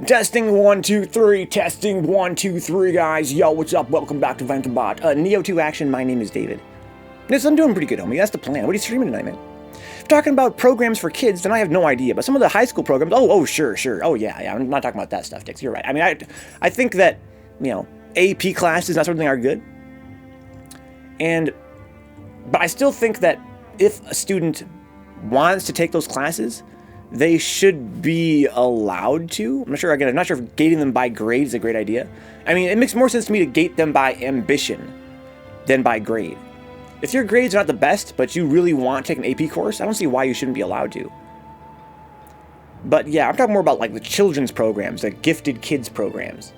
Testing 1, 2, 3. Testing 1, 2, 3, guys. Yo, what's up? Welcome back to Vencabot. Nioh 2 action. My name is David. Yes, I'm doing pretty good, homie. That's the plan. What are you streaming tonight, man? If you're talking about programs for kids, then I have no idea. But some of the high school programs, sure. Oh, yeah. I'm not talking about that stuff, Dix. You're right. I mean, I think that, AP classes, that sort of thing are good. But I still think that if a student wants to take those classes, they should be allowed to. I'm not sure if gating them by grade is a great idea. I mean, it makes more sense to me to gate them by ambition than by grade. If your grades are not the best, but you really want to take an AP course, I don't see why you shouldn't be allowed to. But yeah, I'm talking more about like the children's programs, the gifted kids programs,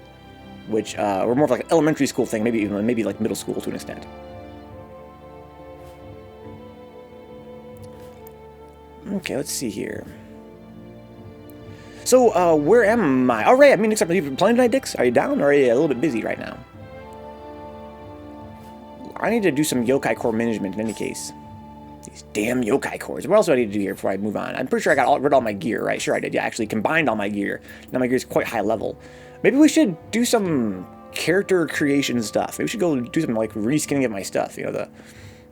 which were more of like an elementary school thing, maybe like middle school to an extent. Okay, let's see here. So, where am I? All right, I mean, except, are you playing tonight, Dix? Are you down, or are you a little bit busy right now? I need to do some yokai core management in any case. These damn yokai cores. What else do I need to do here before I move on? I'm pretty sure I got rid of all my gear, right? Sure I did. Yeah, I actually combined all my gear. Now my gear is quite high level. Maybe we should do some character creation stuff. Maybe we should go do some, like, reskinning of my stuff. You know,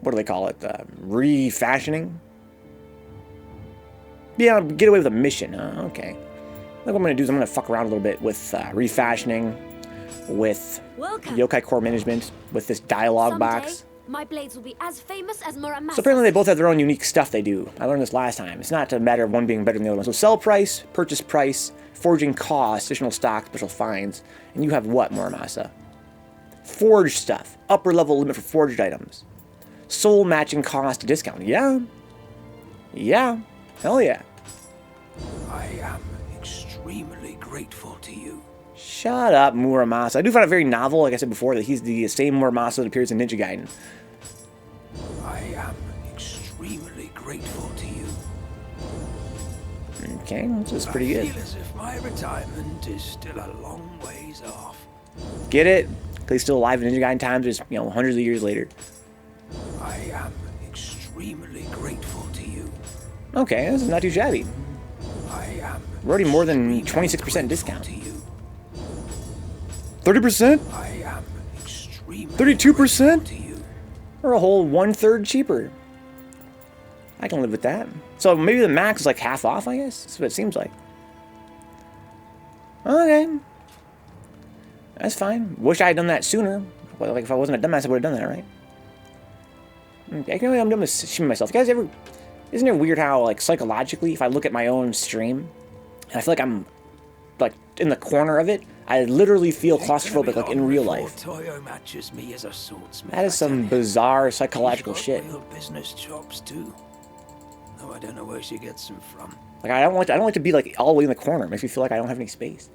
what do they call it? Refashioning? Yeah, get away with a mission. Okay. What I'm going to do is I'm going to fuck around a little bit with refashioning, with yokai core management, with this dialogue box. My blades will be as famous as Muramasa. So apparently they both have their own unique stuff they do. I learned this last time. It's not a matter of one being better than the other one. So sell price, purchase price, forging cost, additional stock, special finds. And you have what, Muramasa? Forged stuff. Upper level limit for forged items. Soul matching cost discount. Yeah. Yeah. Hell yeah. I am extremely grateful to you. Shut up, Muramasa. I do find it very novel, like I said before, that he's the same Muramasa that appears in Ninja Gaiden. I am extremely grateful to you. Okay, this is pretty good. I feel as if my retirement is still a long ways off. Get it? Because he's still alive in Ninja Gaiden times, just, hundreds of years later. I am extremely grateful to you. Okay, this is not too shabby. I am We're already more than 26% discount. to you. 30%? I am extremely 32%? to you. Or a whole 1/3 cheaper. I can live with that. So maybe the max is like half off, I guess? That's what it seems like. Okay. That's fine. Wish I had done that sooner. Well, like if I wasn't a dumbass, I would have done that, right? Okay, I'm doing this shimmy myself. You guys ever... Isn't it weird how, like, psychologically, if I look at my own stream, and I feel like I'm, like, in the corner of it, I literally feel claustrophobic, like, in real life. Toyo matches me as a swordsmith. That is some bizarre psychological shit. Real business chops too. Though I don't know where she gets them from. Like, I don't like to be, like, all the way in the corner. It makes me feel like I don't have any space.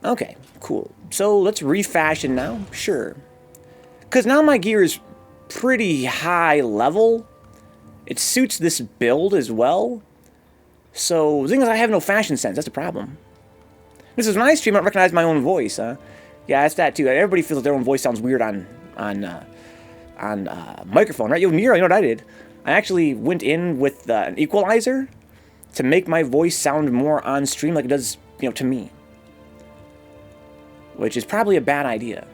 Okay, cool. So, let's refashion now. Sure. Because now my gear is pretty high level. It suits this build as well. So, the thing is, I have no fashion sense. That's the problem. This is when I stream, I don't recognize my own voice, huh? Yeah, that's that too. Everybody feels like their own voice sounds weird on microphone, right? Yo, Nioh, you know what I did? I actually went in with an equalizer to make my voice sound more on stream like it does, to me. Which is probably a bad idea.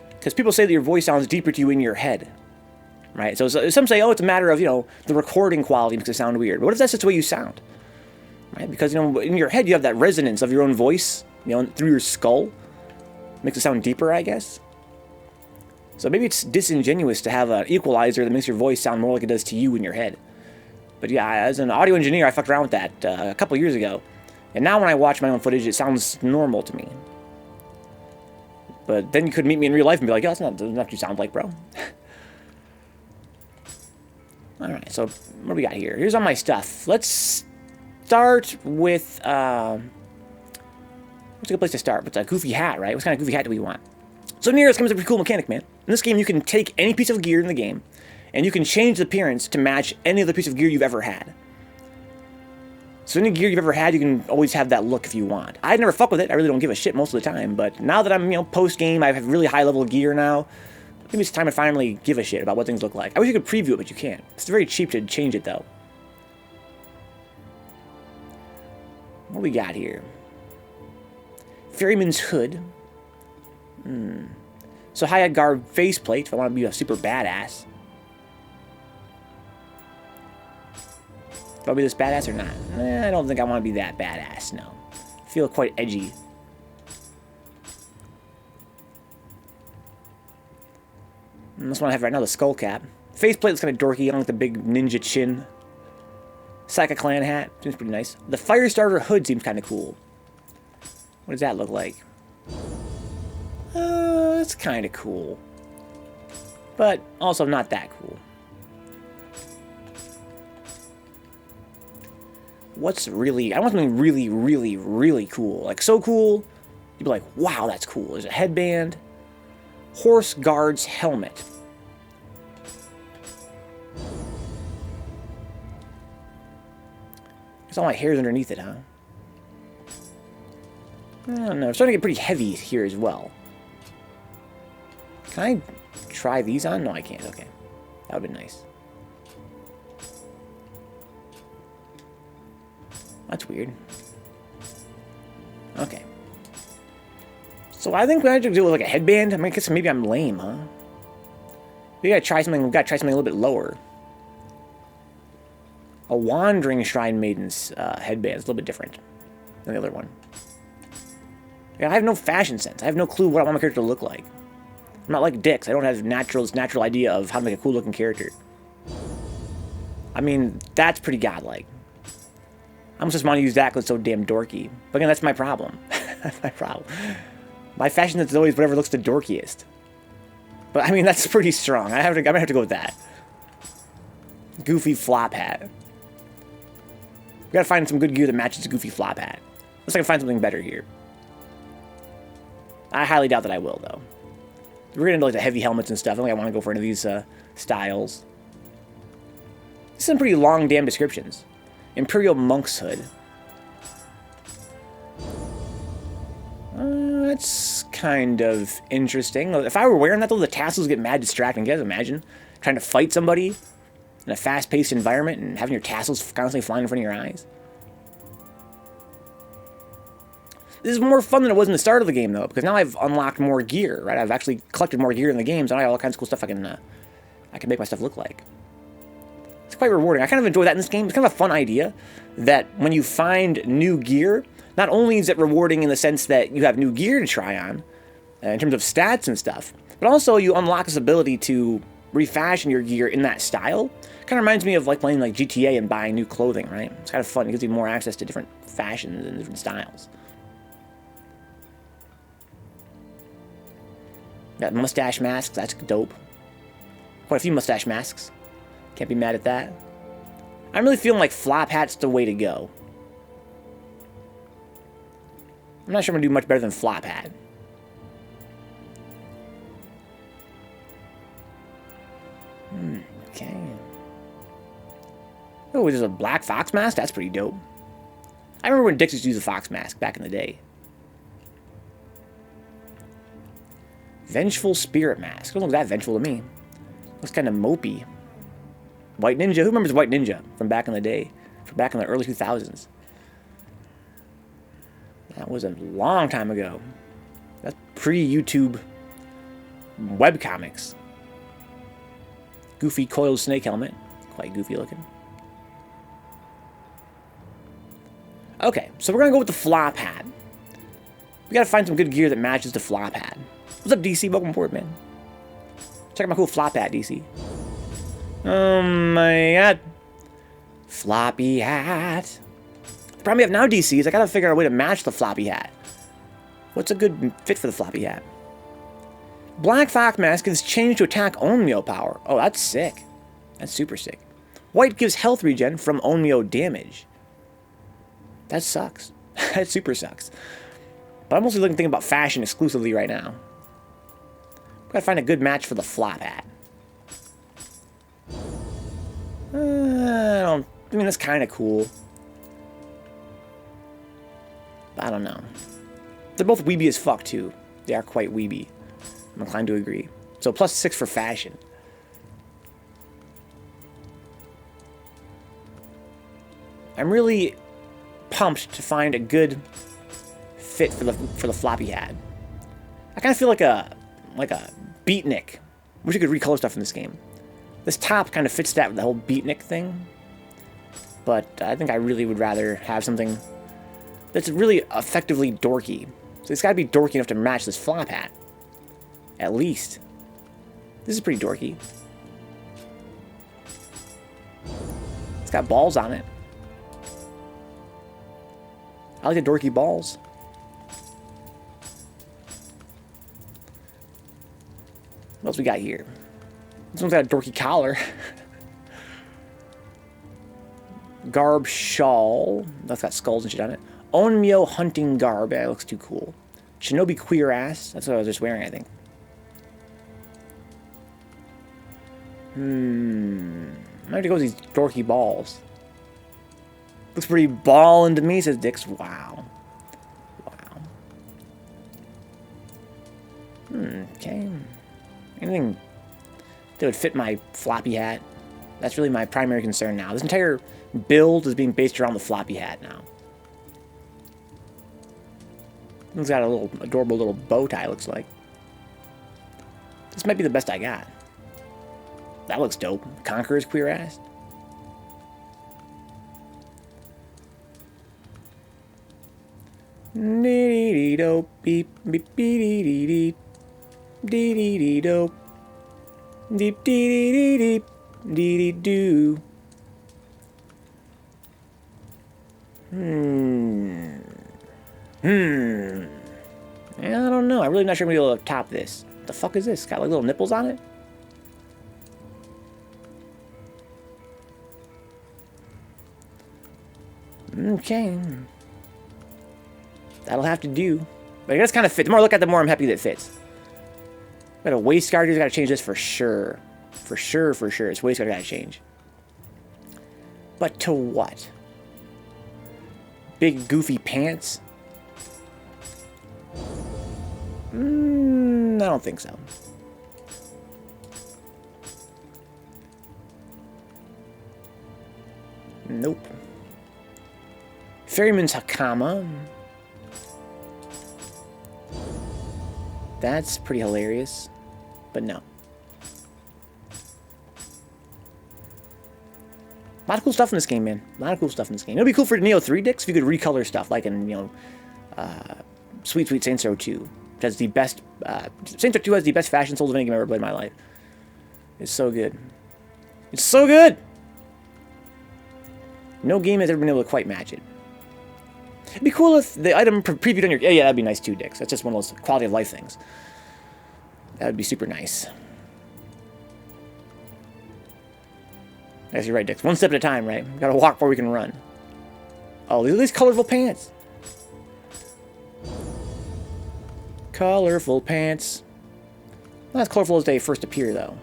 Because people say that your voice sounds deeper to you in your head. Right? So some say, it's a matter of, the recording quality makes it sound weird. But what if that's just the way you sound? Right? Because, in your head you have that resonance of your own voice, through your skull. Makes it sound deeper, I guess. So maybe it's disingenuous to have an equalizer that makes your voice sound more like it does to you in your head. But yeah, as an audio engineer, I fucked around with that a couple years ago. And now when I watch my own footage, it sounds normal to me. But then you could meet me in real life and be like, that's not what you sound like, bro. Alright, so what do we got here? Here's all my stuff. Let's start with, what's a good place to start? With a goofy hat, right? What kind of goofy hat do we want? So Nioh comes up with a pretty cool mechanic, man. In this game, you can take any piece of gear in the game, and you can change the appearance to match any other piece of gear you've ever had. So any gear you've ever had, you can always have that look if you want. I never fuck with it. I really don't give a shit most of the time, but now that I'm, post-game, I have really high-level gear now. Maybe it's time to finally give a shit about what things look like. I wish you could preview it, but you can't. It's very cheap to change it, though. What do we got here? Ferryman's hood. So high guard faceplate if I want to be a super badass. If I'll be this badass or not? I don't think I want to be that badass, no. I feel quite edgy. And this one I have right now, the skull cap. Faceplate looks kind of dorky. I don't like the big ninja chin. Psycho Clan hat. Seems pretty nice. The Firestarter hood seems kind of cool. What does that look like? It's kind of cool. But also not that cool. What's really... I want something really, really, really cool. Like, so cool, you'd be like, wow, that's cool. There's a headband. Horse Guard's helmet. Guess all my hair's underneath it, huh? I don't know. It's starting to get pretty heavy here as well. Can I try these on? No, I can't. Okay. That would be nice. That's weird. Okay. So I think we have to do it with like a headband. I mean, I guess maybe I'm lame, huh? We gotta try something. We gotta try something a little bit lower. A Wandering Shrine Maiden's headband is a little bit different than the other one. Yeah, I have no fashion sense. I have no clue what I want my character to look like. I'm not like Dix. I don't have this natural idea of how to make a cool looking character. I mean, that's pretty godlike. I almost just want to use that because it's so damn dorky. But again, that's my problem. That's my problem. My fashion sense is always whatever looks the dorkiest. But I mean, that's pretty strong. I'm gonna have to go with that. Goofy flop hat. We gotta find some good gear that matches the goofy flop hat. Unless I can find something better here. I highly doubt that I will, though. We're getting into like the heavy helmets and stuff. I don't think I want to go for any of these styles. Some pretty long damn descriptions. Imperial Monk's hood. That's kind of interesting. If I were wearing that, though, the tassels get mad distracting. Can you guys imagine trying to fight somebody in a fast-paced environment and having your tassels constantly flying in front of your eyes? This is more fun than it was in the start of the game, though, because now I've unlocked more gear, right? I've actually collected more gear in the games, and I have all kinds of cool stuff I can make my stuff look like. It's quite rewarding. I kind of enjoy that in this game. It's kind of a fun idea that when you find new gear, not only is it rewarding in the sense that you have new gear to try on, in terms of stats and stuff, but also you unlock this ability to refashion your gear in that style. Kind of reminds me of like playing like GTA and buying new clothing, right? It's kind of fun. It gives you more access to different fashions and different styles. Got mustache masks. That's dope. Quite a few mustache masks. Can't be mad at that. I'm really feeling like flop hat's the way to go. I'm not sure I'm going to do much better than flop hat. Okay. Oh, there's a black fox mask? That's pretty dope. I remember when Dix used to use a fox mask back in the day. Vengeful Spirit Mask. Doesn't look that vengeful to me. Looks kind of mopey. White Ninja. Who remembers White Ninja from back in the day? From back in the early 2000s. That was a long time ago. That's pre-YouTube webcomics. Goofy coiled snake helmet. Quite goofy looking. Okay, so we're going to go with the flop hat. We got to find some good gear that matches the flop hat. What's up, DC? Welcome aboard, man. Check out my cool flop hat, DC. Oh my god. Floppy hat. The problem we have now, DC, is I gotta figure out a way to match the floppy hat. What's a good fit for the floppy hat? Black Fox Mask is changed to attack Onmyo power. Oh, that's sick. That's super sick. White gives health regen from Onmyo damage. That sucks. That super sucks. But I'm mostly thinking about fashion exclusively right now. Gotta find a good match for the flop hat. I mean, that's kind of cool. But I don't know. They're both weeby as fuck, too. They are quite weeby. I'm inclined to agree. So +6 for fashion. I'm really pumped to find a good fit for the floppy hat. I kind of feel like a beatnik. Wish you could recolor stuff in this game. This top kind of fits that with the whole beatnik thing. But I think I really would rather have something that's really effectively dorky. So it's got to be dorky enough to match this flop hat. At least. This is pretty dorky. It's got balls on it. I like the dorky balls. What else we got here? This one's got a dorky collar. Garb shawl. That's got skulls and shit on it. Onmyo hunting garb. That looks too cool. Shinobi queer ass. That's what I was just wearing, I think. I have to go with these dorky balls. Looks pretty ballin' to me, says Dix. Wow. Wow. Okay. Anything that would fit my floppy hat. That's really my primary concern now. This entire build is being based around the floppy hat now. It's got a little adorable little bow tie, looks like. This might be the best I got. That looks dope. Conqueror's queer ass. Dee dee dope beep beep dee dee dee dee dee dee dope deep dee dee dee deep dee dee doo. Yeah, I don't know. I'm really not sure I'm gonna be able to top this. The fuck is this? Got like little nipples on it? Okay. That'll have to do. But it does kind of fit. The more I look at it, the more I'm happy that it fits. Got a waist guard. Got to change this for sure. For sure, for sure. It's waist guard got to change. But to what? Big goofy pants? I don't think so. Nope. Ferryman's Hakama. That's pretty hilarious. But no. A lot of cool stuff in this game, man. A lot of cool stuff in this game. It would be cool for Nioh 3 Dix if you could recolor stuff, like in, you know, Sweet Sweet Saints Row 2. Which has the best, Saints Row 2 has the best fashion souls of any game I've ever played in my life. It's so good. It's so good! No game has ever been able to quite match it. It'd be cool if the item previewed on your... Yeah, that'd be nice too, Dix. That's just one of those quality of life things. That would be super nice. I guess you're right, Dix. One step at a time, right? We gotta walk before we can run. Oh, look at these colorful pants. Colorful pants. Not as colorful as they first appear, though.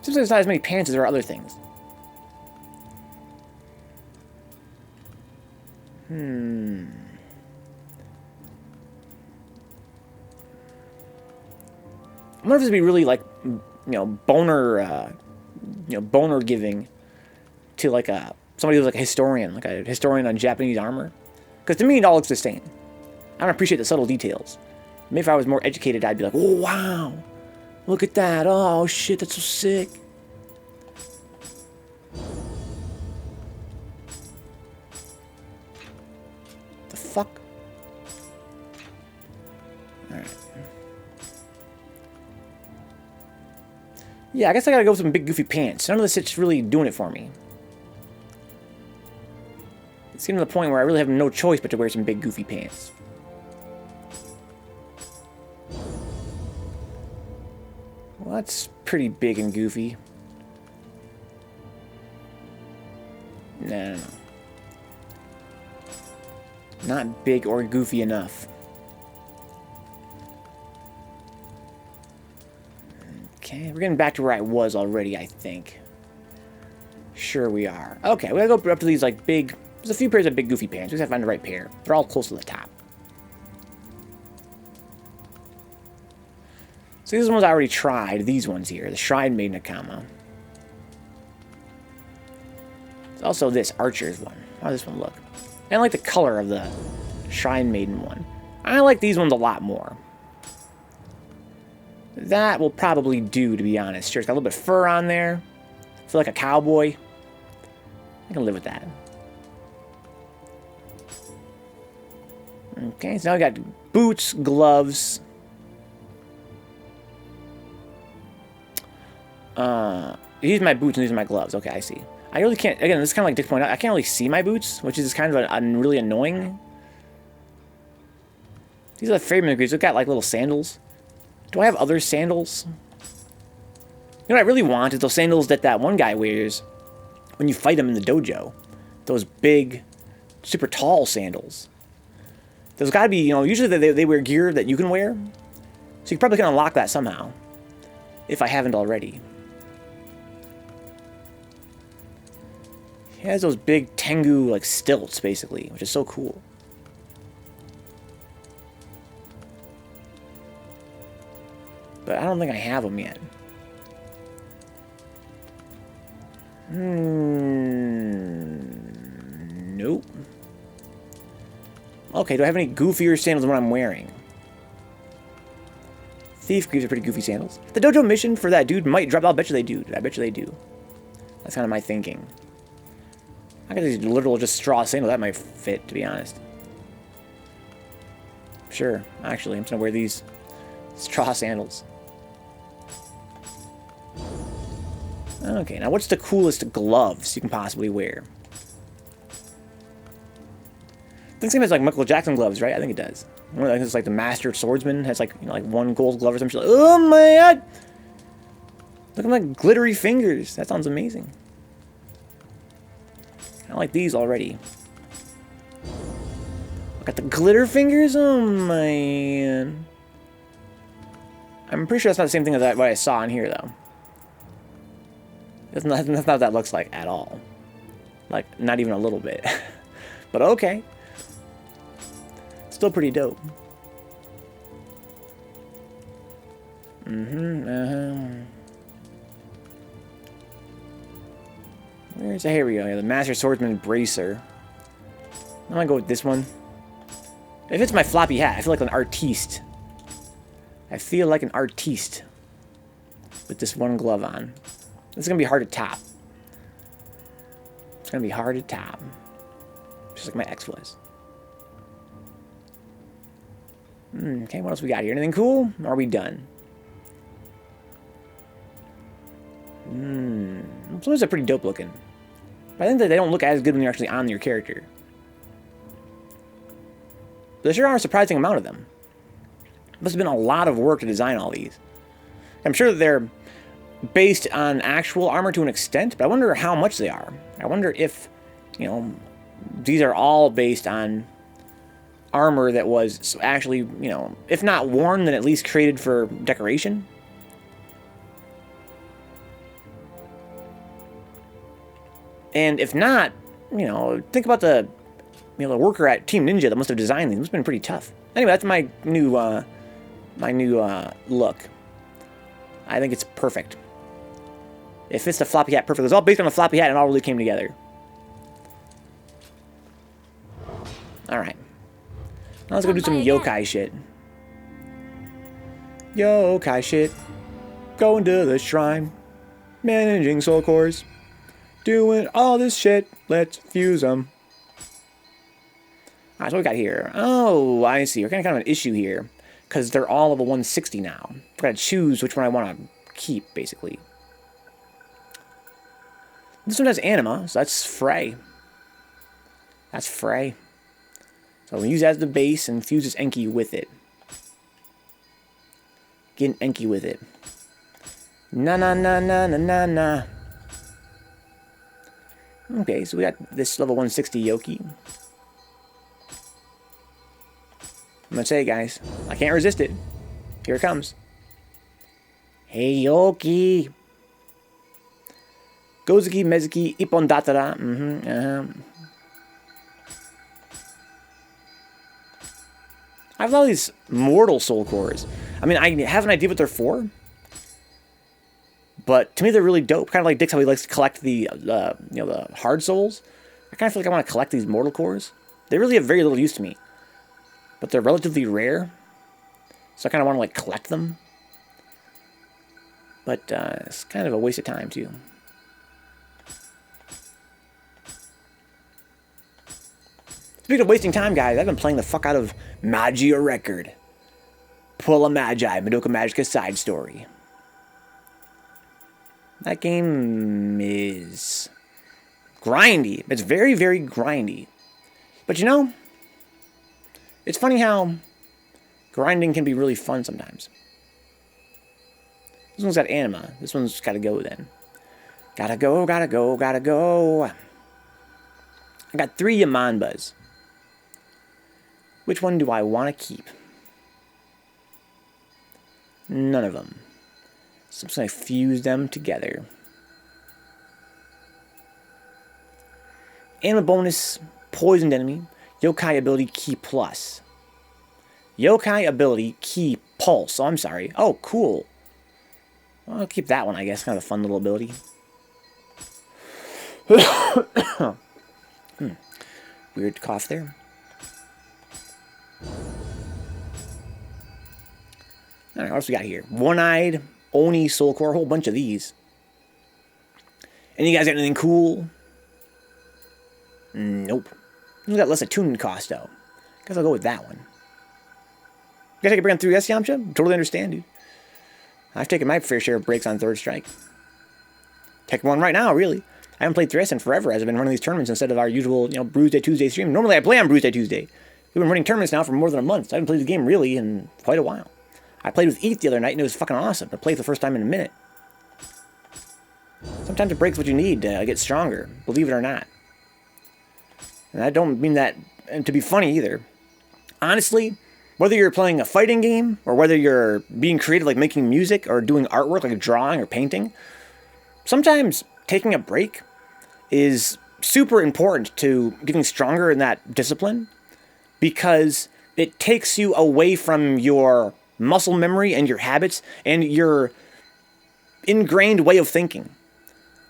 Seems like there's not as many pants as there are other things. I wonder if this would be really like, you know, boner giving to like somebody who's like a historian on Japanese armor. Because to me, it all looks the same. I don't appreciate the subtle details. Maybe if I was more educated, I'd be like, oh wow, look at that! Oh shit, that's so sick. The fuck? Alright. Yeah, I guess I gotta go with some big goofy pants. None of this shit's really doing it for me. It's getting to the point where I really have no choice but to wear some big goofy pants. Well, that's pretty big and goofy. No. Not big or goofy enough. Okay, we're getting back to where I was already, I think. Sure we are. Okay, we gotta go up to these, like, big... There's a few pairs of big goofy pants. We just have to find the right pair. They're all close to the top. So these are the ones I already tried. These ones here. The Shrine Maiden Akama. There's also this Archer's one. How does this one look? I like the color of the Shrine Maiden one. I like these ones a lot more. That will probably do, to be honest. Sure, it's got a little bit of fur on there. I feel like a cowboy. I can live with that. Okay, so now we got boots, gloves. These are my boots and these are my gloves. Okay, I see. I really can't, again, this is kind of like Dick pointed out, I can't really see my boots, which is kind of really annoying. These are the favorite degrees. They've got like little sandals. Do I have other sandals? You know what I really want is those sandals that that one guy wears when you fight him in the dojo. Those big, super tall sandals. There's got to be, you know, usually they wear gear that you can wear. So you probably can unlock that somehow. If I haven't already. He has those big Tengu, like, stilts, basically, which is so cool. But I don't think I have them yet. Nope. Okay, do I have any goofier sandals than what I'm wearing? Thief Greaves are pretty goofy sandals. The dojo mission for that dude might drop. I'll bet you they do. I bet you they do. That's kind of my thinking. I got these literal just straw sandals. That might fit, to be honest. Sure. Actually, I'm just going to wear these straw sandals. Okay, now what's the coolest gloves you can possibly wear? I think same as like Michael Jackson gloves, right? I think it does. I think it's like the Master Swordsman has like, you know, like one gold glove or something. Like, oh my god! Look at my glittery fingers. That sounds amazing. I like these already. Look at the glitter fingers. Oh man! I'm pretty sure that's not the same thing as that what I saw in here though. That's not what that looks like at all. Like not even a little bit. But okay. Still pretty dope. Where's the, here we go. Yeah, the Master Swordsman Bracer. I'm gonna go with this one. If it's my floppy hat, I feel like an artiste. I feel like an artiste with this one glove on. This is gonna be hard to top. It's gonna be hard to top. Just like my ex was. Okay, what else we got here? Anything cool? Or are we done? Some of those are pretty dope looking. But I think that they don't look as good when you're actually on your character. But there sure are a surprising amount of them. Must have been a lot of work to design all these. I'm sure that they're based on actual armor to an extent, but I wonder how much they are. I wonder if, you know, these are all based on armor that was actually, you know, if not worn, then at least created for decoration. And if not, you know, think about the, you know, the worker at Team Ninja that must have designed these. It must have been pretty tough. Anyway, that's my new look. I think it's perfect. It fits the floppy hat perfectly. It was all based on the floppy hat and it all really came together. Alright. Now let's go do some yokai shit. Yokai shit. Going to the shrine. Managing soul cores. Doing all this shit. Let's fuse them. Alright, so what we got here? Oh, I see. We're kind of an issue here. Because they're all level 160 now. I've got to choose which one I want to keep, basically. This one has anima, so that's Frey. That's Frey. So we'll use that as the base and fuse this Enki with it. Get an Enki with it. Na na na na na na na. Okay, so we got this level 160 Yoki. I'm gonna say, guys, I can't resist it. Here it comes. Hey, Yoki. Gozuki, Mezuki, Ippon Datara. I have all these mortal soul cores. I mean, I have an idea what they're for. But to me, they're really dope. Kind of like Dick's how he likes to collect the the hard souls. I kind of feel like I want to collect these mortal cores. They really have very little use to me, but they're relatively rare, so I kind of want to like collect them. But it's kind of a waste of time too. Speaking of wasting time, guys, I've been playing the fuck out of Magia Record. Puella Magi, Madoka Magica side story. That game is grindy. It's very, very grindy. But you know, it's funny how grinding can be really fun sometimes. This one's got anima. This one's gotta go then. Gotta go, gotta go, gotta go. I got 3 Yamanbas. Which one do I want to keep? None of them. So I'm just going to fuse them together. Anima bonus, poisoned enemy, yokai ability key plus. Yokai ability key pulse. Oh, I'm sorry. Oh, cool. Well, I'll keep that one, I guess. Kind of a fun little ability. Weird cough there. Alright, what else we got here? One-Eyed, Oni, Soul Core, a whole bunch of these. Any of you guys got anything cool? Nope. We got less attunement cost, though. Guess I'll go with that one. You guys take a break on 3S, Yamcha? Totally understand, dude. I've taken my fair share of breaks on Third Strike. Taking one right now, really. I haven't played 3S in forever as I've been running these tournaments instead of our usual, Bruise Day Tuesday stream. Normally I play on Bruise Day Tuesday. We've been running tournaments now for more than a month. So I haven't played the game really in quite a while. I played with ETH the other night and it was fucking awesome. I played for the first time in a minute. Sometimes it breaks what you need to get stronger, believe it or not. And I don't mean that to be funny either. Honestly, whether you're playing a fighting game or whether you're being creative like making music or doing artwork like drawing or painting, sometimes taking a break is super important to getting stronger in that discipline because it takes you away from your muscle memory and your habits and your ingrained way of thinking.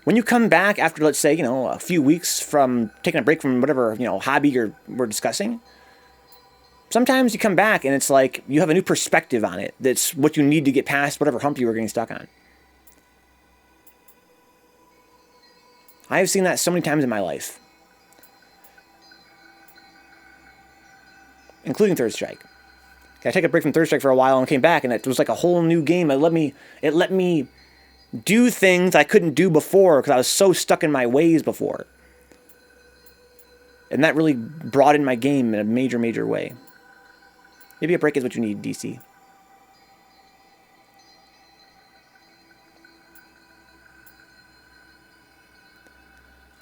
When you come back after, let's say, a few weeks from taking a break from whatever, hobby we're discussing, sometimes you come back and it's like you have a new perspective on it. That's what you need to get past whatever hump you were getting stuck on. I have seen that so many times in my life. Including Third Strike. I took a break from Third Strike for a while and came back, and it was like a whole new game. It let me do things I couldn't do before because I was so stuck in my ways before. And that really broadened my game in a major, major way. Maybe a break is what you need, DC.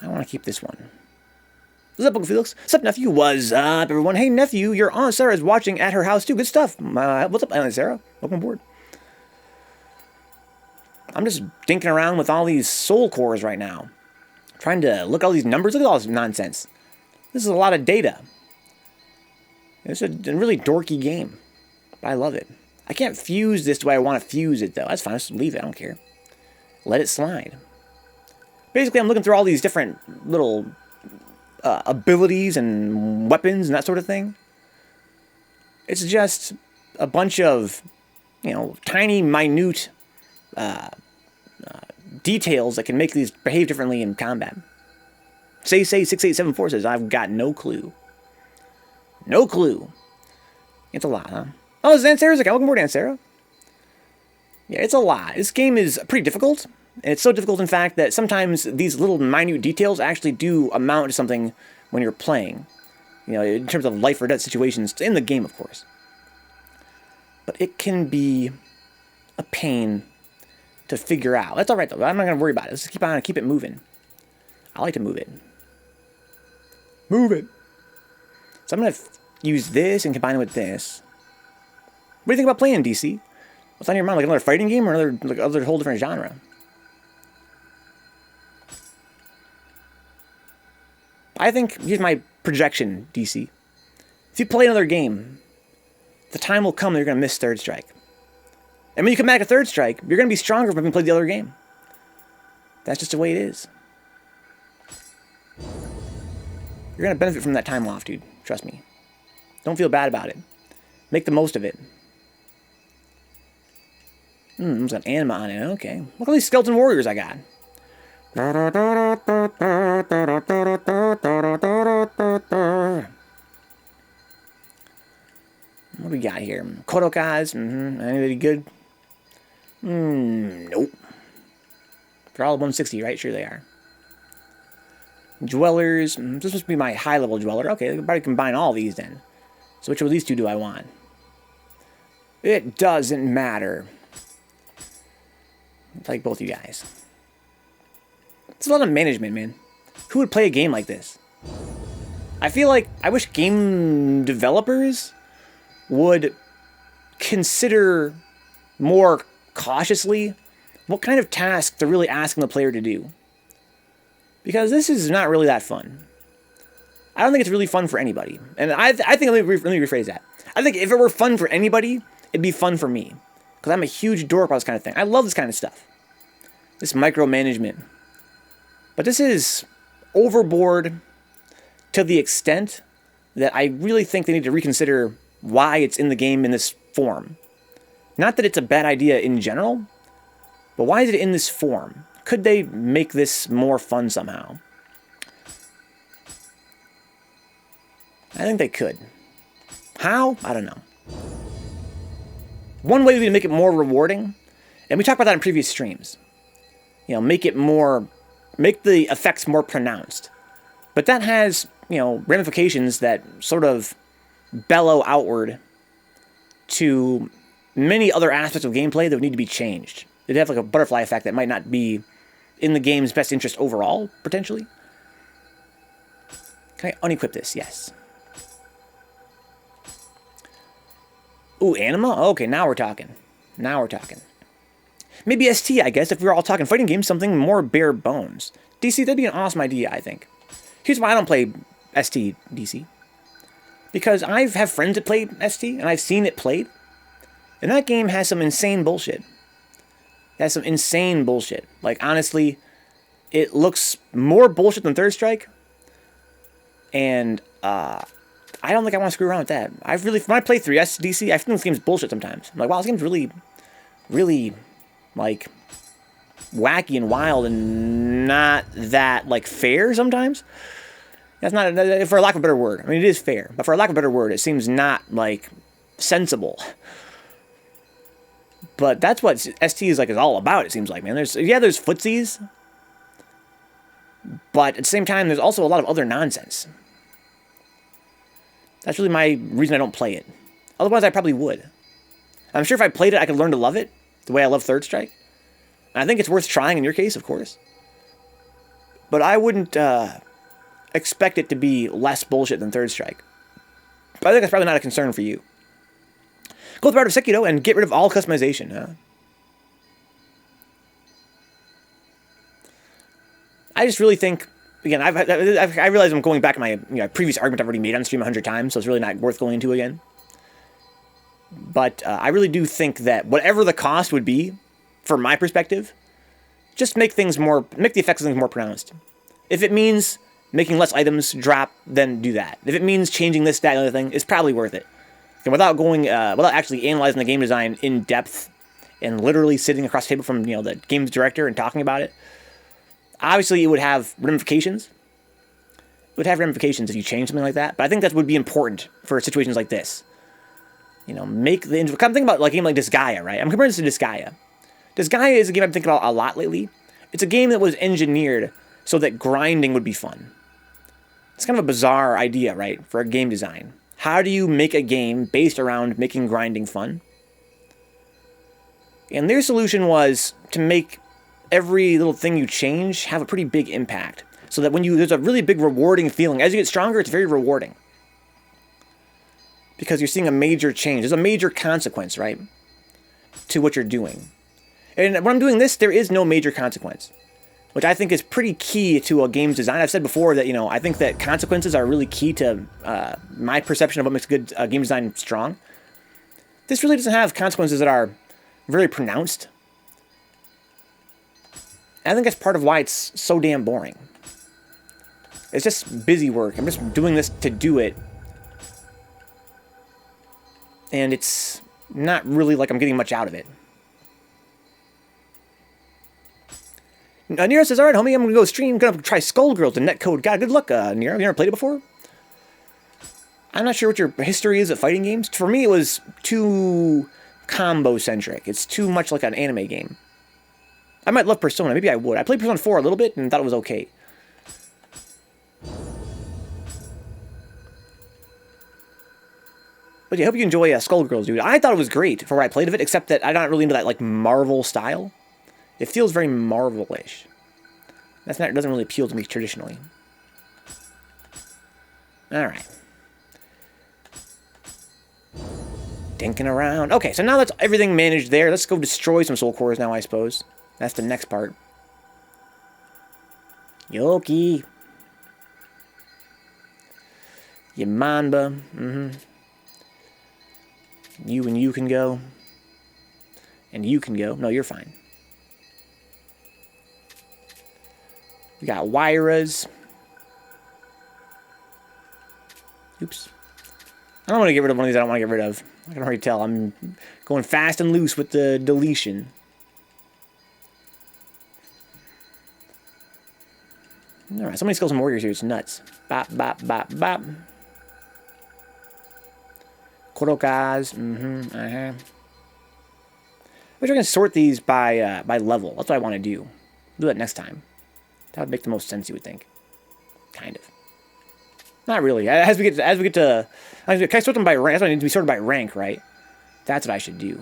I want to keep this one. What's up, Uncle Felix? What's up, nephew? What's up, everyone? Hey, nephew, your Aunt Sarah is watching at her house, too. Good stuff. What's up, Aunt Sarah? Welcome aboard. I'm just dinking around with all these soul cores right now. Trying to look at all these numbers. Look at all this nonsense. This is a lot of data. It's a really dorky game. But I love it. I can't fuse this the way I want to fuse it, though. That's fine. Just leave it. I don't care. Let it slide. Basically, I'm looking through all these different little abilities and weapons and that sort of thing. It's just a bunch of, tiny, minute details that can make these behave differently in combat. Say 6874 says, I've got no clue. No clue. It's a lot, huh? Oh, Zansara's again. Welcome aboard, Zansara. Yeah, it's a lot. This game is pretty difficult. And it's so difficult, in fact, that sometimes these little minute details actually do amount to something when you're playing. In terms of life or death situations, in the game, of course. But it can be a pain to figure out. That's all right, though. I'm not going to worry about it. Let's just keep it moving. I like to move it. Move it. So I'm going to use this and combine it with this. What do you think about playing, DC? What's on your mind? Like another fighting game or another whole different genre? I think, here's my projection, DC. If you play another game, the time will come that you're going to miss Third Strike. And when you come back to Third Strike, you're going to be stronger from having played the other game. That's just the way it is. You're going to benefit from that time off, dude. Trust me. Don't feel bad about it. Make the most of it. There's an anima on it. Okay. Look at these skeleton warriors I got. What do we got here? Kodokas. Anybody good? Nope. They're all 160, right? Sure they are. Dwellers. This must be my high-level dweller. Okay, I can probably combine all these then. So which of these two do I want? It doesn't matter. I like both you guys. It's a lot of management, man. Who would play a game like this? I feel like I wish game developers would consider more cautiously what kind of task they're really asking the player to do. Because this is not really that fun. I don't think it's really fun for anybody. And I think, let me rephrase that. I think if it were fun for anybody, it'd be fun for me. Because I'm a huge dork about this kind of thing. I love this kind of stuff. This micromanagement. But this is overboard to the extent that I really think they need to reconsider why it's in the game in this form. Not that it's a bad idea in general, but why is it in this form? Could they make this more fun somehow? I think they could. How? I don't know. One way would be to make it more rewarding, and we talked about that in previous streams. You know, make the effects more pronounced. But that has, ramifications that sort of bellow outward to many other aspects of gameplay that would need to be changed. It'd have like a butterfly effect that might not be in the game's best interest overall, potentially. Can I unequip this? Yes. Ooh, anima? Okay, now we're talking. Now we're talking. Maybe ST, I guess, if we were all talking fighting games, something more bare bones. DC, that'd be an awesome idea, I think. Here's why I don't play ST, DC. Because I have friends that play ST, and I've seen it played. And that game has some insane bullshit. It has some insane bullshit. Like, honestly, it looks more bullshit than Third Strike. And, I don't think I want to screw around with that. When I play 3S DC, I think this game's bullshit sometimes. I'm like, wow, this game's really, really, like, wacky and wild and not that, like, fair sometimes. That's not, for lack of a better word. I mean, it is fair, but for lack of a better word, it seems not, like, sensible. But that's what ST is all about, it seems like, man. There's footsies, but at the same time, there's also a lot of other nonsense. That's really my reason I don't play it. Otherwise, I probably would. I'm sure if I played it, I could learn to love it the way I love Third Strike. And I think it's worth trying in your case, of course. But I wouldn't expect it to be less bullshit than Third Strike. But I think that's probably not a concern for you. Go with the route of Sekiro and get rid of all customization, huh? I just really think, again, I realize I'm going back to my previous argument I've already made on stream 100 times, so it's really not worth going into again. But I really do think that whatever the cost would be, from my perspective, just make the effects of things more pronounced. If it means making less items drop, then do that. If it means changing this, that, and other thing, it's probably worth it. And without actually analyzing the game design in depth and literally sitting across the table from the game's director and talking about it, obviously it would have ramifications. It would have ramifications if you change something like that. But I think that would be important for situations like this. Make the... I'm thinking about a game like Disgaea, right? I'm comparing this to Disgaea. Disgaea is a game I'm thinking about a lot lately. It's a game that was engineered so that grinding would be fun. It's kind of a bizarre idea, right, for a game design. How do you make a game based around making grinding fun? And their solution was to make every little thing you change have a pretty big impact. So that there's a really big rewarding feeling. As you get stronger, it's very rewarding. Because you're seeing a major change. There's a major consequence, right, to what you're doing. And when I'm doing this, there is no major consequence, which I think is pretty key to a game's design. I've said before that, I think that consequences are really key to my perception of what makes good game design strong. This really doesn't have consequences that are very pronounced. And I think that's part of why it's so damn boring. It's just busy work. I'm just doing this to do it. And it's not really like I'm getting much out of it. Nioh says, alright, homie, I'm gonna go stream. Gonna try Skullgirls to netcode. God, good luck, Nioh. You never played it before? I'm not sure what your history is at fighting games. For me, it was too combo-centric. It's too much like an anime game. I might love Persona. Maybe I would. I played Persona 4 a little bit and thought it was okay. But yeah, I hope you enjoy Skullgirls, dude. I thought it was great for what I played of it, except that I'm not really into that, like, Marvel style. It feels very Marvel-ish. That's not, it doesn't really appeal to me traditionally. Alright. Dinking around. Okay, so now that's everything managed there. Let's go destroy some soul cores now, I suppose. That's the next part. Yoki. Yamanba. You and you can go. And you can go. No, you're fine. We got Wyras. Oops. I don't want to get rid of one of these I don't want to get rid of. I can already tell. I'm going fast and loose with the deletion. Alright, so many skills and warriors here. It's nuts. Bop, bop, bop, bop. Korokas. I wish I can sort these by level. That's what I want to do. Do that next time. That would make the most sense, you would think. Kind of. Not really. As we get to, can I sort them by rank? That's why I need to be sorted by rank, right? That's what I should do.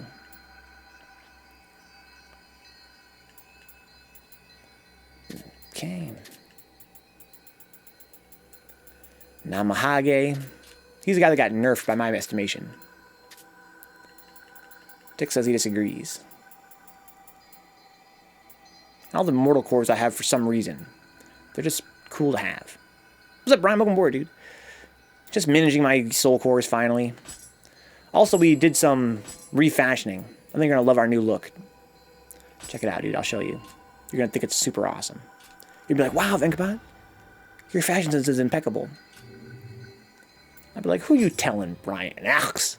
Okay. Namahage. He's the guy that got nerfed by my estimation. Dick says he disagrees. All the mortal cores I have for some reason. They're just cool to have. What's up, Brian? Welcome aboard, dude. Just managing my soul cores finally. Also, we did some refashioning. I think you're going to love our new look. Check it out, dude. I'll show you. You're going to think it's super awesome. You'll be like, wow, Vencabot, your fashion sense is impeccable. I'd be like, who you telling, Brian? Alex.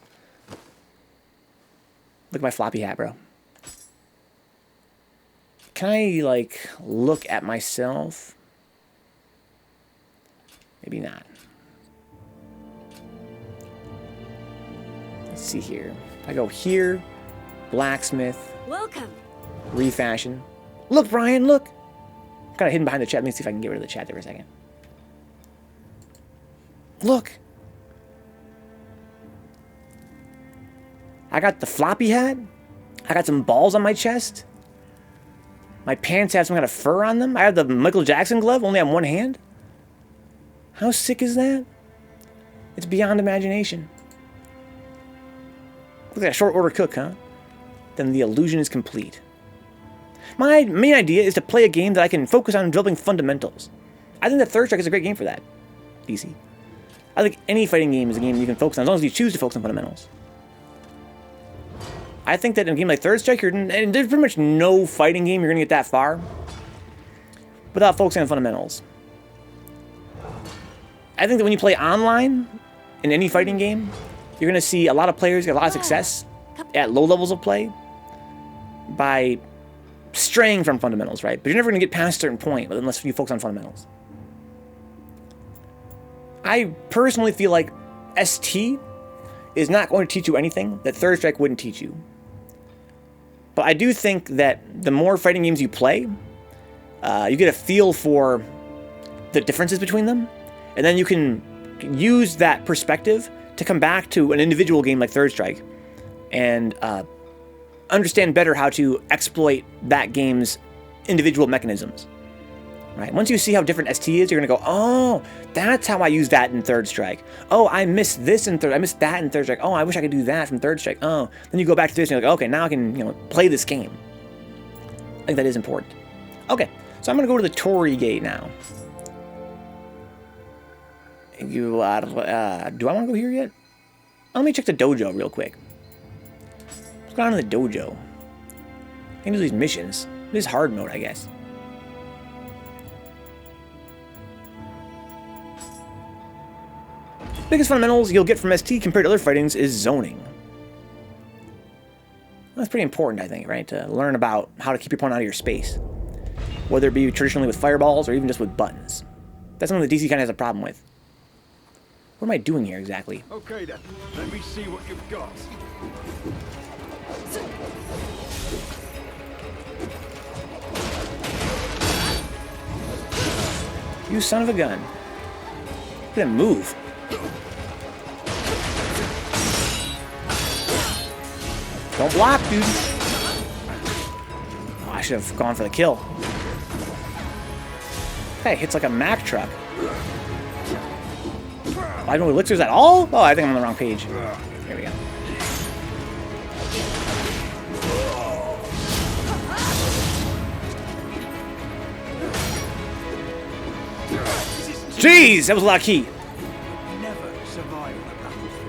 Look at my floppy hat, bro. Can I, like, look at myself? Maybe not. Let's see here. If I go here, blacksmith. Welcome. Refashion. Look, Brian, look. I'm kind of hidden behind the chat. Let me see if I can get rid of the chat there for a second. Look. I got the floppy hat. I got some balls on my chest. My pants have some kind of fur on them. I have the Michael Jackson glove only on one hand. How sick is that? It's beyond imagination. Look like a short order cook, huh? Then the illusion is complete. My main idea is to play a game that I can focus on developing fundamentals. I think that Third Strike is a great game for that. DC. I think any fighting game is a game you can focus on, as long as you choose to focus on fundamentals. I think that in a game like Third Strike, and there's pretty much no fighting game you're going to get that far without focusing on fundamentals. I think that when you play online in any fighting game, you're going to see a lot of players get a lot of success at low levels of play by straying from fundamentals, right? But you're never going to get past a certain point unless you focus on fundamentals. I personally feel like ST is not going to teach you anything that Third Strike wouldn't teach you. But I do think that the more fighting games you play, you get a feel for the differences between them, and then you can use that perspective to come back to an individual game like Third Strike and understand better how to exploit that game's individual mechanisms. Right? Once you see how different ST is, you're going to go, oh, that's how I use that in Third Strike. Oh, I missed this in Third, I missed that in Third Strike. Oh, I wish I could do that from Third Strike. Oh, then you go back to this and you're like, okay, now I can, play this game. I think that is important. Okay, so I'm going to go to the Torii Gate now. Do I want to go here yet? Let me check the dojo real quick. What's going on in the dojo? I can do these missions. This is hard mode, I guess. Biggest fundamentals you'll get from ST compared to other fightings is zoning. That's pretty important, I think, right? To learn about how to keep your opponent out of your space. Whether it be traditionally with fireballs or even just with buttons. That's something that DC kind of has a problem with. What am I doing here exactly? Okay then, let me see what you've got. You son of a gun. Look at him move. Don't block, dude. Oh, I should have gone for the kill. Hey, hits like a Mack truck. I don't know elixirs at all? Oh, I think I'm on the wrong page. Here we go. Jeez, that was a lot of key. Never survive on a battlefield.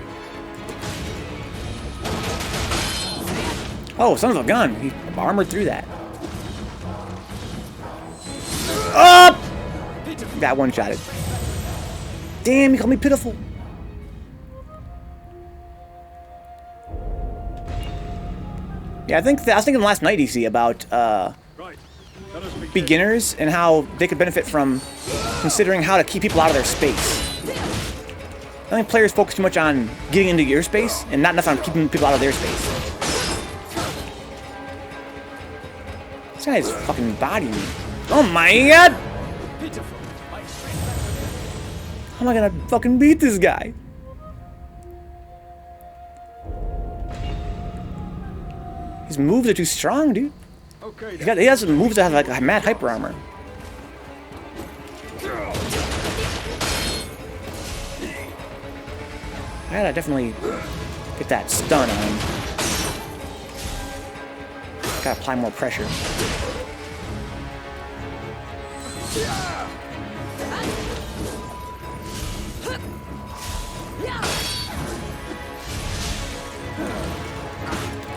Oh, son of a gun. He armored through that. Up! Got one-shotted. Damn, he called me pitiful. Yeah, I was thinking last night, DC, about beginners and how they could benefit from considering how to keep people out of their space. I think players focus too much on getting into your space and not enough on keeping people out of their space. This guy's fucking bodying me. Oh my god! How am I gonna fucking beat this guy? His moves are too strong, dude. He has some moves that have like a mad hyper armor. I gotta definitely get that stun on him. Gotta apply more pressure.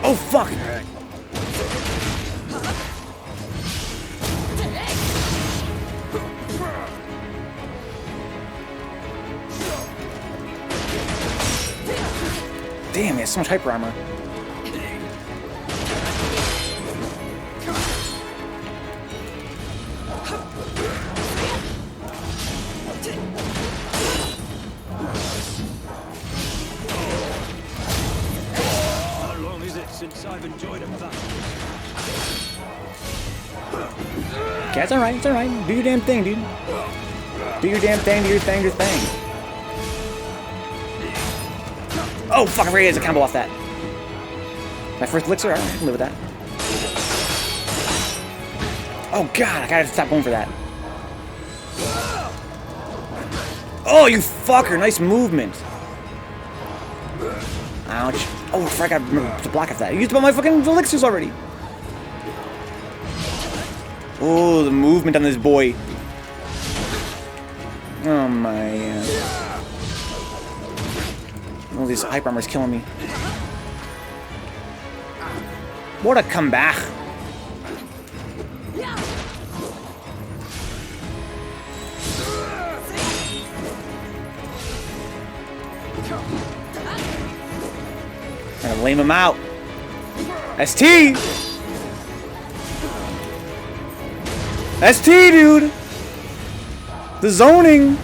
Oh fuck! Damn, he has so much hyper armor. How long is it since I've enjoyed a battle? Okay, it's alright, it's alright. Do your damn thing, dude. Do your damn thing, do your thing, your thing. Oh, fuck, I forgot he has a combo off that. My first elixir? Alright, I can live with that. Oh, God, I gotta stop going for that. Oh, you fucker, nice movement. Ouch. Oh, I gotta remember to block off that. I used up all my fucking elixirs already. Oh, the movement on this boy. Oh, my... Oh, this hyper armor is killing me. What a comeback! Gonna lame him out. ST! ST, dude! The zoning!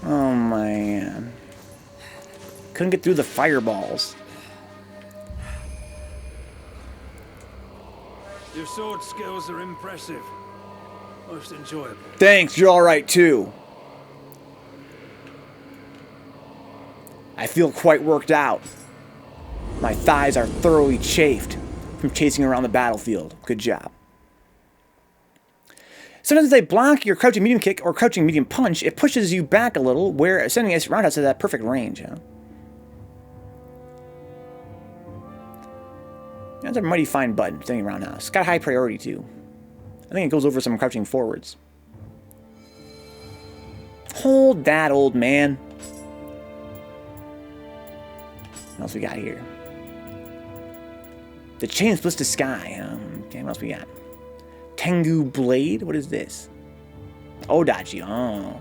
Oh, man. Couldn't get through the fireballs. Your sword skills are impressive. Most enjoyable. Thanks, you're alright too. I feel quite worked out. My thighs are thoroughly chafed from chasing around the battlefield. Good job. Sometimes as they block your crouching medium kick or crouching medium punch, it pushes you back a little, where sending us roundhouse to that perfect range. Huh? That's a mighty fine button, sending roundhouse. It's got high priority too. I think it goes over some crouching forwards. Hold that, old man. What else we got here? The chain splits the sky. Okay, what else we got? Tengu Blade? What is this? Odachi. Oh.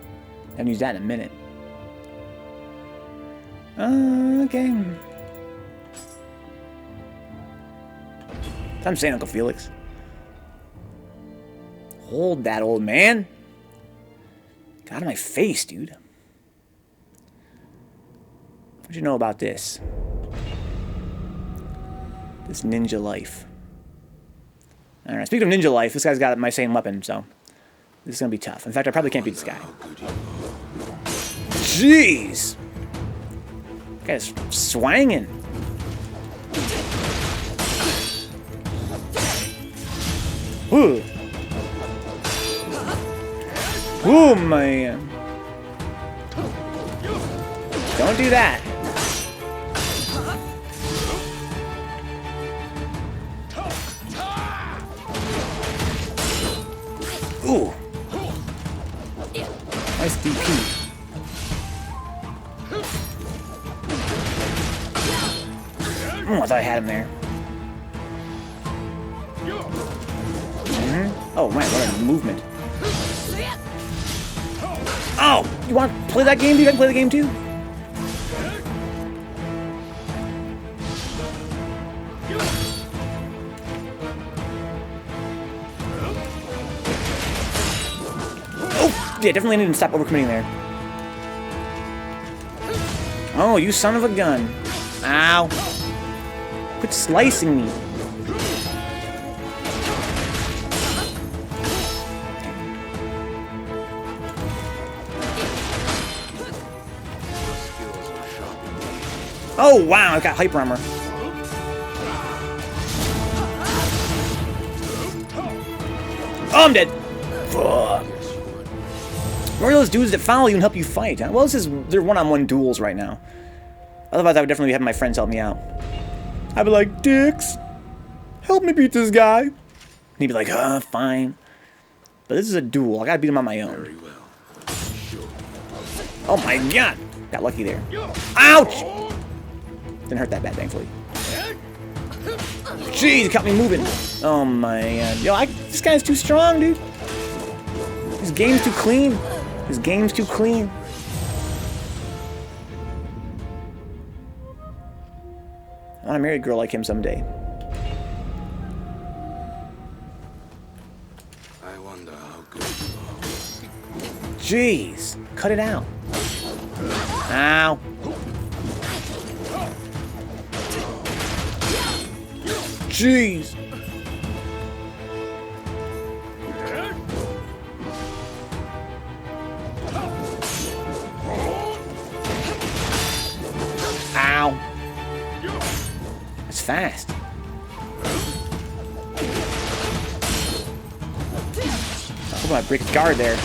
Haven't used that in a minute. Okay. I'm saying, Uncle Felix. Hold that, old man. Get out of my face, dude. What'd you know about this? This ninja life. Alright, speaking of ninja life, this guy's got my same weapon, so this is gonna be tough. In fact, I probably can't beat this guy. Jeez! This guy's swanging. Ooh. Ooh, man. Don't do that. Ooh. Nice DP. I thought I had him there. Oh, man, what a movement. Oh! You want to play that game, dude? I can play the game, too. Oh! Yeah, definitely need to stop overcommitting there. Oh, you son of a gun. Ow. Quit slicing me. Oh, wow, I got hyper armor. Oh, I'm dead. Fuck. Where are those dudes that follow you and help you fight? Huh? Well, they're one-on-one duels right now. Otherwise, I would definitely have my friends help me out. I'd be like, Dix, help me beat this guy. And he'd be like, fine. But this is a duel. I gotta beat him on my own. Oh my god. Got lucky there. Ouch! Didn't hurt that bad, thankfully. Jeez, it kept me moving. Oh my god. Yo, this guy's too strong, dude. His game's too clean. His game's too clean. I want to marry a girl like him someday. I wonder how good you are. Jeez, cut it out. Ow. Jeez. Ow. That's fast. I hope I break guard there.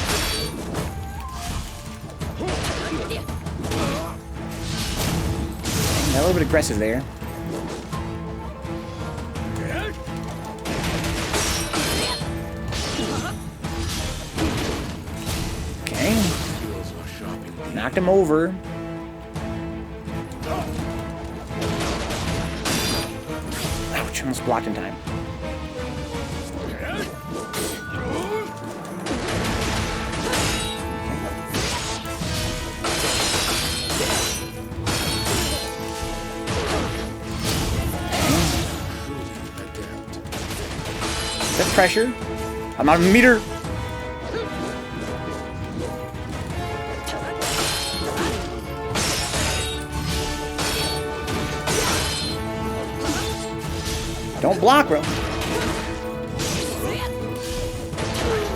A little bit aggressive there. Okay. Knocked him over. Ouch, almost blocked in time. That pressure. I'm out of meter. Don't block, bro.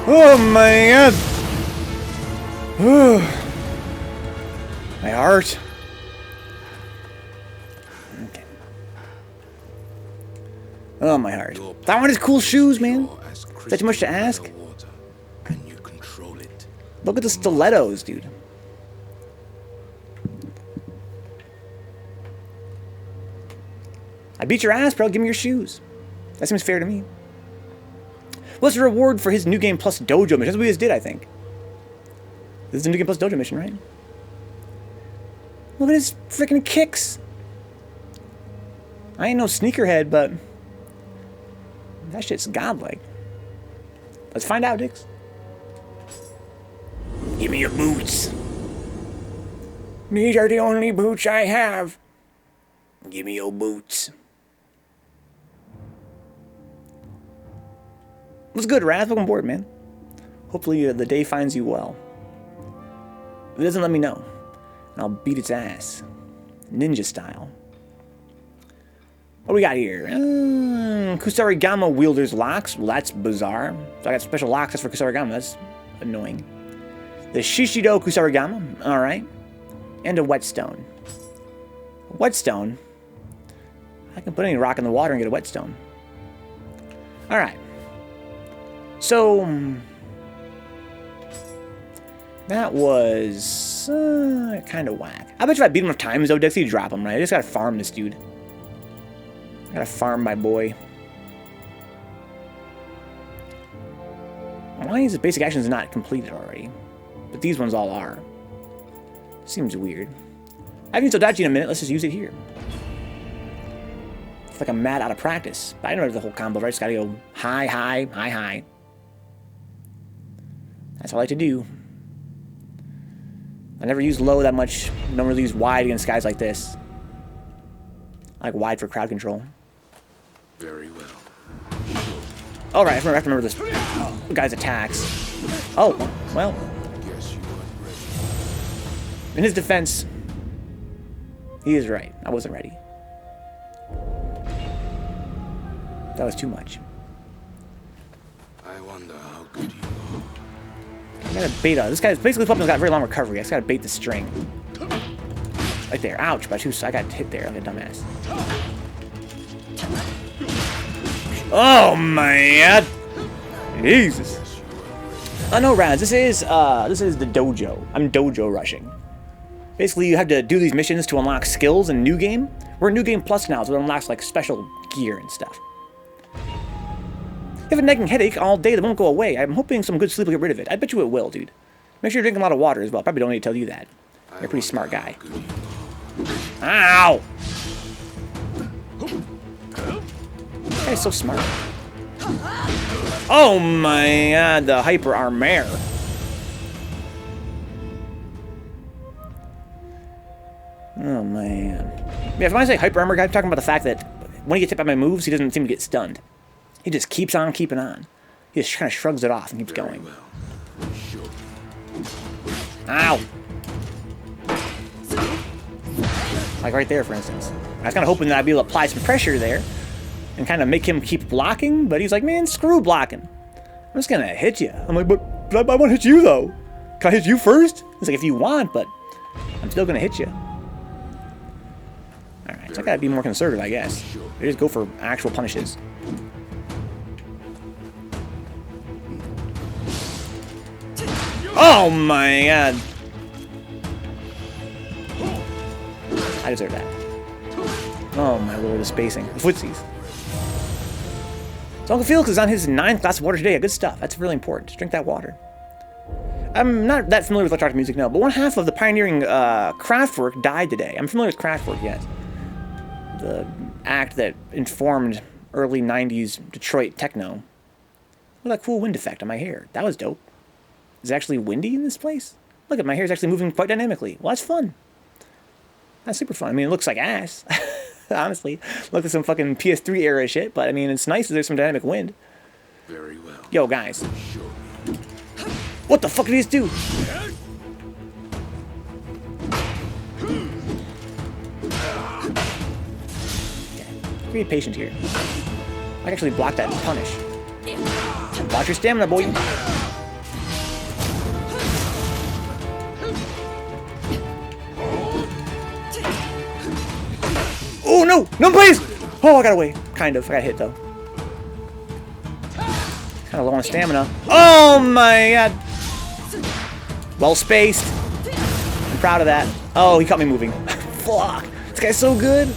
Oh my god. My heart. Okay. Oh, my heart. That one has cool shoes, man. Is that too much to ask? Look at the stilettos, dude. I beat your ass, bro. Give me your shoes. That seems fair to me. What's the reward for his New Game Plus Dojo mission? That's what we just did, I think. This is the New Game Plus Dojo mission, right? Look at his freaking kicks. I ain't no sneakerhead, but that shit's godlike. Let's find out, Dix. Give me your boots. These are the only boots I have. Give me your boots. What's good, Raz? Welcome aboard, man. Hopefully the day finds you well. If it doesn't, let me know. And I'll beat its ass. Ninja style. What do we got here? Kusarigama wielder's locks. Well, that's bizarre. So I got special locks just for Kusarigama. That's annoying. The Shishido Kusarigama. Alright. And a whetstone. A whetstone? I can put any rock in the water and get a whetstone. Alright. So... that was... kind of whack. I bet you if I beat him enough times, though, Dixie, drop him, right? I just gotta farm this dude. I gotta farm my boy. Why is the basic actions not completed already? But these ones all are. Seems weird. I haven't used Sodachi in a minute. Let's just use it here. It's like I'm mad out of practice. But I know the whole combo, right? Just gotta go high, high, high, high. That's all I like to do. I never use low that much. Don't really use wide against guys like this. I like wide for crowd control. Very well. All right, I have to remember this guy's attacks. Oh, well. Guess you weren't ready. In his defense, he is right. I wasn't ready. That was too much. I wonder how good you are. I gotta bait. This guy's basically got very long recovery. I just gotta bait the string. Right there. Ouch! By two, I got hit there like a dumbass. Oh man! Jesus. Oh no, Raz. This is the dojo. I'm dojo rushing. Basically, you have to do these missions to unlock skills in New Game. We're in New Game Plus now, so it unlocks like special gear and stuff. You have a nagging headache all day that won't go away. I'm hoping some good sleep will get rid of it. I bet you it will, dude. Make sure you're drinking a lot of water as well. Probably don't need to tell you that. You're a pretty smart guy. Ow! This guy's so smart. Oh my god, the hyper armor. Oh man. Yeah, if I say hyper armor guy, I'm talking about the fact that when he gets hit by my moves, he doesn't seem to get stunned. He just keeps on keeping on. He just kind of shrugs it off and keeps going. Ow! Like right there, for instance. I was kind of hoping that I'd be able to apply some pressure there and kind of make him keep blocking, but he's like, man, screw blocking. I'm just gonna hit you. I'm like, but I want to hit you, though. Can I hit you first? He's like, if you want, but I'm still gonna hit you. Alright, so I gotta be more conservative, I guess. I just go for actual punishes. Oh my god! I deserve that. Oh my lord, the spacing. The footsies. So Uncle Felix is on his 9th glass of water today. Good stuff. That's really important. Just drink that water. I'm not that familiar with electronic music now, but one half of the pioneering Kraftwerk died today. I'm familiar with Kraftwerk, yes. The act that informed early 90s Detroit techno. Look at that cool wind effect on my hair. That was dope. Is it actually windy in this place? Look at my hair is actually moving quite dynamically. Well, that's fun. That's super fun. I mean, it looks like ass. Honestly. Looks like some fucking PS3 era shit, but I mean, it's nice that there's some dynamic wind. Very well. Yo, guys. What the fuck did these do? Okay. Be patient here. I can actually block that and punish. Watch your stamina, boy. Oh no! No, please! Oh, I got away. Kind of. I got hit though. Kind of low on stamina. Oh my god! Well spaced. I'm proud of that. Oh, he caught me moving. Fuck! This guy's so good.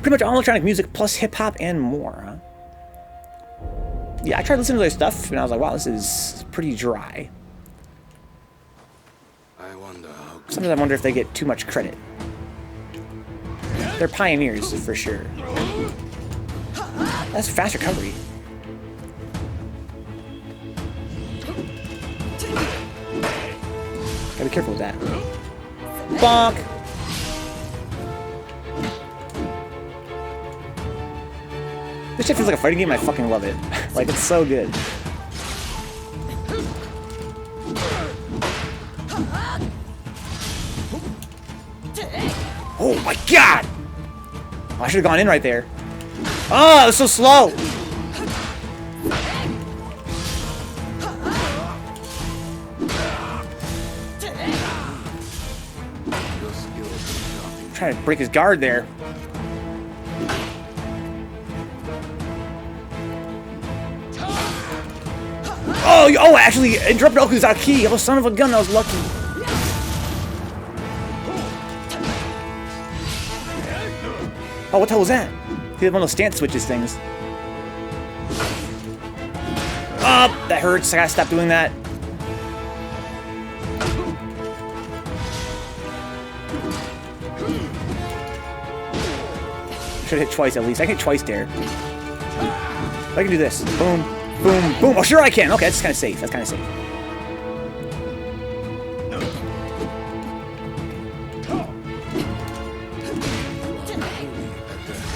Pretty much all electronic music plus hip hop and more, huh? Yeah, I tried listening to their stuff and I was like, wow, this is pretty dry. Sometimes I wonder if they get too much credit. They're pioneers, for sure. That's fast recovery. Gotta be careful with that. Bonk! This shit feels like a fighting game, I fucking love it. Like, it's so good. Oh my god! Oh, I should have gone in right there. Oh, it was so slow! I'm trying to break his guard there. Oh, actually, interrupted because out of key. Oh, son of a gun, I was lucky. Oh, what the hell was that? He had one of those stance switches things. Oh, that hurts. I gotta stop doing that. Should hit twice at least. I can hit twice there. I can do this. Boom, boom, boom. Oh, sure I can. Okay, that's kind of safe. That's kind of safe.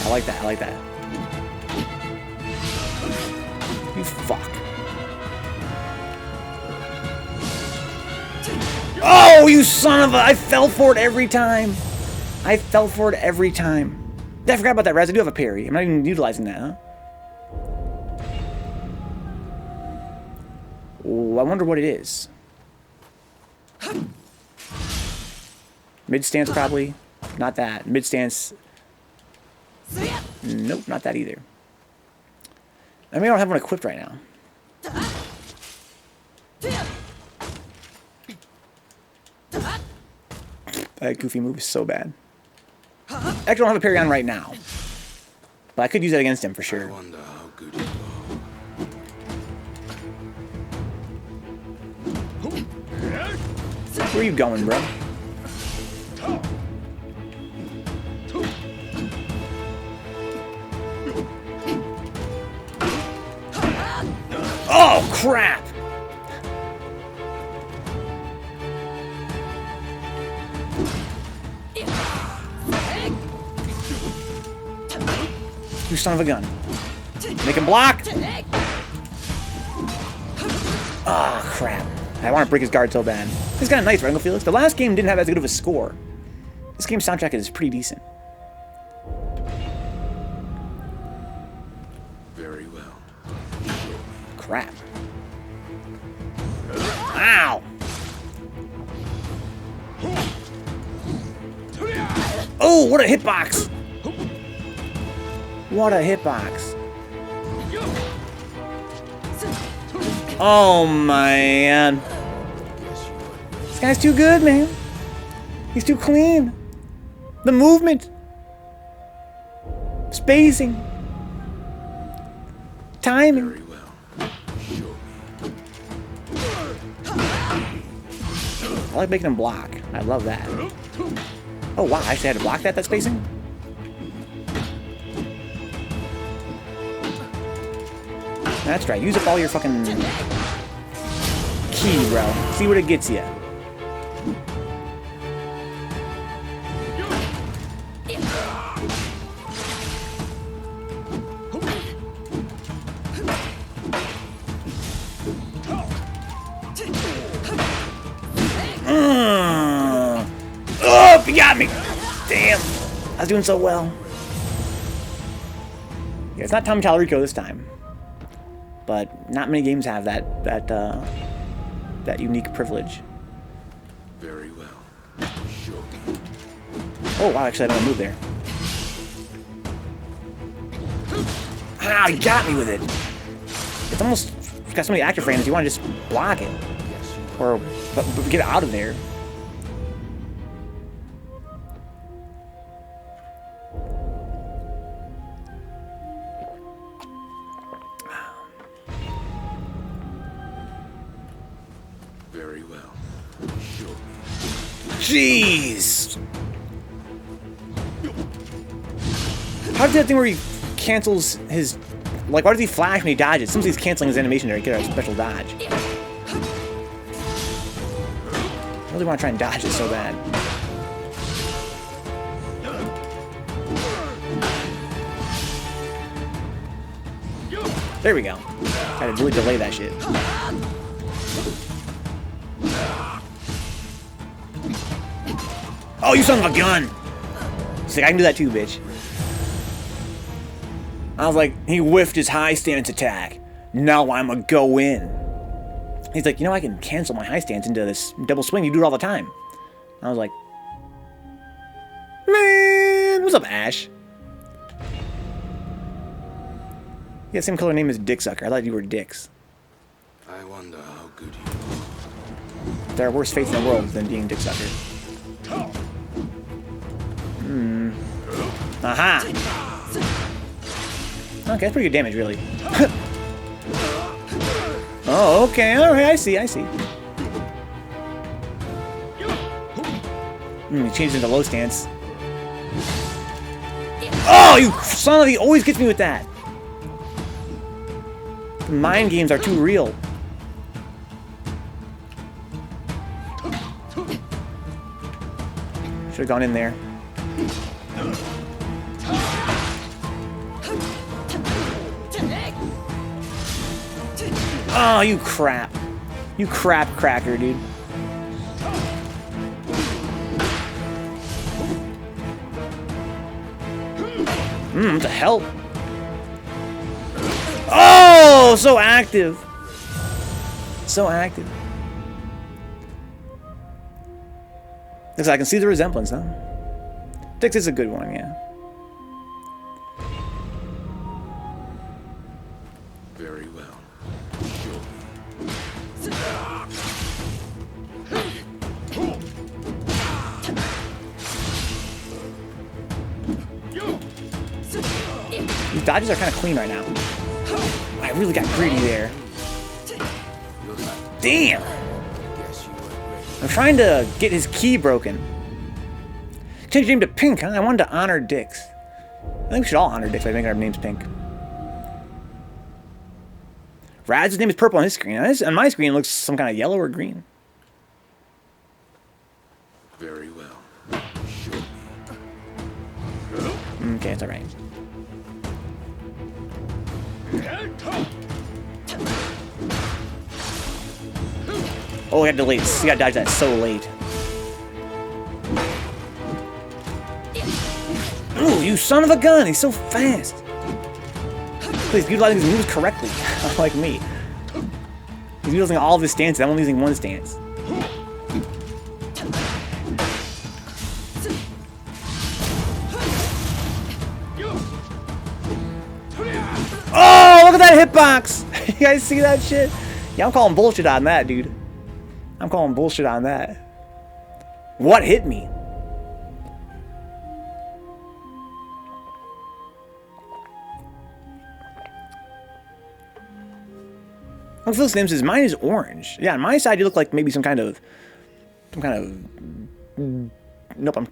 I like that. I like that. You fuck. Oh, you son of a... I fell for it every time. I fell for it every time. I forgot about that, Raz. I do have a parry. I'm not even utilizing that, huh? Oh, I wonder what it is. Mid stance, probably. Not that. Mid stance. Nope, not that either. I mean, I don't have one equipped right now. That goofy move is so bad. I actually don't have a parry on right now. But I could use that against him for sure. I wonder how good you Where are you going, bro? Oh, crap! You son of a gun. Make him block! Ah, crap. I want to break his guard so bad. This is kind of nice, right, Felix? The last game didn't have as good of a score. This game's soundtrack is pretty decent. very well. Crap. Ow! Oh, what a hitbox! What a hitbox. Oh, man. This guy's too good, man. He's too clean. The movement. Spacing. Timing. Very well. Show me. I like making him block. I love that. Oh, wow. I actually had to block that spacing? That's right. Use up all your fucking key, bro. See what it gets you. Oh, you got me! Damn. I was doing so well. Yeah, it's not Tom Tallarico this time. But not many games have that unique privilege. Very well. Show me. Oh wow! Actually, I don't want to move there. Ah, you got me with it. It's almost got so many active frames. You want to just block it, or but get out of there. Very well. Show me. Jeez! How does that thing where he cancels his... Like, why does he flash when he dodges? Sometimes he's canceling his animation there to get a special dodge. I really want to try and dodge it so bad. There we go. Gotta really delay that shit. Oh, you son of a gun! He's like, I can do that too, bitch. I was like, he whiffed his high stance attack. Now I'ma go in. He's like, you know, I can cancel my high stance into this double swing. You do it all the time. I was like, man, what's up, Ash? Yeah, same color name as Dick Sucker. I thought you were Dicks. I wonder how good you are. There are worse fates in the world than being Dick Sucker. Aha! Okay, that's pretty good damage, really. Oh, okay, alright, I see. He changed into low stance. Oh, you son of a... He always gets me with that. The mind games are too real. Should have gone in there. Oh, you crap. You crap cracker, dude. What the hell? Oh, so active. So active. Looks like I can see the resemblance, huh? Dix is a good one, yeah. Very well. These dodges are kind of clean right now. I really got greedy there. Damn! I'm trying to get his key broken. Change your name to Pink, huh? I wanted to honor Dix. I think we should all honor Dix by making our names Pink. Rad's name is purple on his screen. On my screen, it looks some kind of yellow or green. Very well. Sure. Okay, it's alright. Oh, I got delayed. You gotta dodge that so late. Ooh, you son of a gun! He's so fast! Please, utilizing his moves correctly, unlike me. He's utilizing all of his stances. I'm only using one stance. Oh, look at that hitbox! You guys see that shit? Yeah, I'm calling bullshit on that, dude. I'm calling bullshit on that. What hit me? Look, Phil Snims says mine is orange. Yeah, on my side you look like maybe some kind of nope, I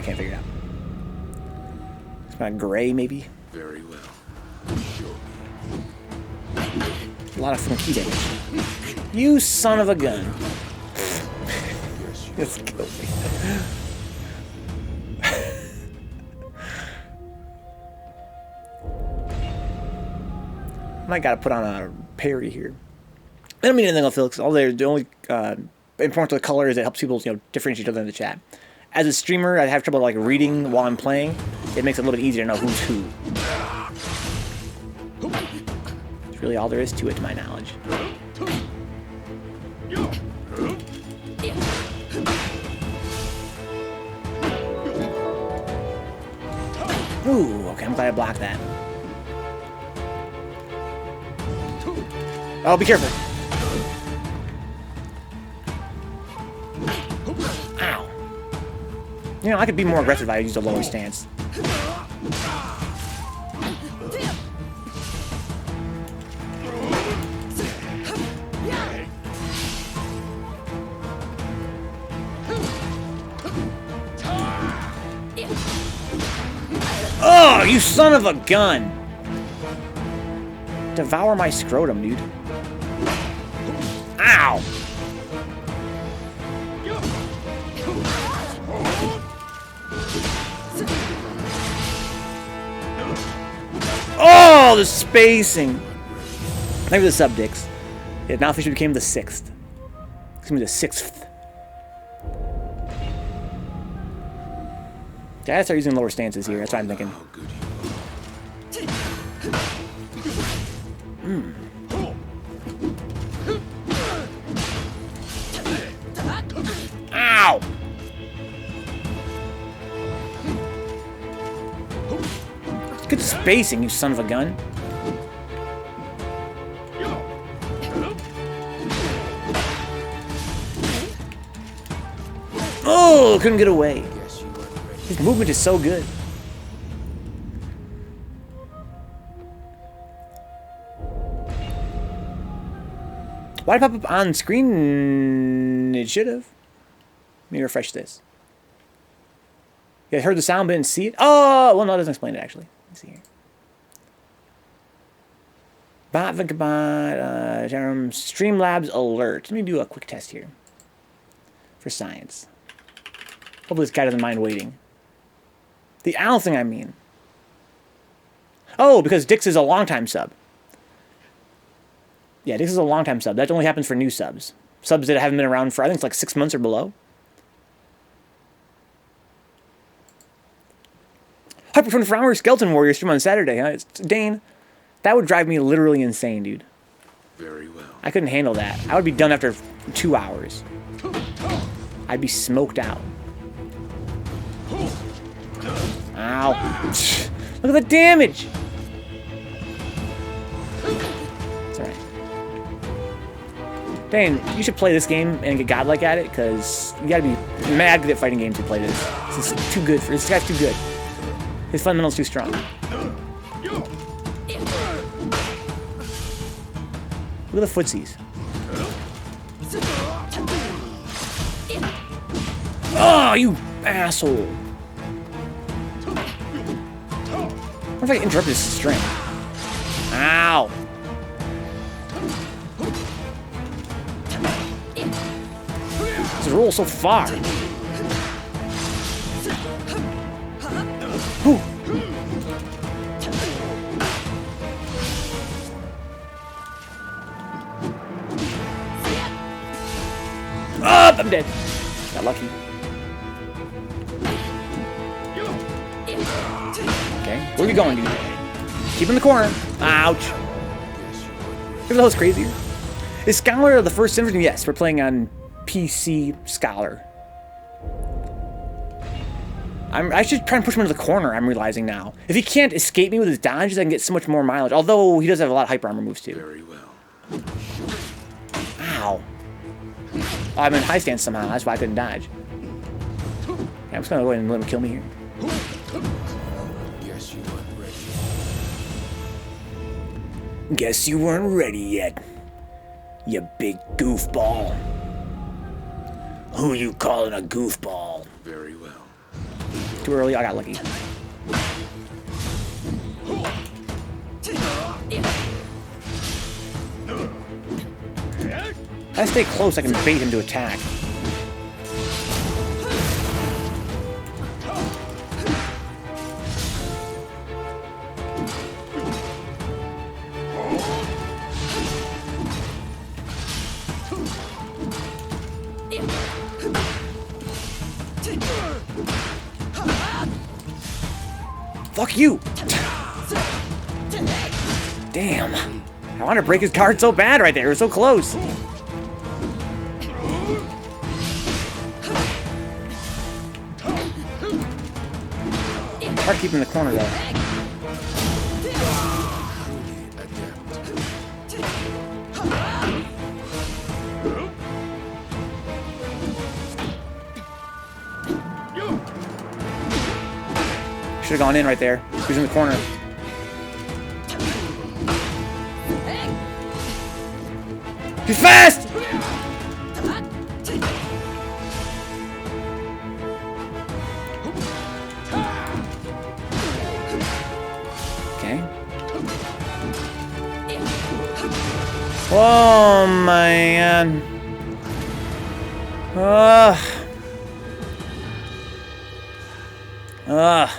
can't figure it out. It's kind of gray maybe. Very well. A lot of funky damage. You son of a gun. Just killed me. Might gotta put on a parry here. I don't mean anything else, Felix. All the only important to the color is it helps people, differentiate each other in the chat. As a streamer, I have trouble like reading while I'm playing. It makes it a little bit easier to know who's who. That's really all there is to it, to my knowledge. Ooh, okay, I'm glad I blocked that. Oh, be careful. Ow. I could be more aggressive if I used a lower stance. Oh, you son of a gun! Devour my scrotum, dude. Ow! Oh, the spacing. Maybe the sub dicks. It now officially became the 6th. Excuse me, the 6th. Yeah, I gotta start using lower stances here. That's what I'm thinking. How good you Ow! Good spacing, you son of a gun. Oh, couldn't get away. His movement is so good. Why did it pop up on screen? It should have. Let me refresh this. You guys heard the sound but didn't see it? Oh, well, no, it doesn't explain it, actually. Let's see here. Bot, Vencabot, Streamlabs alert. Let me do a quick test here. For science. Hopefully this guy doesn't mind waiting. The owl thing, I mean. Oh, because Dix is a long-time sub. Yeah, Dix is a long-time sub. That only happens for new subs. Subs that haven't been around for, I think it's like 6 months or below. Hyper 24-hour Skeleton Warrior stream on Saturday, huh? It's Dane. That would drive me literally insane, dude. very well. I couldn't handle that. I would be done after 2 hours. I'd be smoked out. Ow. Look at the damage! It's alright. Dane, you should play this game and get godlike at it, because you gotta be mad good at fighting games to play this. This is too good for this guy's too good. His fundamentals too strong. Look at the footsies. Oh, you asshole! What if I interrupt his string? Ow! This roll so far. Whew. Oh, I'm dead. Got lucky. Okay, where are we going, dude? Keep in the corner. Ouch. Here's the hell's crazier. Is Scholar the first version? Yes, we're playing on PC Scholar. I should try and push him into the corner, I'm realizing now. If he can't escape me with his dodges, I can get so much more mileage. Although, he does have a lot of hyper armor moves, too. Very well. Ow. Oh, I'm in high stance somehow. That's why I couldn't dodge. Okay, I'm just gonna go ahead and let him kill me here. Guess you weren't ready. Guess you weren't ready yet, you big goofball. Who you calling a goofball? Very well. Too early, I got lucky. If I stay close, I can bait him to attack. Fuck you! Damn. I want to break his guard so bad right there. It was so close. Hard to keep him in the corner, though. Should have gone in right there. He's in the corner. He's fast! Okay. Oh, man. Ugh. Ugh.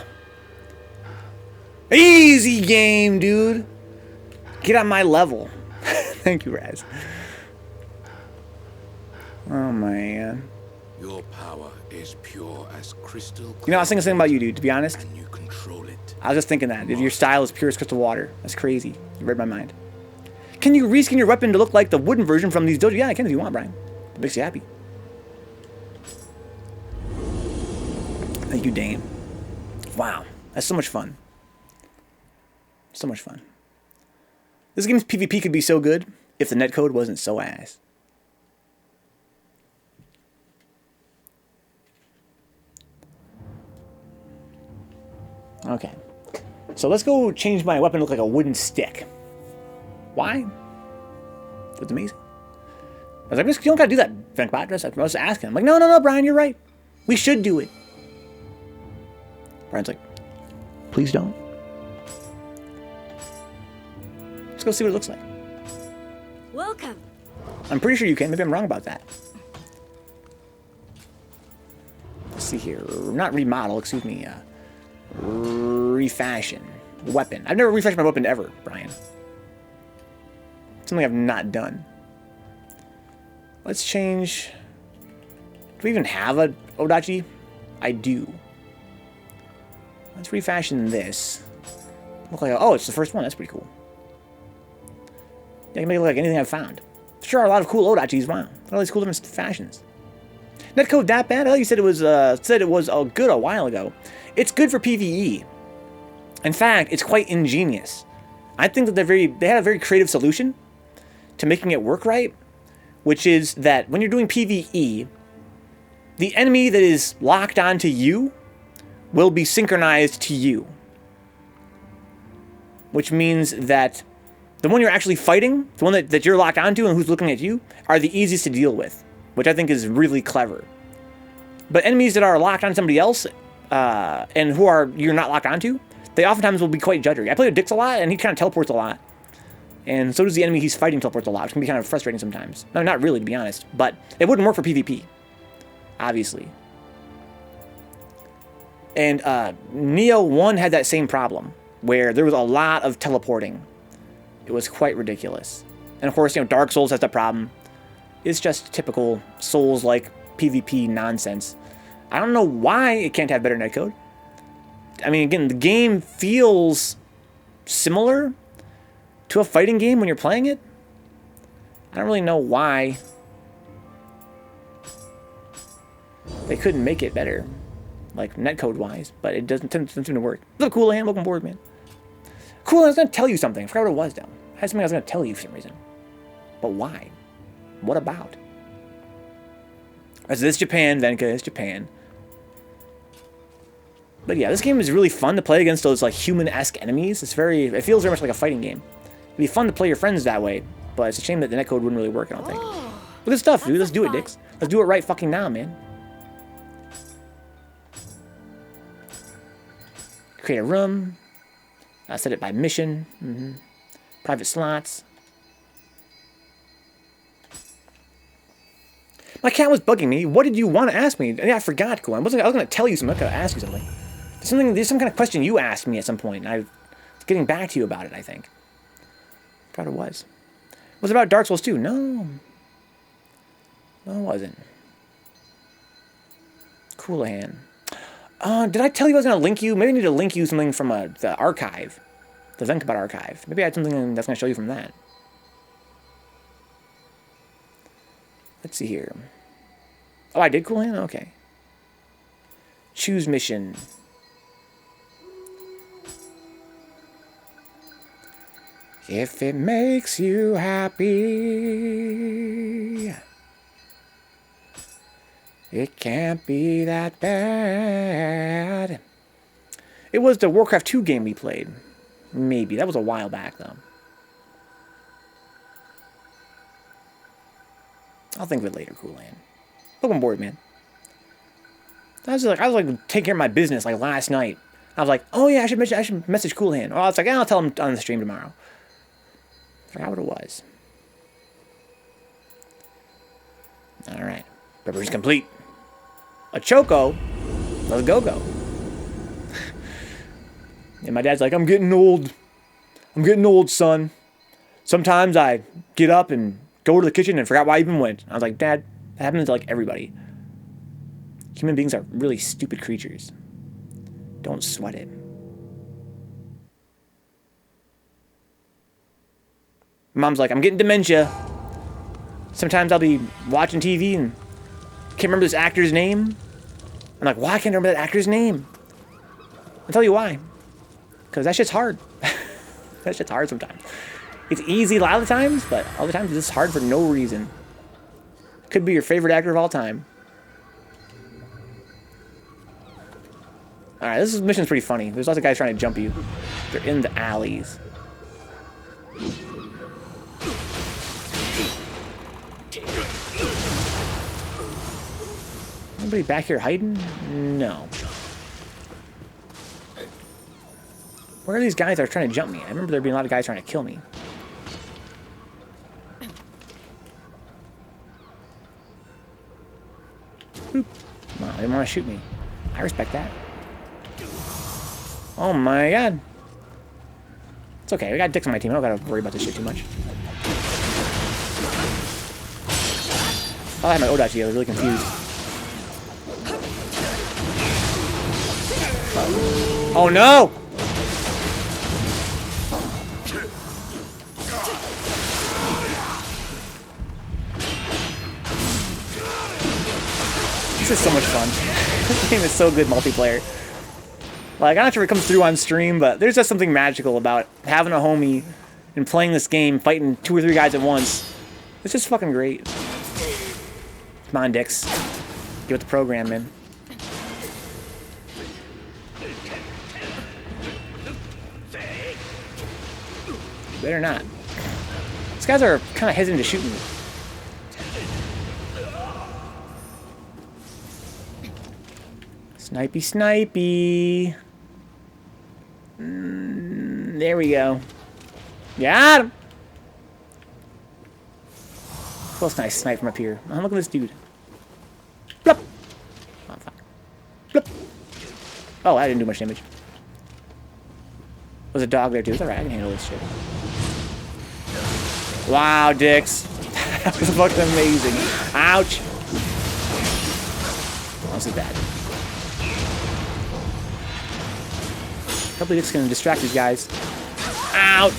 Easy game, dude. Get on my level. Thank you, Raz. Oh, man. Your power is pure as crystal. You know, I was thinking something about you, dude, to be honest. And you control it. I was just thinking that. Your style is pure as crystal water. That's crazy. You read my mind. Can you reskin your weapon to look like the wooden version from these dojo? Yeah, I can if you want, Brian. It makes you happy. Thank you, Dane. Wow. That's so much fun. So much fun. This game's PvP could be so good if the netcode wasn't so ass. Okay. So let's go change my weapon to look like a wooden stick. Why? That's amazing. I was like, you don't gotta do that, Vencabot. I was asking. I'm like, no, Brian, you're right. We should do it. Brian's like, please don't. Let's go see what it looks like. Welcome. I'm pretty sure you can. Maybe I'm wrong about that. Let's see here. Not remodel, excuse me. Refashion. Weapon. I've never refashed my weapon ever, Brian. Something I've not done. Let's change... Do we even have a Odachi? I do. Let's refashion this. Look like... Oh, it's the first one. That's pretty cool. Yeah, I can make it look like anything I've found. Sure are a lot of cool Odachis. Wow. All these cool different fashions. Netcode that bad? I thought you said it was good a while ago. It's good for PvE. In fact, it's quite ingenious. I think that they had a very creative solution to making it work right, which is that when you're doing PvE, the enemy that is locked onto you will be synchronized to you. Which means that the one you're actually fighting, the one that you're locked onto and who's looking at you, are the easiest to deal with, which I think is really clever. But enemies that are locked on somebody else, and who you're not locked onto, they oftentimes will be quite juddery. I play with Dix a lot, and he kind of teleports a lot. And so does the enemy he's fighting teleports a lot, which can be kind of frustrating sometimes. No, not really, to be honest. But it wouldn't work for PvP, obviously. And Nioh 1 had that same problem, where there was a lot of teleporting. It was quite ridiculous. And of course, Dark Souls has that problem. It's just typical Souls-like PvP nonsense. I don't know why it can't have better netcode. I mean, again, the game feels similar to a fighting game when you're playing it. I don't really know why they couldn't make it better, like netcode-wise, but it doesn't seem to work. Look, Cool Hand, welcome aboard, man. Cool, I was going to tell you something. I forgot what it was, though. I had something I was going to tell you for some reason. But why? What about? As this Japan, Venka is Japan. But yeah, this game is really fun to play against those like human-esque enemies. It feels very much like a fighting game. It'd be fun to play your friends that way, but it's a shame that the netcode wouldn't really work, I don't think. Look at stuff, dude. Let's do it, Dix. Let's do it right fucking now, man. Create a room. Set it by mission. Private slots. My cat was bugging me. What did you want to ask me? Yeah, I forgot, Cool. I was going to tell you something. I was going to ask you something. There's some kind of question you asked me at some point, and I was getting back to you about it, I think. I forgot it was. Was it about Dark Souls 2? No. No, it wasn't. Coolahan. Did I tell you I was going to link you? Maybe I need to link you something from the archive. The Vencabot archive. Maybe I had something that's going to show you from that. Let's see here. Oh, I did Coolahan? Okay. Choose mission. If it makes you happy, it can't be that bad. It was the Warcraft 2 game we played. Maybe. That was a while back, though. I'll think of it later, Coolahan. Welcome aboard, man. I was like taking care of my business like last night. I was like, oh yeah, I should message Coolahan. Oh, I was like, I'll tell him on the stream tomorrow. I forgot what it was. Alright. Preparation's complete. A Choco. Let's go. And my dad's like, I'm getting old. I'm getting old, son. Sometimes I get up and go to the kitchen and forgot why I even went. I was like, Dad, that happens to like everybody. Human beings are really stupid creatures. Don't sweat it. Mom's like, I'm getting dementia. Sometimes I'll be watching TV and can't remember this actor's name. I'm like, why can't I remember that actor's name? I'll tell you why. Because that shit's hard. That shit's hard sometimes. It's easy a lot of the times, but all the times it's just hard for no reason. Could be your favorite actor of all time. Alright, this mission's pretty funny. There's lots of guys trying to jump you. They're in the alleys. Anybody back here hiding? No. Where are these guys that are trying to jump me? I remember there being a lot of guys trying to kill me. Boop. Wow, they didn't want to shoot me. I respect that. Oh my god. It's okay, we got dicks on my team. I don't gotta worry about this shit too much. Oh, I had my Odachi. I was really confused. Oh no! This is so much fun. This game is so good multiplayer. Like, I'm not sure if it comes through on stream, but there's just something magical about having a homie and playing this game, fighting 2 or 3 guys at once. It's just fucking great. Come on, dicks. Get with the program, man. Better not. These guys are kind of hesitant to shoot me. Snipey, snipey. There we go. Got him. Who else can I snipe from up here? Oh, look at this dude. Blup. Oh, fuck. Blup. Oh, I didn't do much damage. There's a dog there too. It's alright, I can handle this shit. Wow, dicks. That was fucking amazing. Ouch. Oh, this is bad. Hopefully this can distract these guys. Out!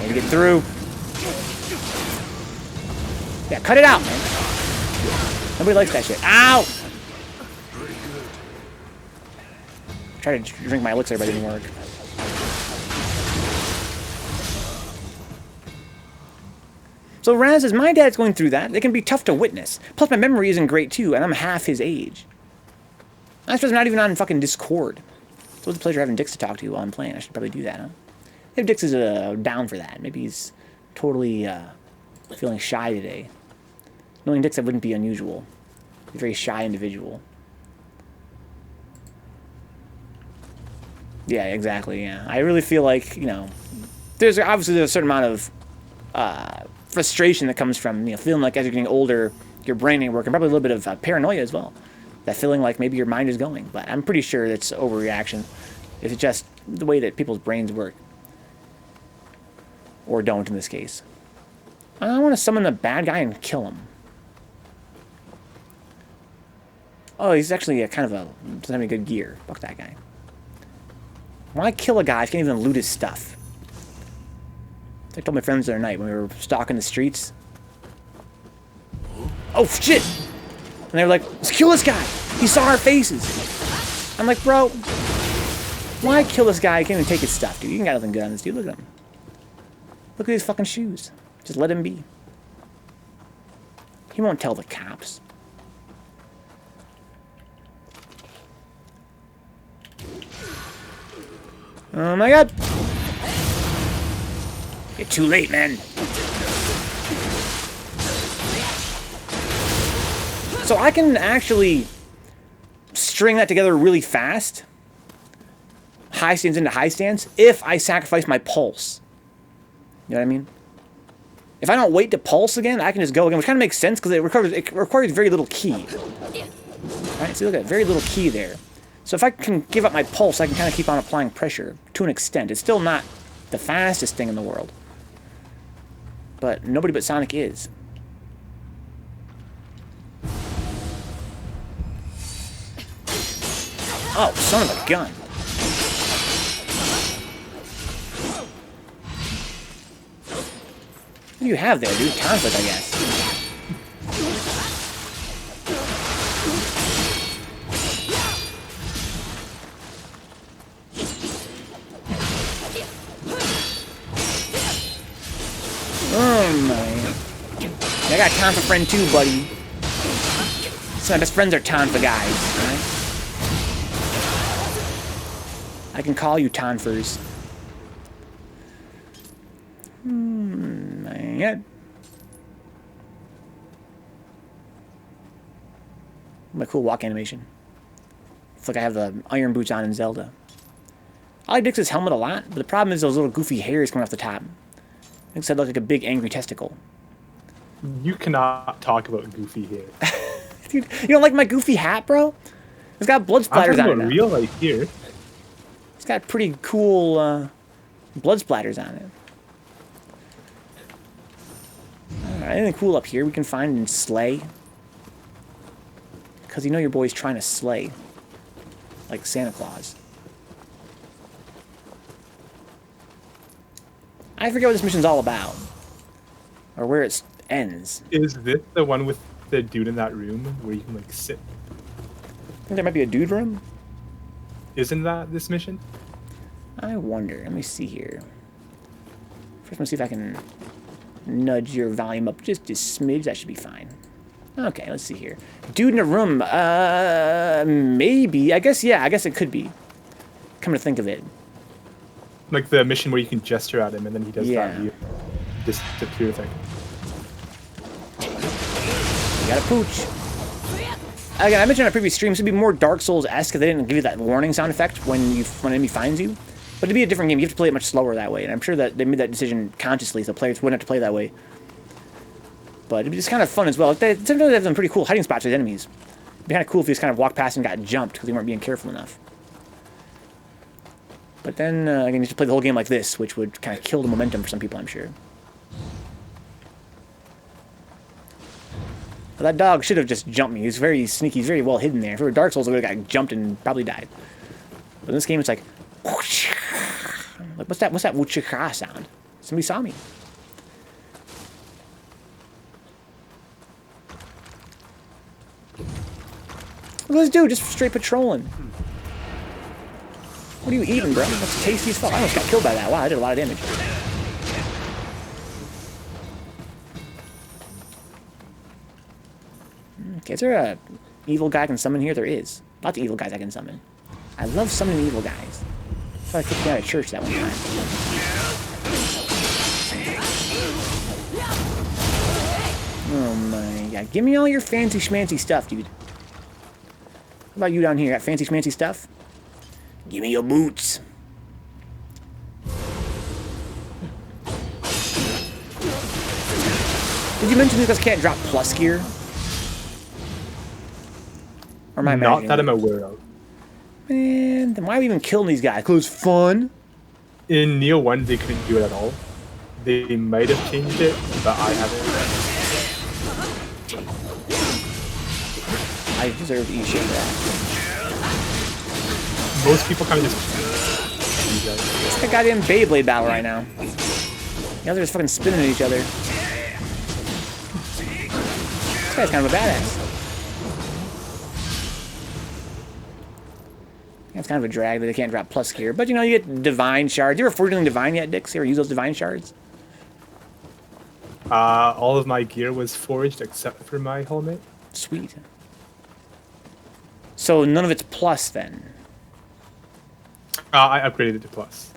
Maybe get through. Yeah, cut it out, man. Nobody likes that shit. Ow! Try to drink my elixir, but it didn't work. So Raz says, my dad's going through that. They can be tough to witness. Plus my memory isn't great too, and I'm half his age. I suppose I'm not even on fucking Discord. So it's a pleasure having Dix to talk to while I'm playing. I should probably do that, huh? If Dix is down for that. Maybe he's totally feeling shy today. Knowing Dix, that wouldn't be unusual. He's a very shy individual. Yeah, exactly, yeah. I really feel like, you know, there's obviously a certain amount of frustration that comes from, you know, feeling like as you're getting older, your brain ain't working. Probably a little bit of paranoia as well. That feeling like maybe your mind is going. But I'm pretty sure it's overreaction. It's just the way that people's brains work. Or don't in this case. I want to summon the bad guy and kill him. Oh, he's actually a kind of a... doesn't have any good gear. Fuck that guy. Why kill a guy if he can't even loot his stuff? I told my friends the other night when we were stalking the streets. Oh, shit! And they were like, let's kill this guy! He saw our faces! I'm like, bro, why kill this guy? He can't even take his stuff, dude. You ain't got nothing good on this dude. Look at him. Look at his fucking shoes. Just let him be. He won't tell the cops. Oh my god! You're too late, man. So I can actually string that together really fast. High stance into high stance if I sacrifice my pulse. You know what I mean? If I don't wait to pulse again, I can just go again, which kind of makes sense because it requires very little key. Right? See, look at that, very little key there. So if I can give up my pulse, I can kind of keep on applying pressure to an extent. It's still not the fastest thing in the world. But nobody but Sonic is. Oh, son of a gun. What do you have there, dude? Conflict, I guess. Oh, man. I got Tonfa friend too, buddy. So my best friends are Tonfa guys, right? I can call you Tonfers. Man. My cool walk animation. It's like I have the iron boots on in Zelda. I like Dix's helmet a lot, but the problem is those little goofy hairs coming off the top. Makes it look like a big angry testicle. You cannot talk about goofy hair. Dude, you don't like my goofy hat, bro? It's got blood splatters on it now. Real life here. It's got pretty cool blood splatters on it. Alright, anything cool up here we can find and slay? Because you know your boy's trying to slay. Like Santa Claus. I forget what this mission's all about. Or where it ends. Is this the one with the dude in that room where you can like sit? I think there might be a dude room. Isn't that this mission? I wonder. Let me see here. First, I'm gonna see if I can nudge your volume up just a smidge. That should be fine. Okay, let's see here. Dude in a room. Maybe. I guess, yeah. I guess it could be. Come to think of it. Like the mission where you can gesture at him and then he does that weird disappear thing. You got a pooch. Again, I mentioned on a previous stream, this would be more Dark Souls-esque if they didn't give you that warning sound effect when an enemy finds you. But it'd be a different game. You have to play it much slower that way. And I'm sure that they made that decision consciously so players wouldn't have to play that way. But it'd be just kind of fun as well. Sometimes they have some pretty cool hiding spots with enemies. It'd be kind of cool if you just kind of walked past and got jumped because you weren't being careful enough. But then, again, you have to play the whole game like this, which would kind of kill the momentum for some people, I'm sure. Well, that dog should have just jumped me. He's very sneaky. He's very well hidden there. If it were Dark Souls, I would have got jumped and probably died. But in this game, it's like... Like, what's that woochaka sound? Somebody saw me. Look at this dude, just straight patrolling. What are you eating, bro? That's tasty as fuck. I almost got killed by that. Wow, I did a lot of damage. Okay, is there a evil guy I can summon here? There is. Lots of evil guys I can summon. I love summoning evil guys. I thought I kicked me out of church that one time. Oh my god. Give me all your fancy schmancy stuff, dude. How about you down here? Got fancy schmancy stuff? Give me your boots. Did you mention these guys can't drop plus gear? Or am I imagining? Not that I'm aware of. Man, then why are we even killing these guys? Because it's fun. In Nioh 1, they couldn't do it at all. They might have changed it, but I haven't. I deserve to eat shit for that. Most people kind of just... It's like a goddamn Beyblade battle right now. The others are just fucking spinning at each other. This guy's kind of a badass. It's kind of a drag that they can't drop plus gear. But, you know, you get divine shards. You ever forging divine yet, Dix? You ever use those divine shards? All of my gear was forged except for my helmet. Sweet. So none of it's plus, then? I upgraded it to plus.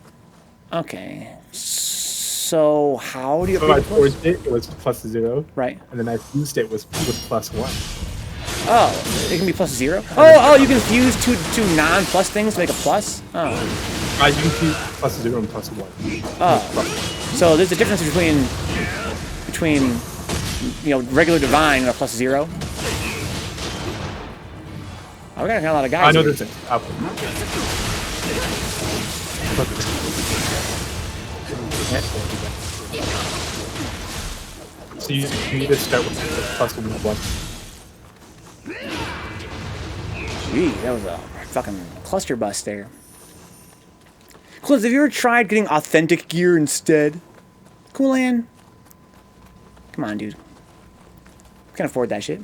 Okay. So how do you So I upgrade to plus? forged it, it was plus 0. Right. And then I fused it with plus 1. Oh, it can be plus 0? Oh, you can fuse two non-plus things to make a plus? Oh. You can fuse plus 0 and plus 1. Oh. So there's a difference between you know, regular divine and a plus 0? Oh, we got a lot of guys. I know here. there's an apple. So you need to start with the +1. Gee, that was a fucking cluster bust there. Cliff, have you ever tried getting authentic gear instead? Coolan? Come on, dude. Can't afford that shit.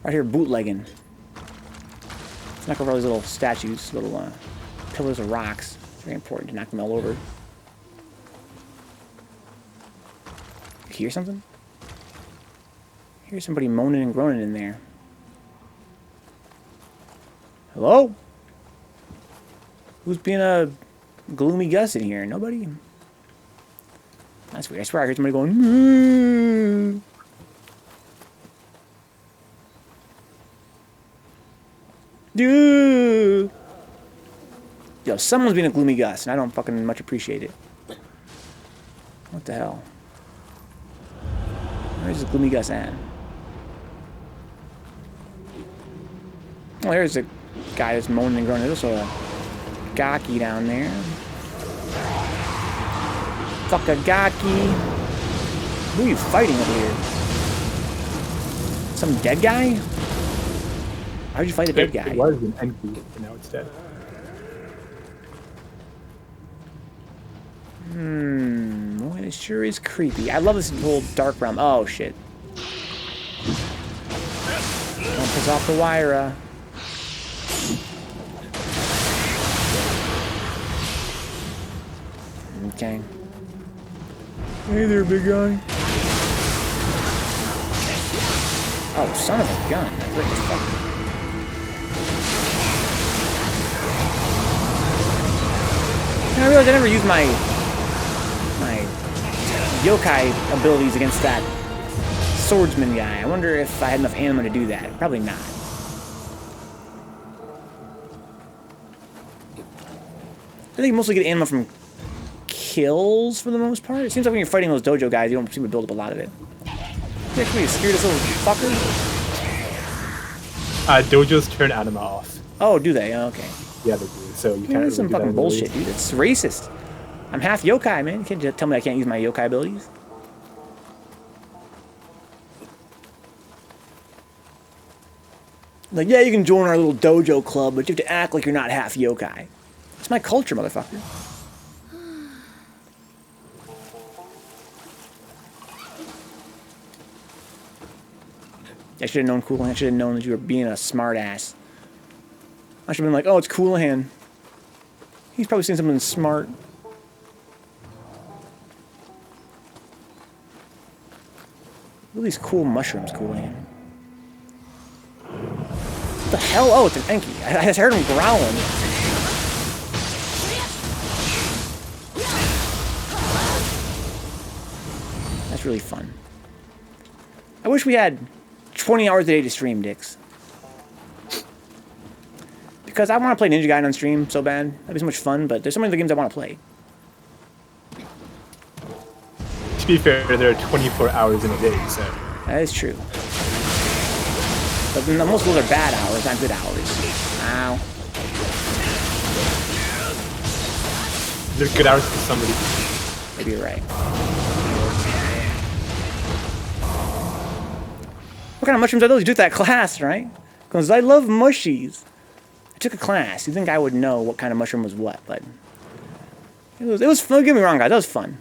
Right here, bootlegging. Let's knock over all these little statues, little pillars of rocks. It's very important to knock them all over. You hear something? I hear somebody moaning and groaning in there. Hello? Who's being a gloomy Gus in here? Nobody? That's weird. I swear I heard somebody going, "Mmm." Dude. Yo, someone's being a gloomy Gus, and I don't fucking much appreciate it. What the hell? Where's the gloomy Gus at? Oh, there's a guy that's moaning and groaning. There's also a Gaki down there. Fuck a Gaki. Who are you fighting over here? Some dead guy? Why'd you fight a dead guy? It was an NP, but now it's dead. Boy, it sure is creepy. I love this whole dark realm. Oh, shit. Don't piss off the Wyra. Okay. Hey there, big guy. Oh, son of a gun. What the fuck? I realized I never used my yokai abilities against that swordsman guy. I wonder if I had enough anima to do that. Probably not. I think you mostly get anima from kills for the most part. It seems like when you're fighting those dojo guys, you don't seem to build up a lot of it. You actually scared this little fucker? Dojos turn anima off. Oh, do they? Oh, okay. Yeah, they do. So you can't That's really some do that fucking in bullshit, Release. dude. It's racist. I'm half yokai, man. You can't just tell me I can't use my yokai abilities. Like, yeah, you can join our little dojo club, but you have to act like you're not half yokai. It's my culture, motherfucker. I should have known Coolahan. I should have known that you were being a smart ass. I should have been like, oh, it's Coolahan. He's probably seen something smart. Look at these cool mushrooms, Coolahan. What the hell? Oh, it's an Enki. I just heard him growling. That's really fun. I wish we had 20 hours a day to stream, dicks. Because I want to play Ninja Gaiden on stream so bad. That'd be so much fun, but there's so many other games I want to play. To be fair, there are 24 hours in a day, so... That is true. But most of those are bad hours, not good hours. Ow. They're good hours for somebody. Maybe you're right. What kind of mushrooms are those? You took that class, right? Because I love mushies. I took a class. You'd think I would know what kind of mushroom was what, but... It was fun. Don't get me wrong, guys. That was fun.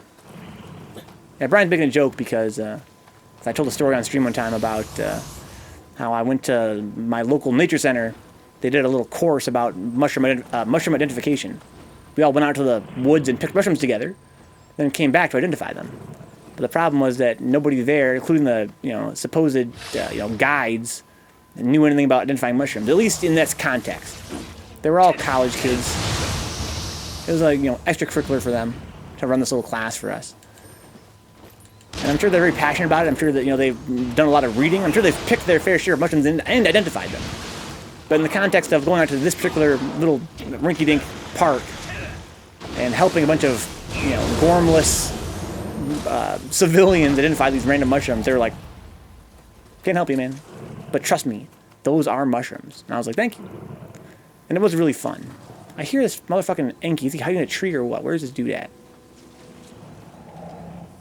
Yeah, Brian's making a joke because I told a story on stream one time about how I went to my local nature center. They did a little course about mushroom identification. We all went out to the woods and picked mushrooms together, then came back to identify them. But the problem was that nobody there, including the supposed guides, knew anything about identifying mushrooms. At least in this context, they were all college kids. It was like extracurricular for them to run this little class for us. And I'm sure they're very passionate about it. I'm sure that they've done a lot of reading. I'm sure they've picked their fair share of mushrooms and identified them. But in the context of going out to this particular little rinky-dink park and helping a bunch of gormless civilians identify these random mushrooms, they're like, "Can't help you, man. But trust me, those are mushrooms. And I was like, thank you. And it was really fun. I hear this motherfucking Enki. Is he hiding in a tree or what? Where's this dude at?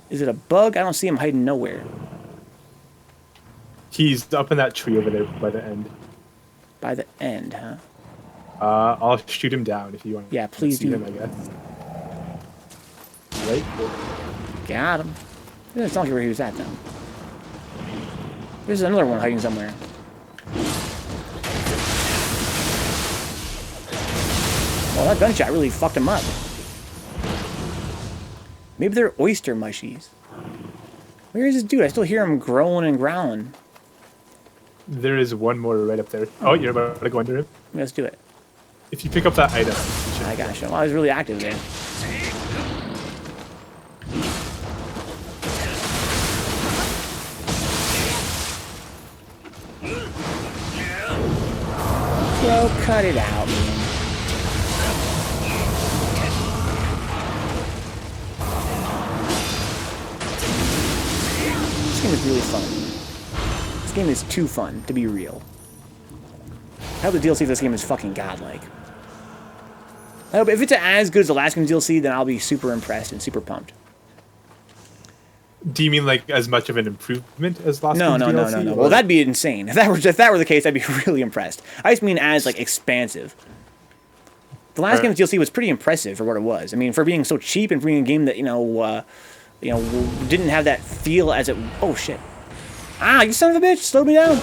Is it a bug? I don't see him hiding nowhere. He's up in that tree over there by the end. By the end, huh? I'll shoot him down if you want. Yeah, please see do. him, I guess. Right there. Got him. It doesn't sound like where he was at, though. There's another one hiding somewhere. Well, that gunshot really fucked him up. Maybe they're oyster mushies. Where is this dude? I still hear him growling and growling. There is one more right up there. Oh, you're about to go under him? Let's do it. If you pick up that item. I gotcha. Well, I was really active there. Bro, cut it out, man. This game is really fun. This game is too fun to be real. I hope the DLC for this game is fucking godlike. I hope if it's as good as the last game's DLC, then I'll be super impressed and super pumped. Do you mean like as much of an improvement as last No. game's DLC? Well, that'd be insane. If that were the case, I'd be really impressed. I just mean as like expansive. The last game's DLC was pretty impressive for what it was. I mean, for being so cheap and for being a game that didn't have that feel as it. Oh shit! Ah, you son of a bitch! Slow me down.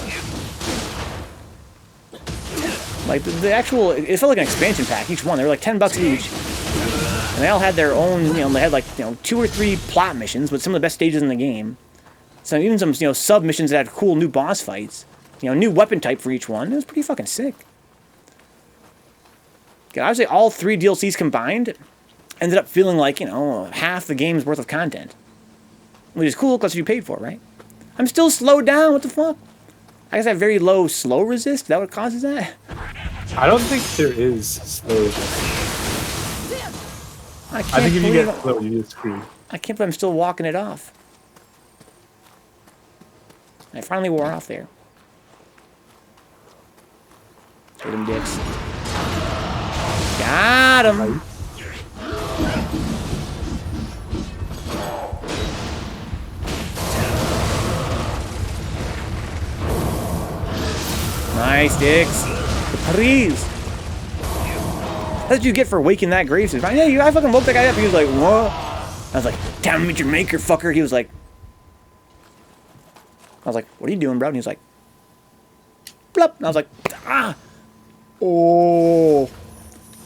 Like the actual, it felt like an expansion pack. Each one, they were like $10 each. And they all had their own, they had like, 2 or 3 plot missions with some of the best stages in the game. So even some, sub missions that had cool new boss fights. New weapon type for each one. It was pretty fucking sick. I would say all 3 DLCs combined ended up feeling like, half the game's worth of content. Which is cool because you paid for, right? I'm still slowed down, what the fuck? I guess I have very low slow resist. Is that what causes that? I don't think there is slow resist. I think if you get slow, you get screwed. I can't believe I'm still walking it off. I finally wore off there. Hit him, dicks. Got him! Right. Nice, dicks. Please. That's what you get for waking that grave. Yeah, I fucking woke that guy up. He was like, what? I was like, time to meet your maker, fucker. He was like, what are you doing, bro? And he was like, blup. And I was like, ah. Oh,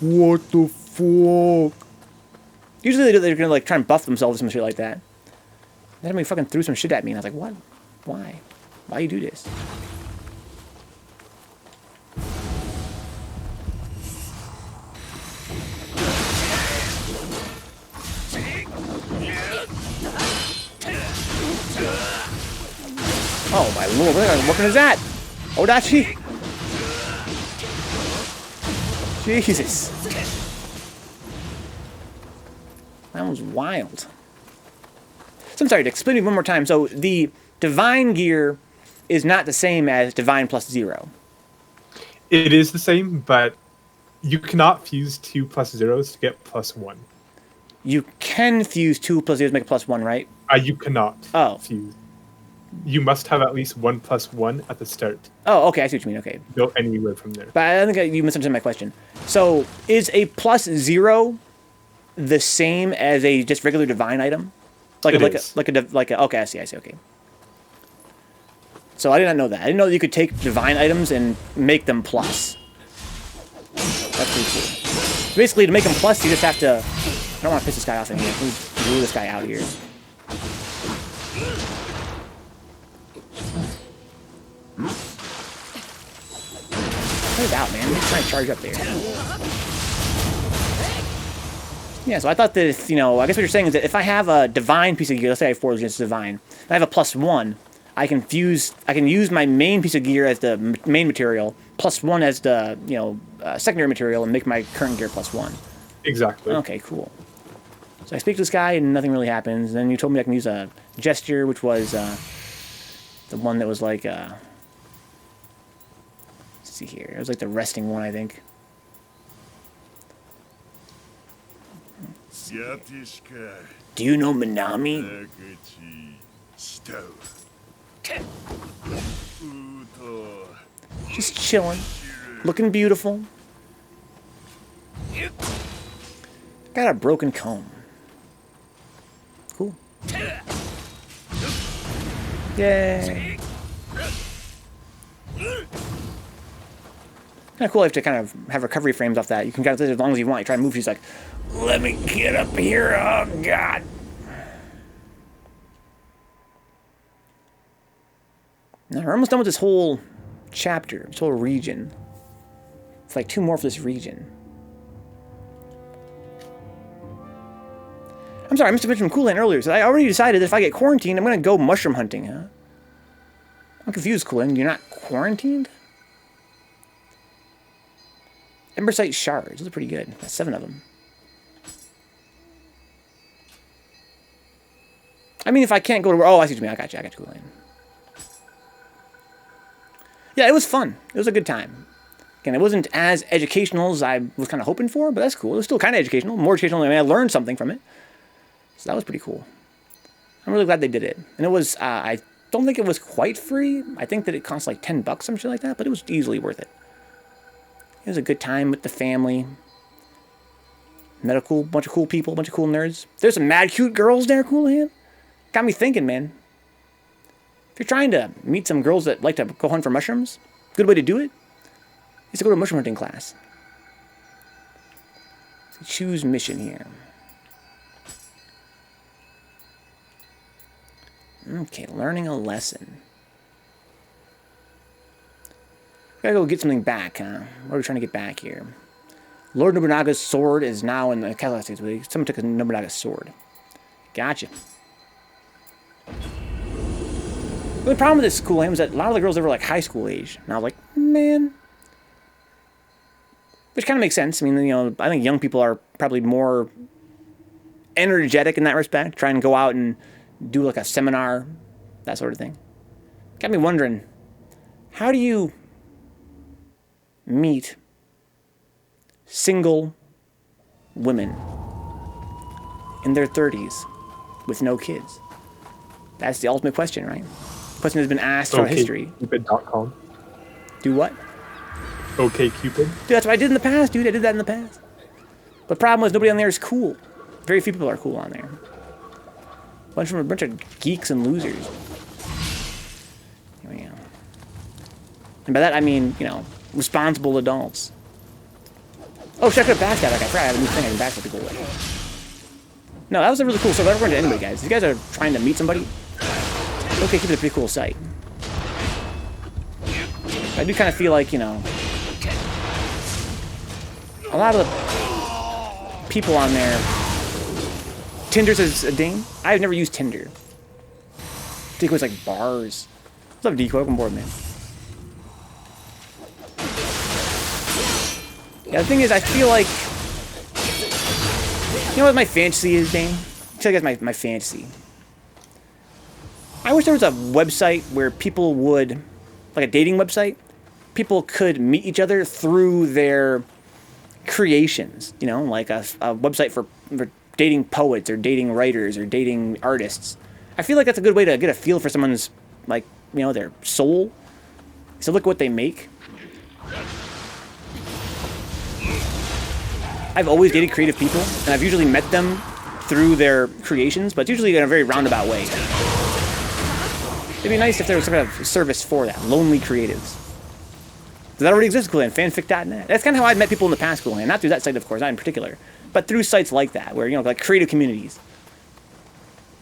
what the fuck? Usually they're gonna like try and buff themselves or some shit like that. Then he fucking threw some shit at me, and I was like, what? Why? Why you do this? Oh my lord, what kind of weapon is that? Odachi? Jesus. That was wild. So I'm sorry, to explain it one more time. So the Divine gear is not the same as Divine plus 0. It is the same, but you cannot fuse 2 plus 0s to get plus 1. You can fuse 2 plus 0s to make a plus 1, right? You cannot fuse. You must have at least 1 plus 1 at the start. Oh, okay, I see what you mean, okay. Go anywhere from there. But I think you misunderstood my question. So, is a plus 0 the same as a just regular divine item? Okay, I see, okay. So I did not know that. I didn't know that you could take divine items and make them plus. That's pretty cool. So basically, to make them plus, you just have to... I don't want to piss this guy off in here. Let's glue this guy out here. Get it out, man. Let's try and charge up there. Yeah, so I thought that if, I guess what you're saying is that if I have a divine piece of gear, let's say I have 4 against divine, and I have a plus 1, I can use my main piece of gear as the main material, plus 1 as the, secondary material, and make my current gear plus 1. Exactly. Okay, cool. So I speak to this guy, and nothing really happens. And then you told me I can use a gesture, which was the one that was like, see here. It was like the resting one, I think. Do you know Minami? Just chilling. Looking beautiful. Got a broken comb. Cool. Yay. Kind of cool. I have to kind of have recovery frames off that. You can kind of as long as you want. You try to move. She's like, "Let me get up here." Oh God. Now we're almost done with this whole chapter, this whole region. It's like 2 more for this region. I'm sorry, I must have mentioned Cool Hand earlier. So I already decided that if I get quarantined, I'm going to go mushroom hunting, huh? I'm confused, Cool Hand. You're not quarantined? Embersite shards. Those are pretty good. That's 7 of them. I mean, if I can't go to... Oh, I see what you mean. I got you, Cool Hand. Yeah, it was fun. It was a good time. Again, it wasn't as educational as I was kind of hoping for, but that's cool. It was still kind of educational. More educational. I mean, I learned something from it. So that was pretty cool. I'm really glad they did it. And it was, I don't think it was quite free. I think that it cost like $10, some shit like that, but it was easily worth it. It was a good time with the family. Met a bunch of cool people, a bunch of cool nerds. There's some mad cute girls there, Cool Hand. Got me thinking, man. If you're trying to meet some girls that like to go hunt for mushrooms, good way to do it is to go to a mushroom hunting class. So choose mission here. Okay, learning a lesson. We gotta go get something back, huh? What are we trying to get back here? Lord Nobunaga's sword is now in the castle. Someone took Nobunaga's sword. Gotcha. The only problem with this Cool Hand was that a lot of the girls, they were like high school age. And I was like, man. Which kind of makes sense. I mean, you know, I think young people are probably more energetic in that respect. Try and go out and do like a seminar, that sort of thing. Got me wondering, how do you meet single women in their 30s with no kids? That's the ultimate question, right? Question has been asked throughout history. OkCupid.com. Do what? OkCupid. Dude, that's what I did in the past, dude. I did that in the past. But the problem was nobody on there is cool. Very few people are cool on there. A bunch of geeks and losers. Yeah. And by that I mean, you know, responsible adults. Oh shit, I could have backstab that guy. I forgot I have a new thing I can backstab people with. No, that was a really cool stuff. Everyone did anyway, guys. If you guys are trying to meet somebody, okay, keep it a pretty cool site. I do kind of feel like, you know, a lot of the people on there, Tinder's a ding. I've never used Tinder. Decoy's like bars. What's up, Decoy? Welcome aboard, man. Yeah, the thing is, I feel like, you know what my fantasy is, Dane? I feel like that's my fantasy. I wish there was a website where people would, like a dating website, people could meet each other through their creations. You know, like a website for dating poets or dating writers or dating artists. I feel like that's a good way to get a feel for someone's, like, you know, their soul. So look at what they make. I've always dated creative people, and I've usually met them through their creations, but it's usually in a very roundabout way. It'd be nice if there was some kind of service for that. Lonely creatives. Does that already exist, Cool Hand? Fanfic.net. That's kind of how I've met people in the past, Cool Hand. Not through that site, of course, not in particular. But through sites like that, where, you know, like creative communities.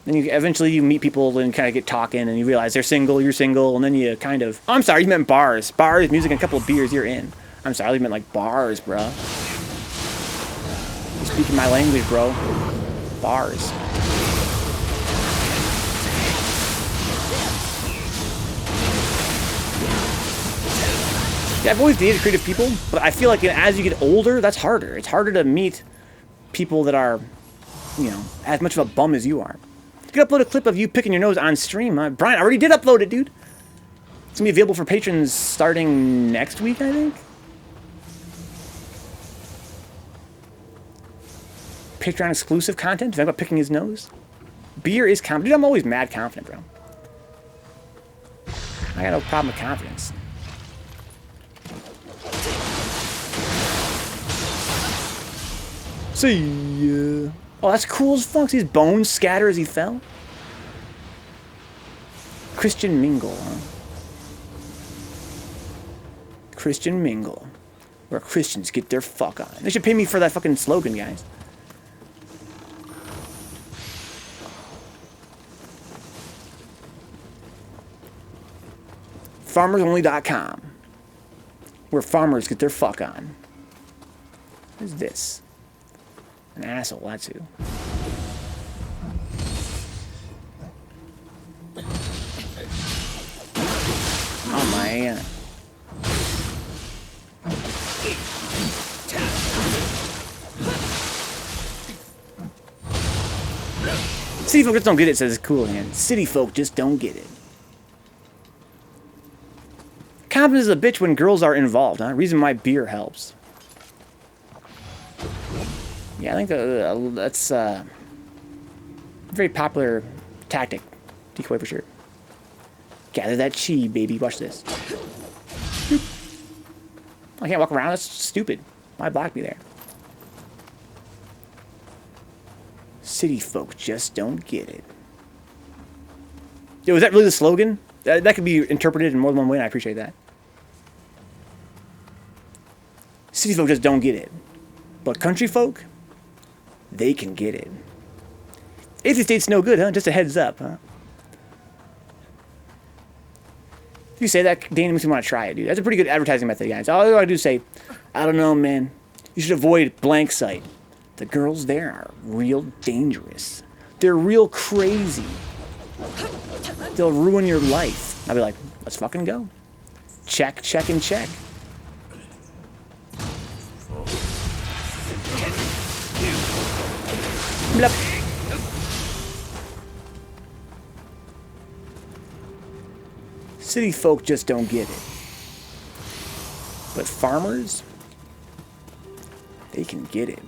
Then you eventually you meet people and kind of get talking, and you realize they're single, you're single, and then you kind of... Oh, I'm sorry, you meant bars. Bars, music, and a couple of beers, you're in. I'm sorry, you meant like bars, bro. You're speaking my language, bro. Bars. Yeah, I've always dated creative people, but I feel like, you know, as you get older, that's harder. It's harder to meet people that are, you know, as much of a bum as you are. You could upload a clip of you picking your nose on stream. Brian, I already did upload it, dude. It's gonna be available for patrons starting next week, I think. Patreon exclusive content. Vencabot picking his nose. Beer is confident. Dude, I'm always mad confident, bro. I got no problem with confidence. See ya. Oh, that's cool as fuck. See his bones scatter as he fell. Christian Mingle, huh? Christian Mingle. Where Christians get their fuck on. They should pay me for that fucking slogan, guys. FarmersOnly.com. Where farmers get their fuck on. What is this? An asshole, that's who. Oh man. City folk just don't get it, says Cool Hand. City folk just don't get it. Confidence is a bitch when girls are involved, huh? Reason why beer helps. Yeah, I think that's a very popular tactic. Decoy for sure. Gather that chi, baby. Watch this. I can't walk around. That's stupid. Why block me there? City folk just don't get it. Yo, is that really the slogan? That could be interpreted in more than one way, and I appreciate that. City folk just don't get it. But country folk, they can get it. Atheist state's no good, huh? Just a heads up, huh? If you say that, Dane makes me want to try it, dude. That's a pretty good advertising method, guys. All I gotta do is say, I don't know, man. You should avoid blank site. The girls there are real dangerous. They're real crazy. They'll ruin your life. I'll be like, let's fucking go. Check, check, and check. Blup. City folk just don't get it. But farmers, they can get it.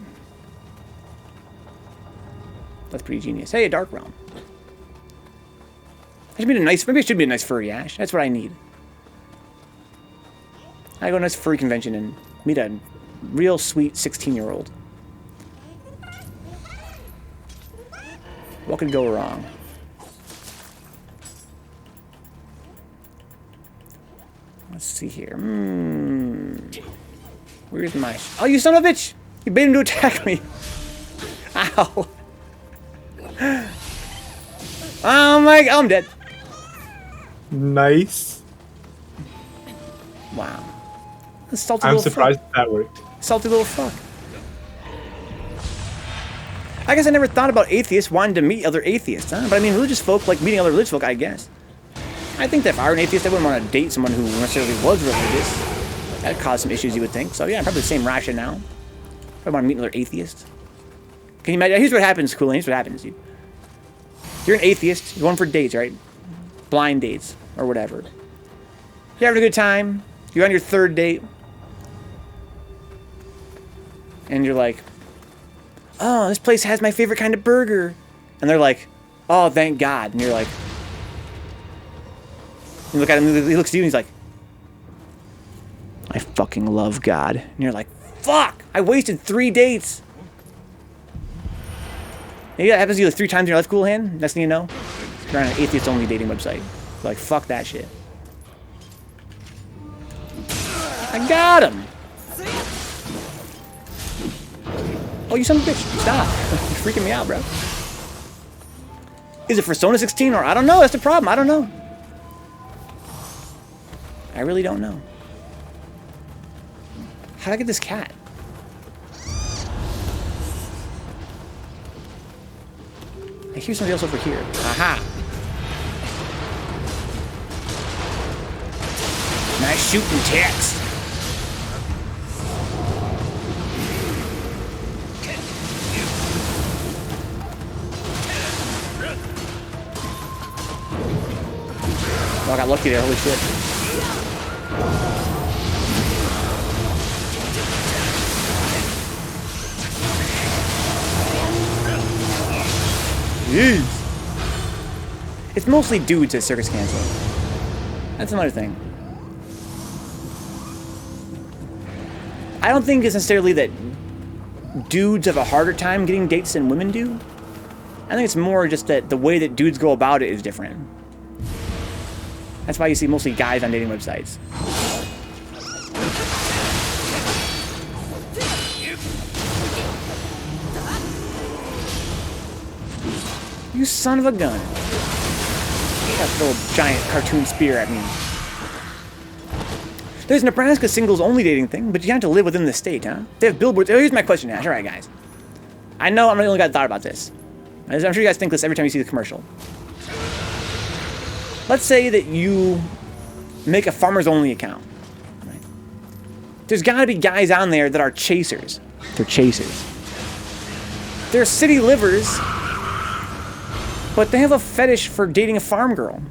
That's pretty genius. Hey, a dark realm. I should be a nice, maybe it should be a nice furry Ash. That's what I need. I go to a nice furry convention and meet a real sweet 16-year-old. What could go wrong? Let's see here. Where's my... Oh, you son of a bitch! You bait him to attack me. Ow. Oh my... Oh, I'm dead. Nice. Wow. Salty I'm little surprised fuck. that worked. Salty little fuck. I guess I never thought about atheists wanting to meet other atheists, huh? But I mean, religious folk like meeting other religious folk, I guess. I think that if I were an atheist, I wouldn't want to date someone who necessarily was religious. That'd cause some issues, you would think. So yeah, probably the same rationale. I want to meet another atheist. Can you imagine? Here's what happens, Cool. Here's what happens, dude. You're an atheist. You're going for dates, right? Blind dates or whatever. You're having a good time. You're on your third date. And you're like, oh, this place has my favorite kind of burger. And they're like, oh, thank God. And you're like, you look at him, he looks at you and he's like, I fucking love God. And you're like, fuck, I wasted 3 dates. Maybe that happens to you like 3 times in your life, Cool Hand. Next thing you know, you're on an atheist-only dating website. You're like, fuck that shit. I got him. Oh, you son of a bitch. Stop. You're freaking me out, bro. Is it Persona 16 or I don't know. That's the problem. I don't know. I really don't know. How'd I get this cat? I hear somebody else over here. Aha! Nice shooting text. Oh, I got lucky there. Holy shit. Jeez. It's mostly dudes at Circus Cancel. That's another thing. I don't think it's necessarily that dudes have a harder time getting dates than women do. I think it's more just that the way that dudes go about it is different. That's why you see mostly guys on dating websites. You son of a gun. That little giant cartoon spear at me. There's a Nebraska singles-only dating thing, but you have to live within the state, huh? They have billboards. Oh, here's my question, Ash. All right, guys. I know I'm the only guy that thought about this. I'm sure you guys think this every time you see the commercial. Let's say that you make a farmers-only account. Right? There's got to be guys on there that are chasers. They're chasers. They're city livers, but they have a fetish for dating a farm girl.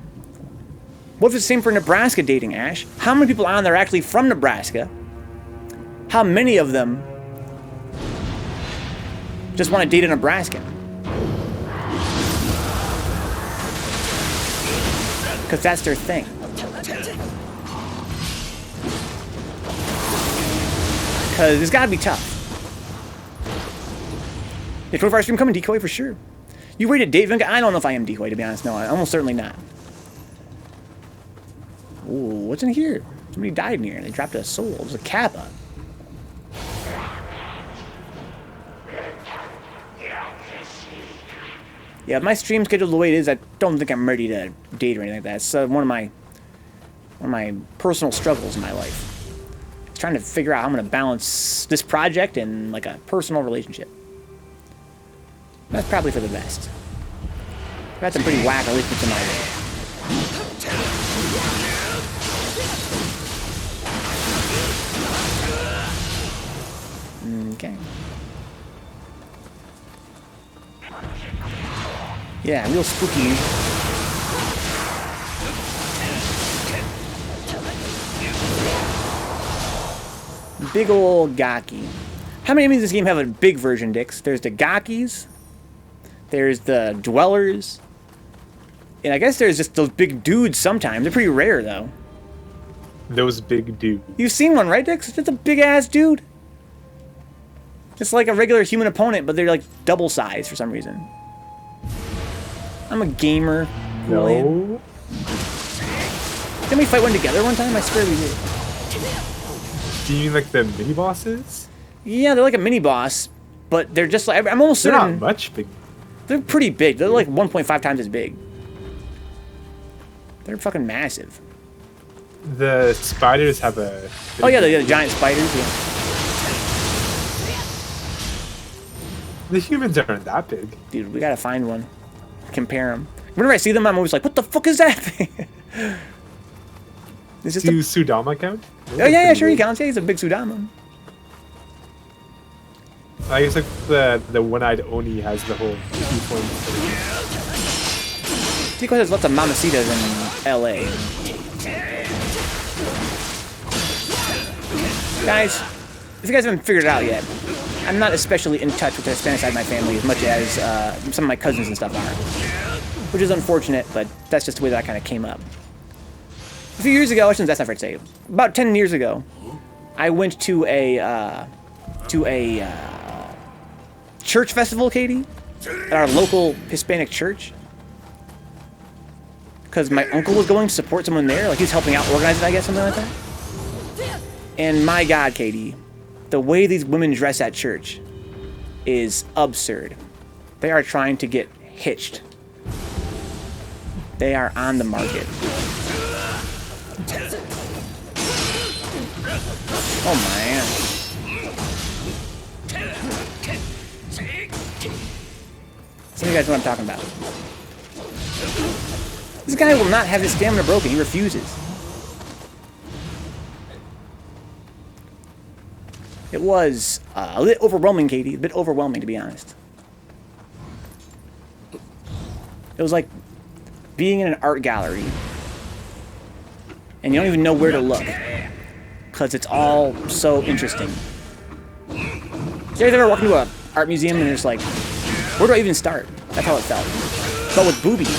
What if it's the same for Nebraska dating, Ash? How many people on there are actually from Nebraska? How many of them just want to date a Nebraskan? Because that's their thing. Because it's got to be tough. Yeah, 24-hour stream coming, decoy for sure. You rated Dave Vencabot? I don't know if I am decoy, to be honest. No, I'm almost certainly not. Ooh, what's in here? Somebody died in here. They dropped a soul. It was a Kappa. Yeah, my stream schedule the way it is, I don't think I'm ready to date or anything like that. It's one of my personal struggles in my life. It's trying to figure out how I'm going to balance this project and like a personal relationship. That's probably for the best. I've had some pretty whack relationships in my life. Okay. Yeah, real spooky. Big old Gaki. How many enemies in this game have a big version, Dix? There's the Gakis. There's the Dwellers. And I guess there's just those big dudes sometimes. They're pretty rare, though. Those big dudes. You've seen one, right, Dix? It's just a big-ass dude. It's like a regular human opponent, but they're like double size for some reason. I'm a gamer. No. Didn't we fight one together one time? I swear we did. Do you mean like the mini bosses? Yeah, they're like a mini boss, but they're just like I'm almost They're certain. not much big. They're pretty big. They're like 1.5 times as big. They're fucking massive. The spiders have a. Oh yeah, the giant spiders. Yeah. The humans aren't that big. Dude, we gotta find one. Compare them. Whenever I see them, I'm always like, what the fuck is that thing? Is this Do Sudama count? Oh yeah, sure he counts. Yeah, he's a big Sudama. I guess like the one-eyed Oni has the whole 2 points. Because there's lots of mamacitas in LA. Guys, if you guys haven't figured it out yet, I'm not especially in touch with the Hispanic side of my family as much as some of my cousins and stuff are. Which is unfortunate, but that's just the way that I kind of came up. A few years ago, that's not fair to say, about 10 years ago, I went to a church festival, Katie, at our local Hispanic church. Because my uncle was going to support someone there, like he was helping out organize it, I guess, something like that. And my God, Katie, the way these women dress at church is absurd. They are trying to get hitched. They are on the market. Oh man. Some of you guys know what I'm talking about. This guy will not have his stamina broken. He refuses. It was a bit overwhelming, Katie. A bit overwhelming, to be honest. It was like being in an art gallery and you don't even know where to look. because it's all so interesting. You guys ever walk into an art museum and you're just like, where do I even start? That's how it felt. But with boobies.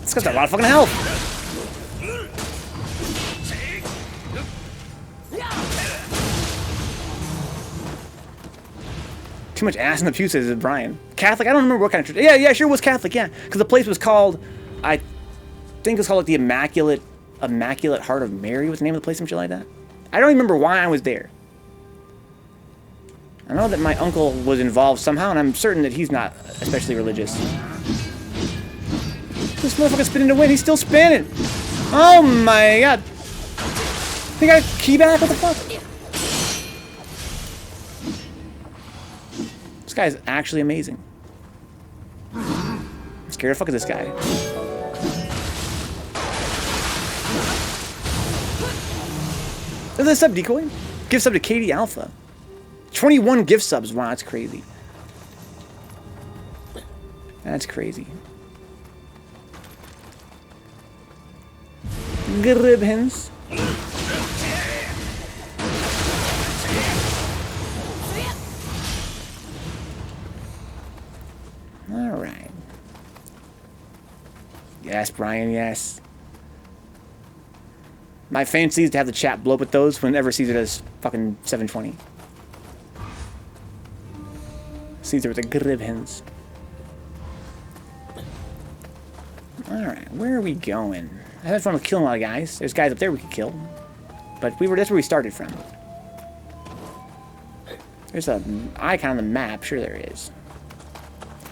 This guy's got a lot of fucking health. Too much ass in the pew, says Brian. Catholic? I don't remember what kind of church. Yeah, sure was Catholic, yeah. Because the place was called, I think it was called like the Immaculate Heart of Mary was the name of the place, some shit like that. I don't even remember why I was there. I know that my uncle was involved somehow, and I'm certain that he's not especially religious. This motherfucker's spinning to win. He's still spinning. Oh my god. He got a key back? What the fuck? This guy's actually amazing. I'm scared to fuck with this guy. Is this sub decoy? Gift sub to Katie Alpha. 21 gift subs. Wow, that's crazy. That's crazy. Gribbins. Alright. Yes, Brian, yes. My fancy is to have the chat blow up with those whenever Caesar does fucking 720. Caesar with the gribbins. Alright, where are we going? I had fun with killing a lot of guys. There's guys up there we could kill. But that's where we started from. There's an icon on the map. Sure there is.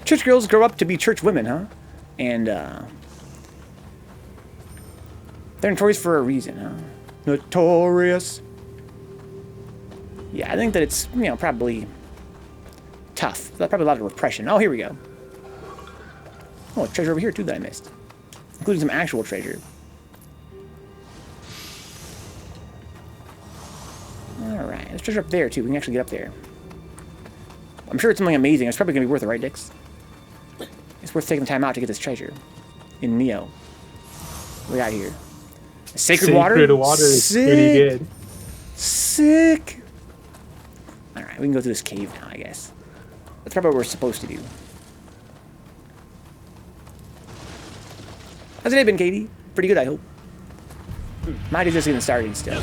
Church girls grow up to be church women, huh? And, they're notorious for a reason, huh? Notorious. Yeah, I think that it's, you know, probably tough. Probably a lot of repression. Oh, here we go. Oh, a treasure over here, too, that I missed. Including some actual treasure. Alright, there's treasure up there, too. We can actually get up there. I'm sure it's something amazing. It's probably going to be worth it, right, Dix? It's worth taking the time out to get this treasure. In Nioh. What we got here? Sacred water? Sacred water is pretty good. Sick! Alright, we can go through this cave now, I guess. That's probably what we're supposed to do. How's your day been, Katie? Pretty good, I hope. My day's just getting started still.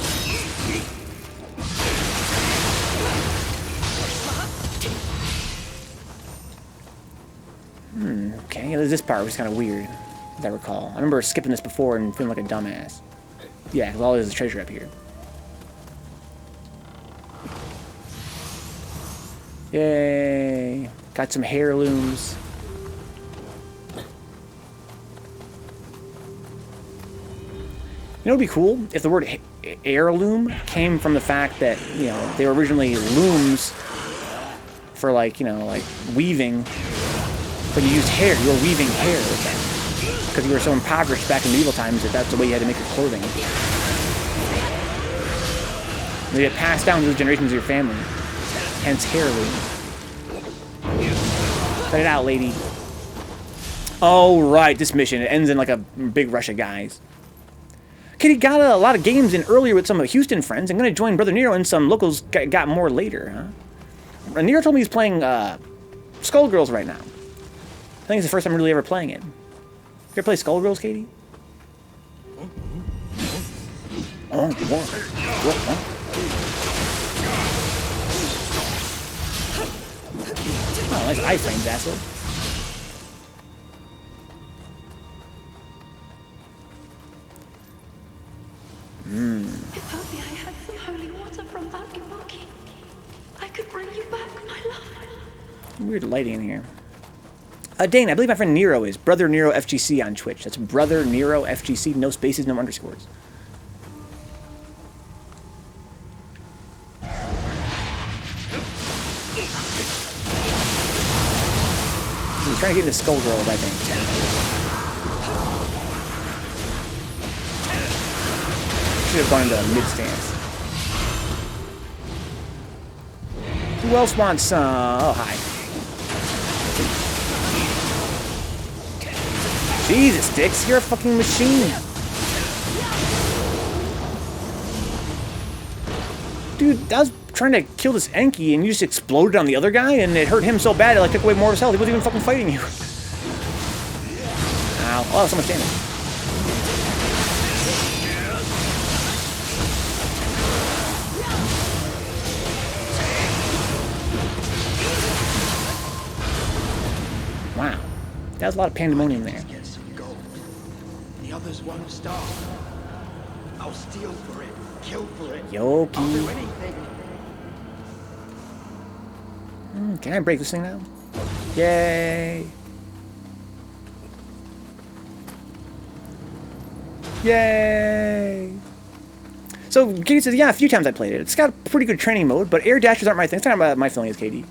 Okay, this part was kind of weird, as I recall. I remember skipping this before and feeling like a dumbass. Yeah, because all there's is treasure up here. Yay! Got some heirlooms. You know, it'd be cool if the word heirloom came from the fact that, you know, they were originally looms for, like, you know, like weaving, but you used hair. You were weaving hair with them because you were so impoverished back in medieval times that that's the way you had to make your clothing. They get passed down to the generations of your family. Hence heirloom. Cut it out, lady. Oh, right, this mission. It ends in like a big rush of guys. Kitty got a lot of games in earlier with some of Houston friends. I'm going to join Brother Nero and some locals got more later, huh? Nero told me he's playing Skullgirls right now. I think it's the first time I'm really ever playing it. You ever play Skullgirls, Katie? Oh, what? Oh, nice iframes, asshole. If only I had the holy water from Vencabot, I could bring you back, my love. Weird lighting in here. Dane, I believe my friend Nero is Brother Nero FGC on Twitch. That's Brother Nero FGC, no spaces, no underscores. He's trying to get into Skullgirls, I think. Should have gone into mid stance. Who else wants? Oh, hi. Jesus, Sticks, you're a fucking machine. Dude, I was trying to kill this Enki and you just exploded on the other guy and it hurt him so bad it like took away more of his health. He wasn't even fucking fighting you. Ow. Oh, so much damage. Wow. That was a lot of pandemonium there. Get some gold. The others won't starve. I'll steal for it, kill for it. I'll do Yoki. anything. Can I break this thing now? Yay. Yay. So, Katie says, yeah, a few times I played it. It's got a pretty good training mode, but air dashes aren't my thing. It's not my feeling as Katie.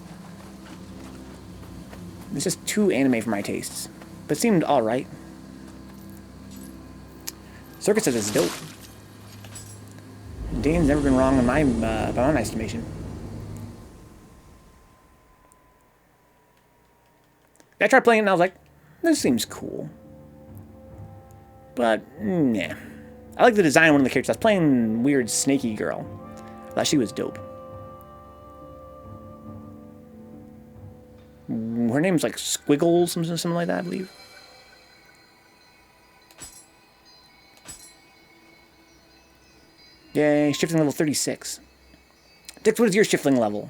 It's just too anime for my tastes. But it seemed alright. Circus says it's dope. Dane's never been wrong in my, by my estimation. I tried playing it and I was like, this seems cool. But, nah. I like the design of one of the characters. I was playing weird snaky girl. I thought she was dope. Her name's like Squiggles, something like that, I believe. Yay, shifting level 36. Dix, what is your shifting level?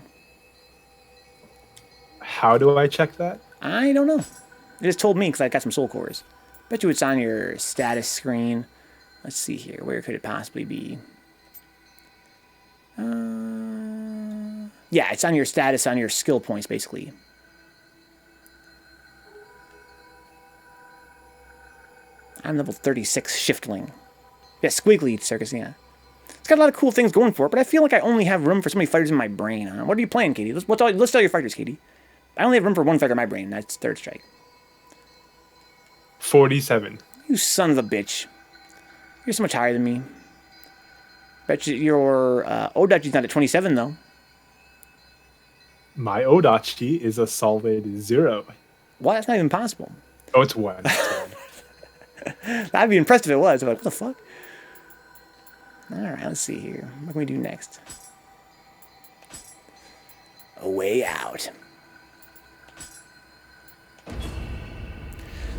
How do I check that? I don't know. It just told me because I got some soul cores. Bet you it's on your status screen. Let's see here. Where could it possibly be? Yeah, it's on your status, on your skill points, basically. I'm level 36 shiftling. Yeah, squiggly circus, yeah. It's got a lot of cool things going for it, but I feel like I only have room for so many fighters in my brain. Huh? What are you playing, Katie? Let's tell your fighters, Katie. I only have room for one fighter in my brain. That's Third Strike. 47. You son of a bitch. You're so much higher than me. Bet you your Odachi's not at 27, though. My Odachi is a solid 0. What? That's not even possible. Oh, it's 1. I'd be impressed if it was. I'm like, what the fuck? Alright, let's see here. What can we do next? A way out.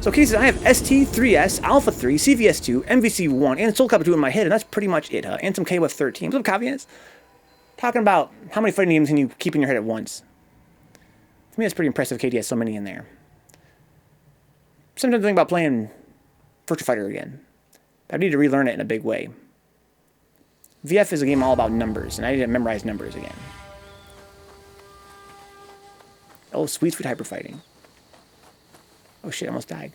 So, cases, I have ST3S, Alpha 3, CVS2, MVC1, and Soul Calibur 2 in my head, and that's pretty much it, huh? And some KOF 13. What's up, Cavians? Talking about how many fighting games can you keep in your head at once? For me, that's pretty impressive. KD has so many in there. Sometimes I think about playing Virtua Fighter again. I need to relearn it in a big way. VF is a game all about numbers, and I need to memorize numbers again. Oh, sweet hyper fighting. Oh shit, I almost died.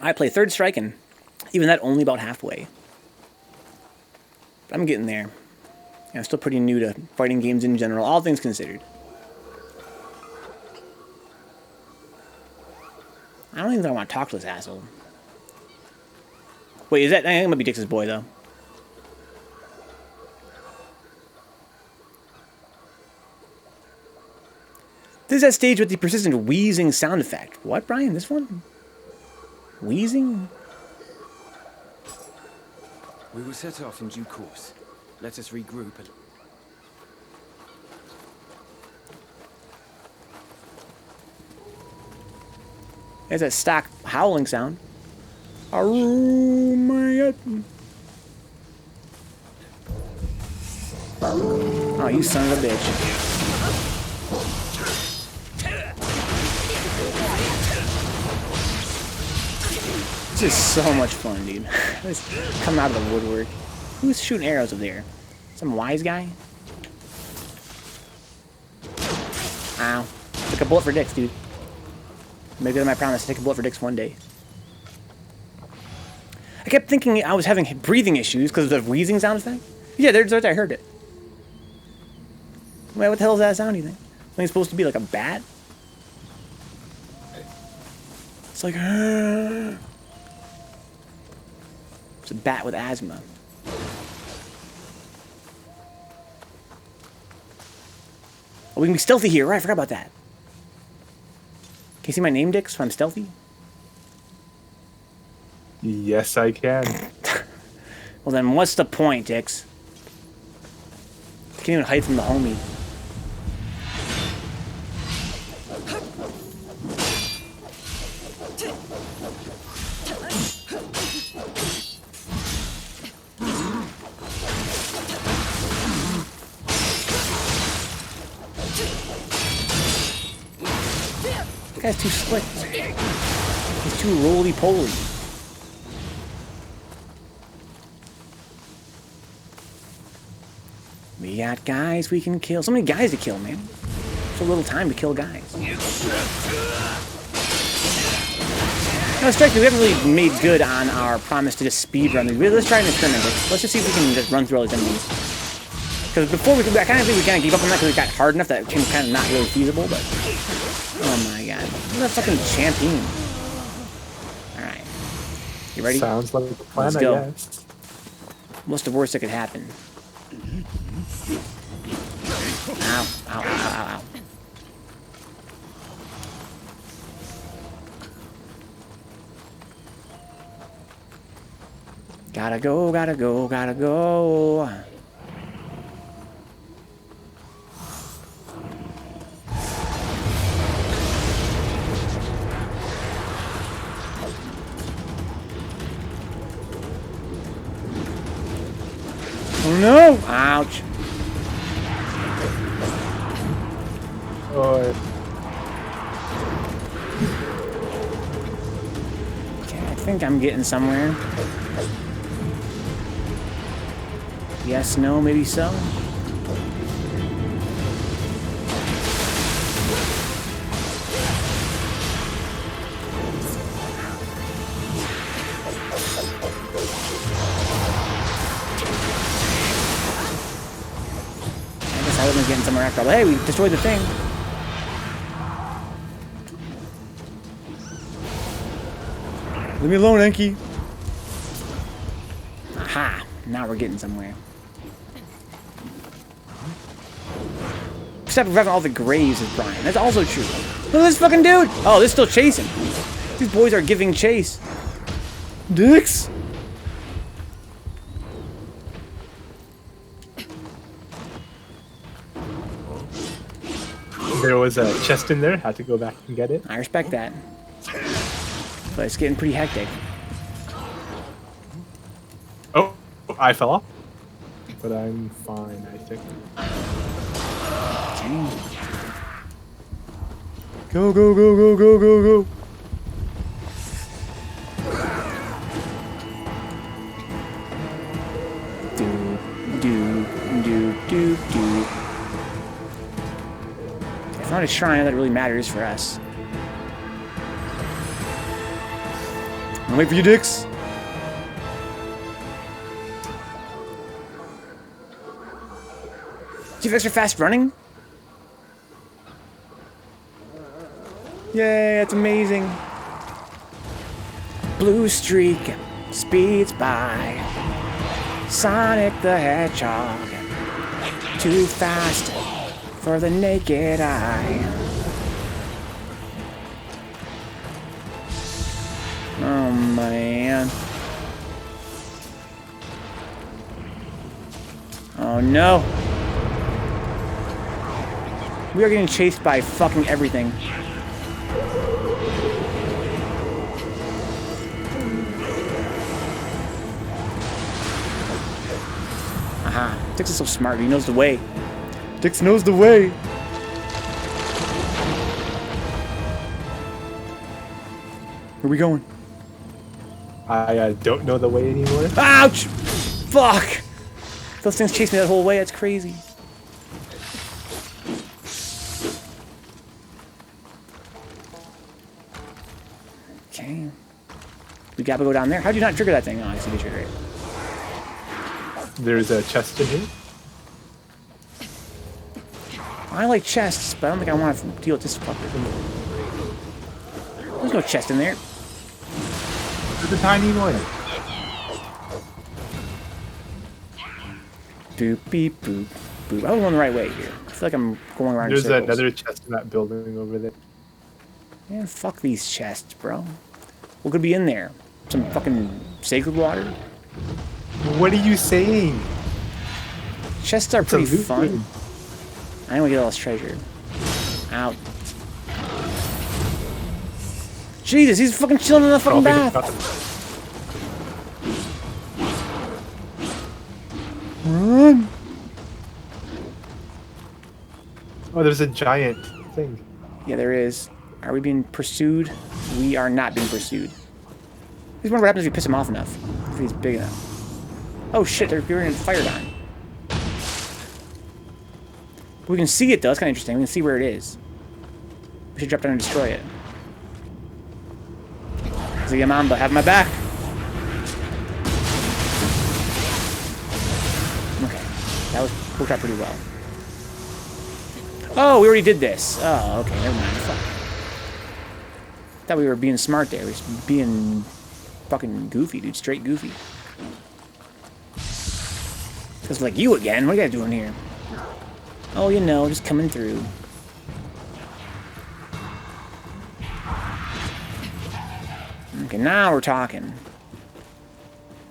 I play Third Strike, and even that only about halfway. But I'm getting there. I'm still pretty new to fighting games in general, all things considered. I don't even think I want to talk to this asshole. Wait, is that... I think it might be Dix's boy, though. This is that stage with the persistent wheezing sound effect. What, Brian? This one? Wheezing? We will set off in due course. Let us regroup and... There's that stock howling sound. Oh my God. Oh, you son of a bitch. This is so much fun, dude. It's coming out of the woodwork. Who's shooting arrows up there? Some wise guy? Ow. Took a bullet for Dix, dude. Maybe that's my promise to take a bullet for Dix one day. I kept thinking I was having breathing issues because of the wheezing sound effect. Yeah, there's I heard it. Wait, what the hell is that sound, do you think? Something supposed to be like a bat? It's like... It's a bat with asthma. Oh, we can be stealthy here. Right, I forgot about that. Can you see my name, Dix, if I'm stealthy? Yes, I can. Well, then what's the point, Dix? Can't even hide from the homie. That guy's too slick. He's too roly-poly. We got guys we can kill. So many guys to kill, man. So little time to kill guys. No, strike me. We haven't really made good on our promise to just speed run. Let's try an experiment. Let's just see if we can just run through all these enemies. Because before I kind of think we kind of gave up on that because it got hard enough that it became kind of not really feasible. But oh my god, look at that fucking champion. All right, you ready? Sounds like a plan, Let's go. I guess. What's the worst that could happen? Ow, ow, ow, ow, ow. Gotta go, gotta go, gotta go. Oh no! Ouch. Oh, Okay, I think I'm getting somewhere. Yes, no, maybe so. I guess I wasn't getting somewhere after all. Hey, we destroyed the thing. Leave me alone, Enki. Aha! Now we're getting somewhere. Except for having all the graves of Brian. That's also true. Look at this fucking dude! Oh, they're still chasing. These boys are giving chase. Dix! there was a chest in there. Had to go back and get it. I respect that. But it's getting pretty hectic. Oh, I fell off. But I'm fine, I think. Okay. Go, go, go, go, go, go, go. Do. I found a shrine that really matters for us. I'll wait for you, Dix. Do you have extra fast running? Yay, that's amazing. Blue streak speeds by. Sonic the Hedgehog. Too fast for the naked eye. Oh man. Oh no. We are getting chased by fucking everything. Aha. Dix is so smart. He knows the way. Dix knows the way. Where are we going? I don't know the way anymore. Ouch! Fuck! Those things chased me that whole way. That's crazy. Okay. We gotta go down there. How'd you not trigger that thing? Oh, I see you trigger it. There's a chest in here. I like chests, but I don't think I want to deal with this fucker. There's no chest in there. There's a tiny one. Boop beep boop. Boop. I was going the right way here. I feel like I'm going around in There's circles. another chest in that building over there. Man, fuck these chests, bro. What could be in there? Some fucking sacred water? What are you saying? Chests are pretty loot fun. room. I want to get all this treasure. Out. Jesus, he's fucking chilling in the fucking bath. Run. Oh, there's a giant thing. Yeah, there is. Are we being pursued? We are not being pursued. I just wonder what happens if you piss him off enough. If he's big enough. Oh shit, they're getting fired on. We can see it though, that's kind of interesting. We can see where it is. We should drop down and destroy it. Mamba, have my back. Okay, that worked out pretty well. Oh, we already did this. Oh, okay, never mind. Fuck. Thought we were being smart there. We were being fucking goofy, dude. Straight goofy. Just like you again. What are you guys doing here? Oh, you know, just coming through. Okay, now we're talking.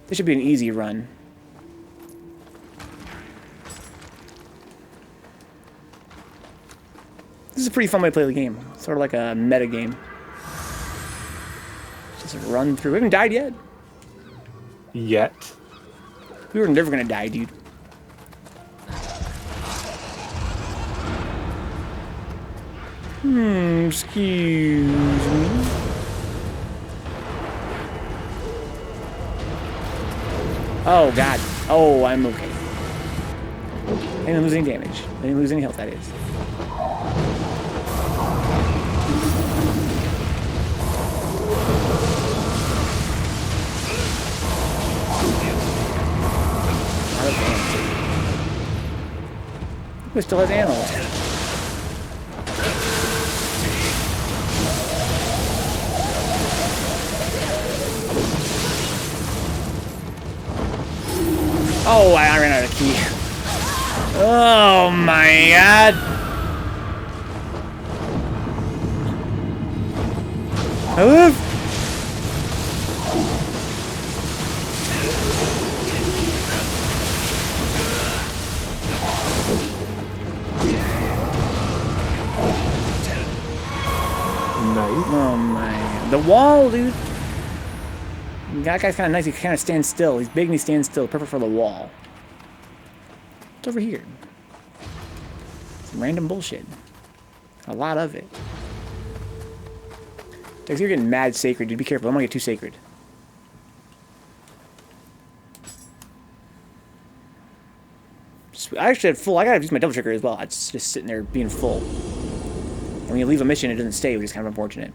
This should be an easy run. This is a pretty fun way to play the game. Sort of like a meta game. Just run through. We haven't died yet. Yet. We were never gonna die, dude. Excuse me. Oh, God. Oh, I'm okay. I didn't lose any damage. I didn't lose any health, that is. Who still has animals? Oh, I ran out of key. Oh my god. I live. Nice. Oh my. The wall, dude. That guy's kind of nice. He kind of stands still. He's big and he stands still. Perfect for the wall. What's over here? Some random bullshit. A lot of it. Dex, you're getting mad sacred, dude. Be careful. I don't want to get too sacred. I actually had full. I gotta use my double trigger as well. It's just sitting there being full. And when you leave a mission, it doesn't stay, which is kind of unfortunate.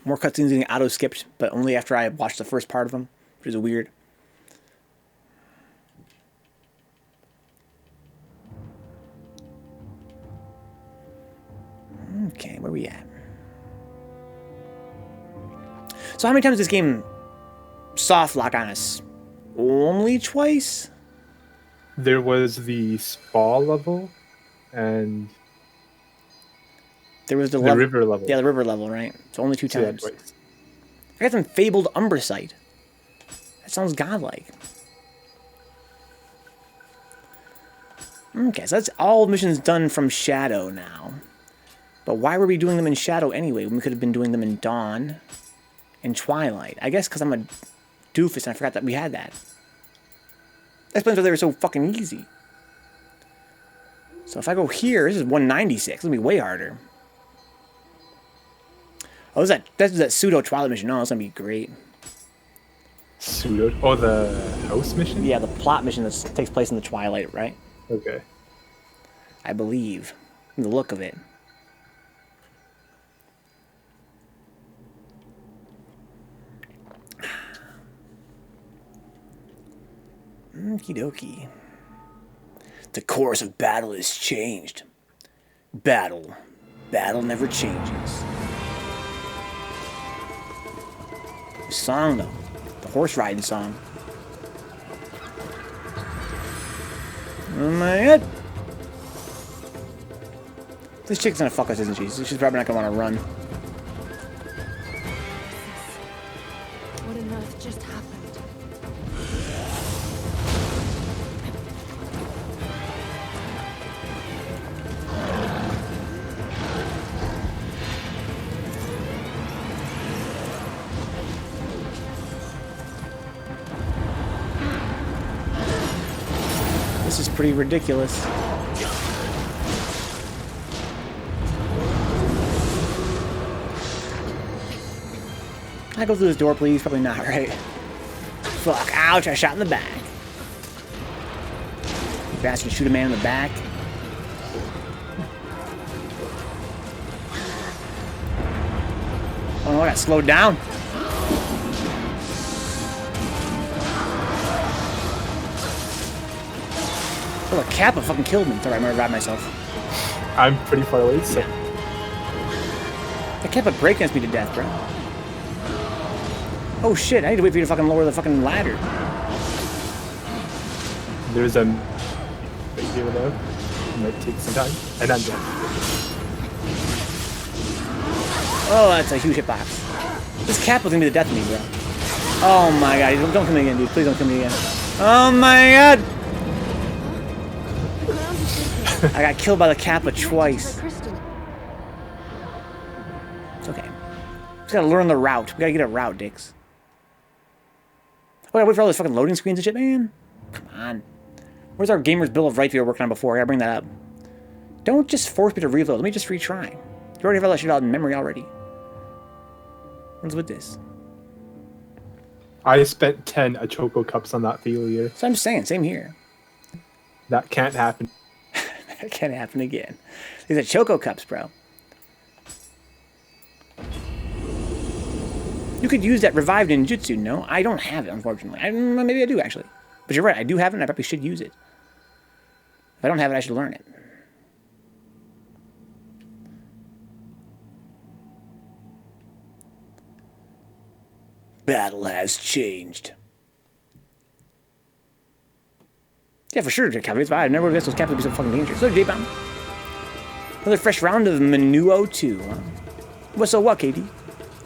More cutscenes getting auto-skipped, but only after I watched the first part of them, which is weird. Okay, where we at? So how many times does this game soft lock on us? Only twice? There was the spa level and There was the river level. Yeah, the river level, right? So only two So yeah, times. twice. I got some fabled umbracite. That sounds godlike. Okay, so that's all missions done from Shadow now. But why were we doing them in Shadow anyway when we could have been doing them in Dawn and Twilight? I guess because I'm a doofus and I forgot that we had that. That explains why they were so fucking easy. So if I go here, this is 196. It's gonna be way harder. Oh, that's that pseudo Twilight mission. No, it's gonna be great. Pseudo. Oh, the house mission? Yeah, the plot mission that takes place in the Twilight, right? Okay. I believe. From the look of it. Okie dokie. The course of battle is changed. Battle never changes. song, though. The horse riding song. Oh my god. This chick's gonna fuck us, isn't she? She's probably not gonna want to run. What on earth just happened? This is pretty ridiculous. Can I go through this door, please? Probably not, right? Fuck. Ouch, I shot in the back. You bastard, shoot a man in the back. Oh no, I got slowed down. Oh, the Kappa fucking killed me. It's alright, I'm gonna revive myself. I'm pretty far away, so That Kappa breakdanced me to death, bro. Oh shit, I need to wait for you to fucking lower the fucking ladder. there's a right here though. It might take some time, and I'm dead. Oh, that's a huge hitbox. This Kappa's gonna be the death of me, bro. Oh my god, don't kill me again, dude. Please don't kill me again. Oh my god! I got killed by the Kappa twice. It's okay. Just gotta learn the route. We gotta get a route, dicks. Oh, I gotta wait for all those fucking loading screens and shit, man. Come on. Where's our gamer's bill of rights we were working on before? I gotta bring that up. Don't just force me to reload. Let me just retry. You already have all that shit out in memory already. What's with this? I spent 10 Choco Cups on that failure. So I'm just saying, same here. That can't happen. That can't happen again. These are Choco Cups, bro. You could use that revived ninjutsu, no? I don't have it, unfortunately. Maybe I do, actually. But you're right, I do have it, and I probably should use it. If I don't have it, I should learn it. Battle has changed. Yeah, for sure, Captain. I never would have guessed those Captains would be so fucking dangerous. So, J-Bomb. Another fresh round of Nioh 2, huh? What's so what, KD?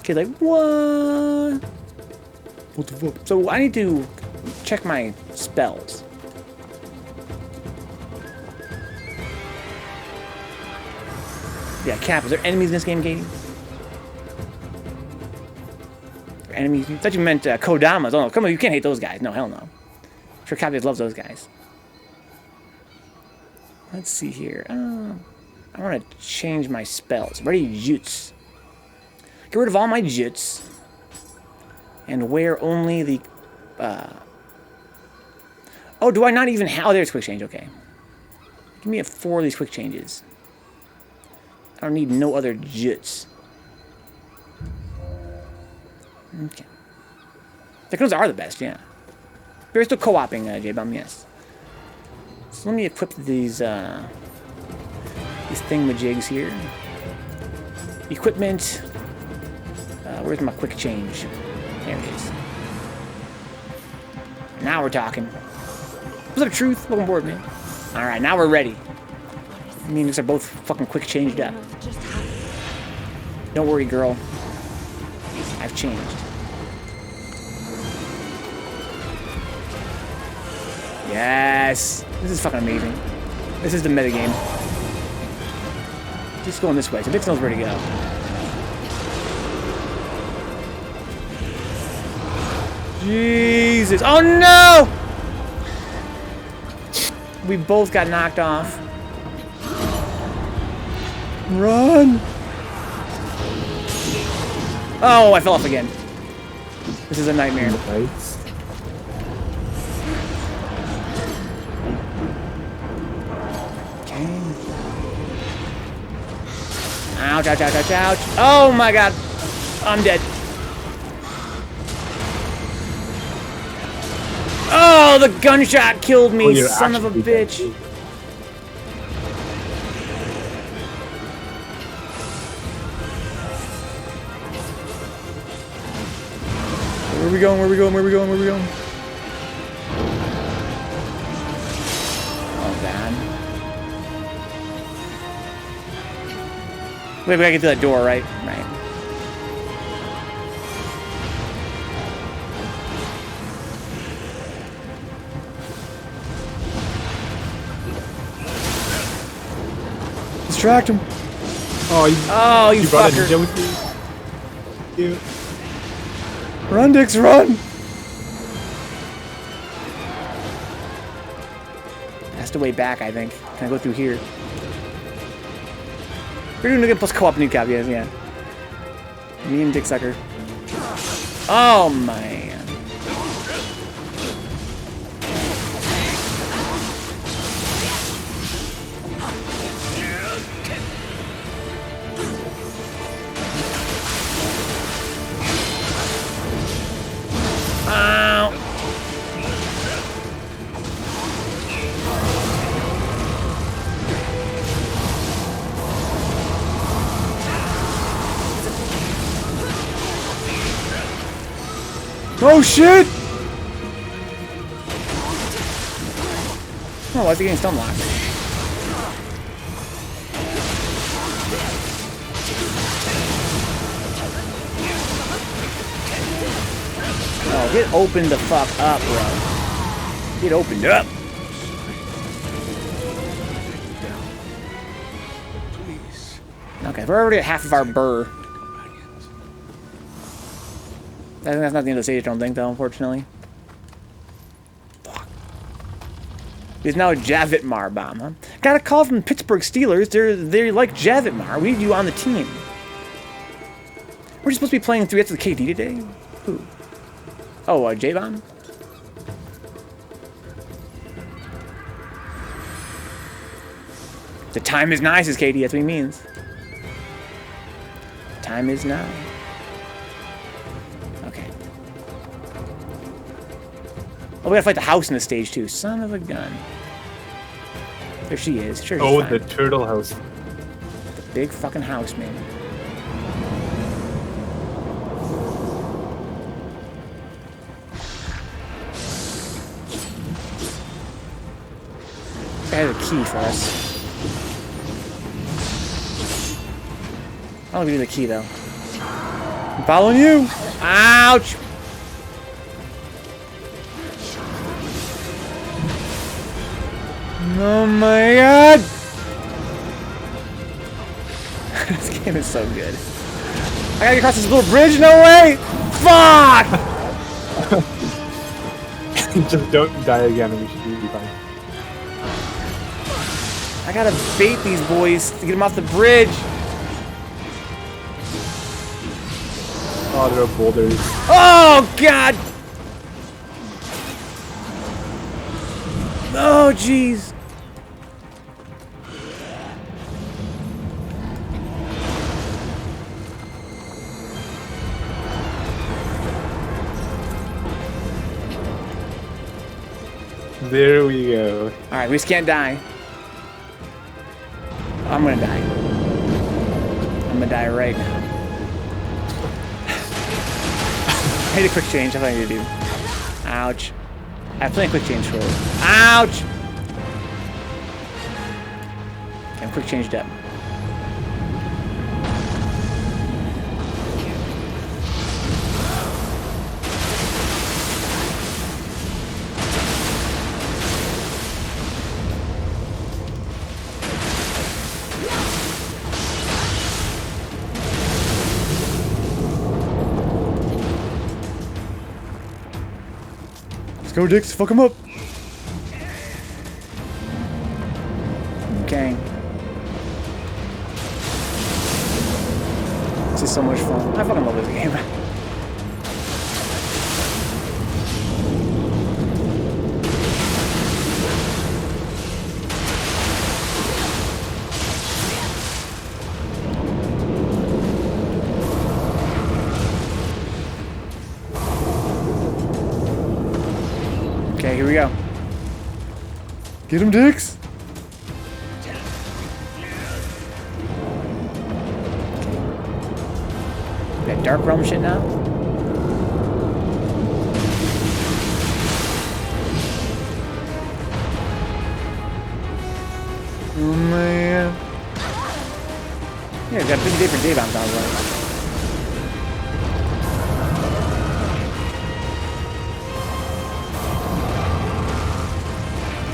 Kid's like, what? What the fuck? So, I need to check my spells. Yeah, Cap, is there enemies in this game, Katie? Enemies? I thought you meant Kodamas. Oh, no, come on, you can't hate those guys. No, hell no. I'm sure Cavies loves those guys. Let's see here. I want to change my spells. Ready, Jutsu. Get rid of all my Jutsu. And wear only the... Oh, do I not even have... Oh, there's quick change. Okay. Give me 4 of these quick changes. I don't need no other Jutsu. Okay. Those are the best, yeah. They're still co-oping, J-Bum, yes. So let me equip these thingamajigs here. Equipment. Where's my quick change? There it is. Now we're talking. What's up, Truth? Welcome aboard, man. Alright, now we're ready. I mean, these are both fucking quick changed up. Don't worry, girl. I've changed. Yes! This is fucking amazing. This is the metagame. Just going this way, so Bix knows where to go. Jesus! Oh no! We both got knocked off. Run! Oh, I fell off again. This is a nightmare. Nice. Okay. Ouch, ouch, ouch, ouch, ouch. Oh my god. I'm dead. Oh, the gunshot killed me, you're son of a actually bitch. dead. Where are we going? Where are we going? Where are we going? Where are we going? Oh, God. Wait, we gotta get to that door, right? Right. Distract him. Oh, You brought a fucker. ninja with you? Run, Dix, run! That's the way back, I think. Can I go through here? We're doing a good plus co-op new cap, yes, yeah. Me and Dick Sucker. Oh, man. Ow. Oh shit! Oh, why is he getting stun locked? Oh, get opened the fuck up, bro. Get opened up. Please. Okay, we're already at half of our burr. I think that's not the end of the stage, I don't think, though, unfortunately. Fuck. It's now a Javitmar bomb, huh? Got a call from the Pittsburgh Steelers. They're like Javitmar. We need you on the team. We're supposed to be playing 3 after the KD today? Who? Oh, J-Bomb? The time is nigh, says KD. That's what he means. Time is now. Okay. Oh, we gotta fight the house in this stage, too. Son of a gun. There she is. Sure, Oh, fine. the turtle house. The big fucking house, man. I have a key for us. I don't need the key though. I'm following you. Ouch! Oh my god! This game is so good. I gotta get across this little bridge. No way! Fuck! Just don't die again and we should be fine. I gotta bait these boys to get them off the bridge. Oh, there are boulders. Oh god! Oh jeez. There we go. Alright, we just can't die. I'm gonna die. I'm gonna die right now. I need a quick change. That's what I need to do. Ouch. I have plenty of quick change for it. Ouch! Okay, I'm quick changed up. Let's go, Dix. Fuck him up. Okay. This is so much fun. I fucking love this game. Okay, here we go. Get him, Dix! That Dark Realm shit now? Oh man. Yeah, got a busy day for Dave on top of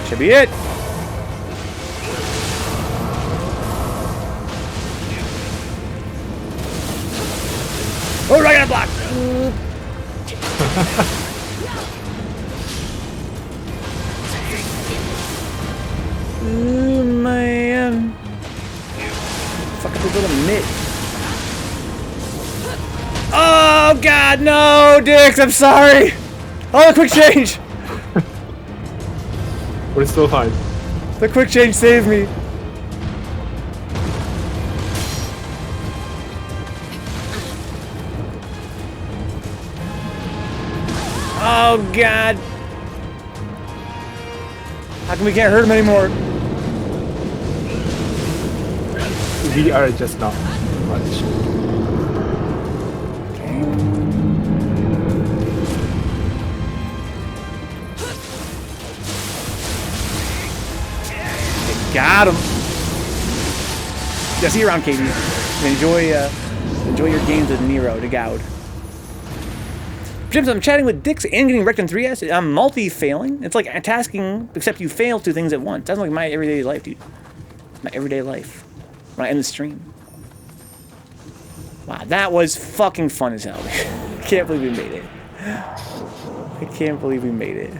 should be it. Oh, right on block. Oh man. Fuck up his little mitt. Oh god, no, Dix, I'm sorry. Oh, the quick change. We're still fine. The quick change saved me. Oh god. How come we can't hurt him anymore? We are just not much. Got him. Yeah, see you around, Katie. Enjoy your games with Nero to Goud. James, I'm chatting with Dix and getting wrecked in 3S. I'm multi-failing. It's like tasking, except you fail 2 things at once. Sounds like my everyday life, dude. My everyday life. When I end the stream. Wow, that was fucking fun as hell. I can't believe we made it. I can't believe we made it.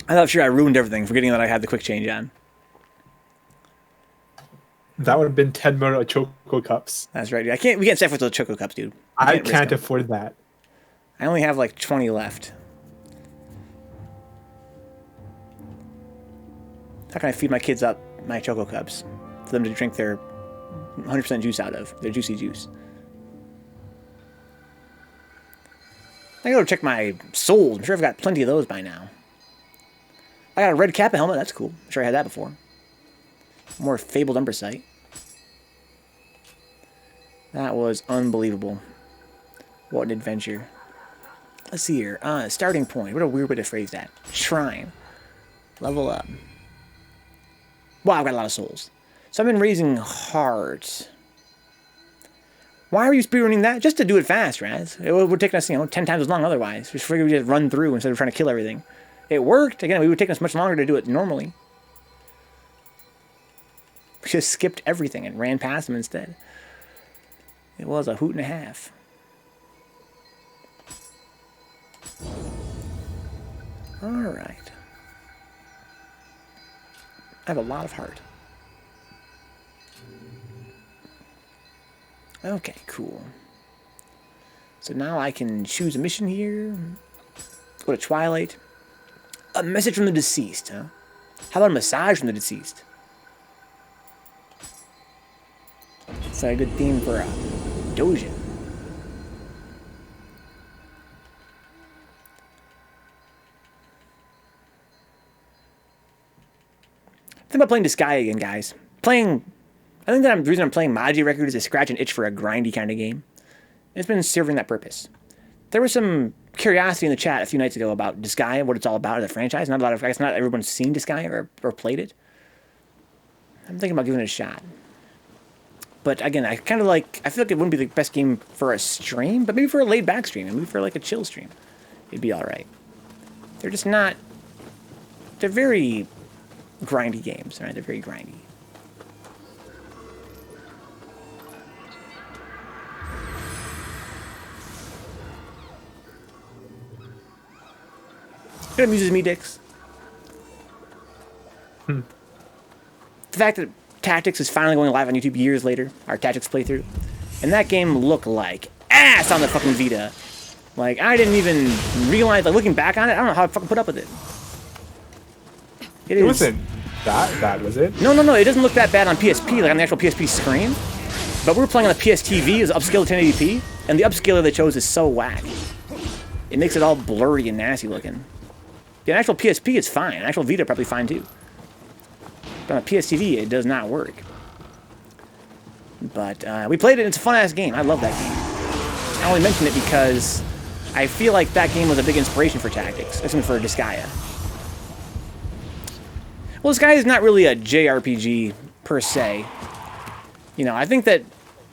I thought sure I ruined everything, forgetting that I had the quick change on. That would have been 10 more Choco Cups. That's right, dude. We can't sacrifice those Choco Cups, dude. I can't afford that. I only have like 20 left. How can I feed my kids up my Choco Cups for them to drink their 100% juice out of, their juicy juice? I gotta go check my souls. I'm sure I've got plenty of those by now. I got a red Kappa helmet. That's cool. I'm sure I had that before. More fabled Umbrasight. That was unbelievable. What an adventure. Let's see here. Starting point. What a weird way to phrase that. Shrine. Level up. Wow, I've got a lot of souls. So I've been raising hearts. Why are you speedrunning that? Just to do it fast, Raz. It would take us, 10 times as long otherwise. We figured we'd just run through instead of trying to kill everything. It worked. Again, it would take us much longer to do it normally. We just skipped everything and ran past them instead. It was a hoot and a half. Alright. I have a lot of heart. Okay, cool. So now I can choose a mission here. Go to Twilight. A message from the deceased, huh? How about a massage from the deceased? It's a good theme for a Doja. Think about playing Disgaea again, guys. I think that the reason I'm playing Maji Record is to scratch an itch for a grindy kind of game. It's been serving that purpose. There was some curiosity in the chat a few nights ago about Disgaea, what it's all about as a franchise. I guess not everyone's seen Disgaea or played it. I'm thinking about giving it a shot. But again, I feel like it wouldn't be the best game for a stream, but maybe for a laid back stream, maybe for like a chill stream, it'd be alright. They're just not, they're very grindy games, right? They're very grindy. It amuses me, Dix. The fact that Tactics is finally going live on YouTube years later, our Tactics playthrough, and that game looked like ass on the fucking Vita. Like, I didn't even realize, like, looking back on it, I don't know how I fucking put up with it. It wasn't that bad, was it? No, it doesn't look that bad on PSP, like on the actual PSP screen. But we were playing on the PS TV, is upscaled to 1080p, and the upscaler they chose is so whack. It makes it all blurry and nasty looking. The actual PSP is fine. An actual Vita probably fine too. But on a PS TV, it does not work. But we played it, and it's a fun-ass game. I love that game. I only mention it because I feel like that game was a big inspiration for Tactics. I mean, for Disgaea. Well, Disgaea is not really a JRPG, per se. You know, I think that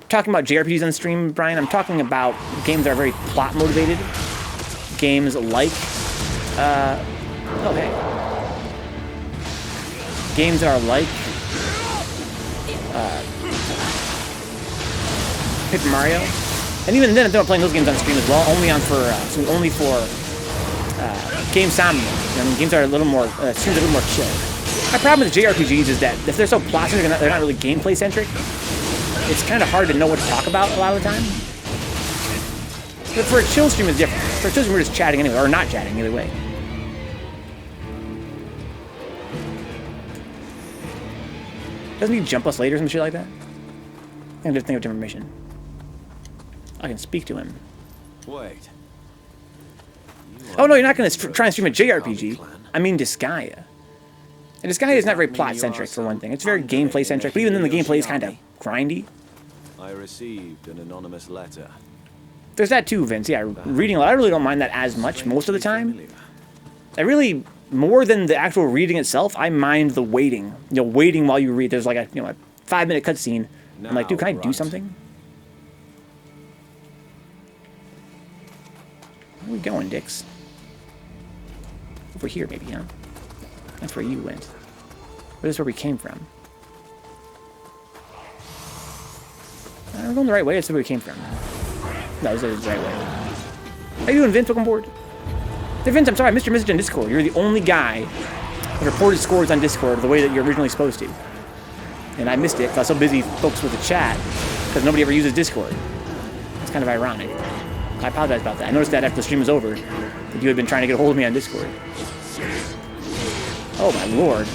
talking about JRPGs on stream, Brian, I'm talking about games that are very plot-motivated. Games like... oh, hey. Games that are like... Paper Mario, and even then, I'm playing those games on stream as well, only for game somnia. You know, I mean, games are a little more streams are a little more chill. My problem with JRPGs is that if they're so plot-centric, they're not really gameplay-centric. It's kind of hard to know what to talk about a lot of the time. But for a chill stream, it's different. For a chill stream, we're just chatting anyway, or not chatting, either way. Doesn't he jump us later or some shit like that? I think of different mission. I can speak to him. Wait. Oh no, you're not going to try and stream a JRPG. I mean Disgaea. And Disgaea is not very plot-centric, for one thing. It's very gameplay-centric, but even then the gameplay is kind of grindy. I received an anonymous letter. There's that too, Vince. Yeah, reading, I really don't mind that as much most of the time. I really, more than the actual reading itself, I mind the waiting. You know, waiting while you read. There's like a 5-minute cutscene. I'm like, dude, can I do something? Where are we going, Dix? Over here, maybe, huh? That's where you went. But this is where we came from. We're going the right way. That's where we came from. No, this is the right way. How you doing, Vince? Welcome aboard. Hey, Vince, I'm sorry, I missed your message on Discord. You're the only guy that reported scores on Discord the way that you're originally supposed to. And I missed it because I was so busy focused with the chat because nobody ever uses Discord. It's kind of ironic. I apologize about that. I noticed that after the stream was over that you had been trying to get a hold of me on Discord. Oh my lord.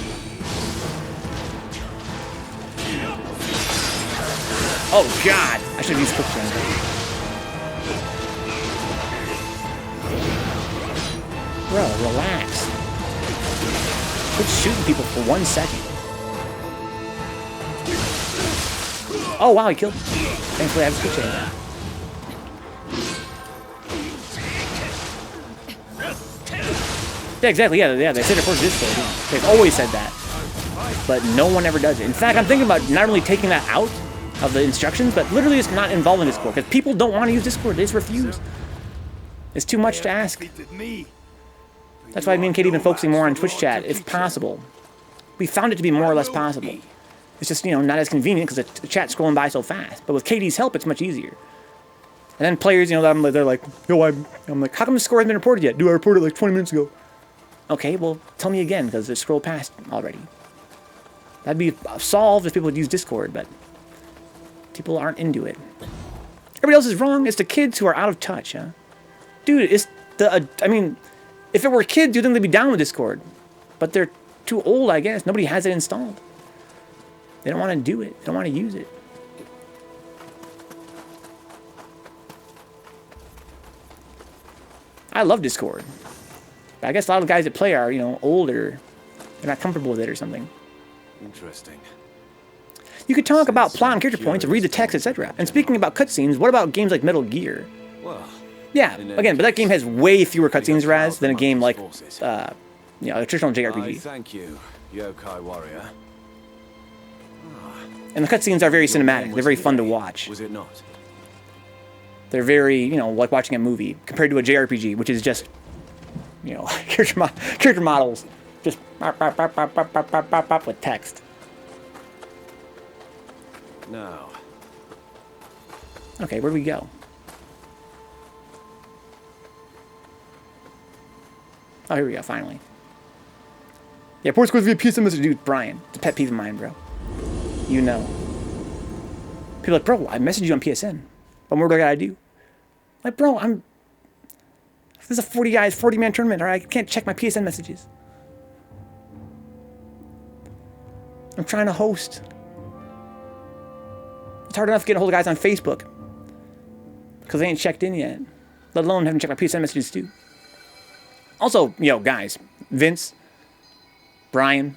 Oh god! I should have used quick change. Bro, relax. Quit shooting people for 1 second. Oh wow, he killed me. Thankfully I have a quick change now. Yeah, exactly. Yeah, they said it for Discord. They've always said that. But no one ever does it. In fact, I'm thinking about not only taking that out of the instructions, but literally just not involving Discord. Because people don't want to use Discord. They just refuse. It's too much to ask. That's why me and Katie have been focusing more on Twitch chat, if possible. We found it to be more or less possible. It's just, not as convenient because the chat's scrolling by so fast. But with Katie's help, it's much easier. And then players, they're like, yo, I'm like, how come the score hasn't been reported yet? Dude, I reported it like 20 minutes ago. Okay, well, tell me again, because it scrolled past already. That'd be solved if people would use Discord, but people aren't into it. Everybody else is wrong. It's the kids who are out of touch, huh? Dude, it's the, if it were kids, you'd think they'd be down with Discord. But they're too old, I guess. Nobody has it installed. They don't want to do it. They don't want to use it. I love Discord. But I guess a lot of the guys that play are, older. They're not comfortable with it or something. Interesting. You could talk about plot and character points, read the text, etc. And speaking about cutscenes, what about games like Metal Gear? Well, yeah, again, but that game has way fewer cutscenes, Raz, than a game like, a traditional JRPG. Thank you, Yokai Warrior. And the cutscenes are very cinematic. They're very fun to watch. Was it not? They're very, like watching a movie compared to a JRPG, which is just, character models, just with text. No. Okay, where do we go? Oh, here we go, finally. Yeah, port scores via PSN message. Dude, Brian, it's a pet peeve of mine, bro. You know. People are like, bro, I messaged you on PSN. What more do I gotta do? Like, bro, this is a 40-man tournament, alright? I can't check my PSN messages. I'm trying to host. It's hard enough getting a hold of guys on Facebook. Because they ain't checked in yet. Let alone having checked my PSN messages too. Also, guys, Vince, Brian,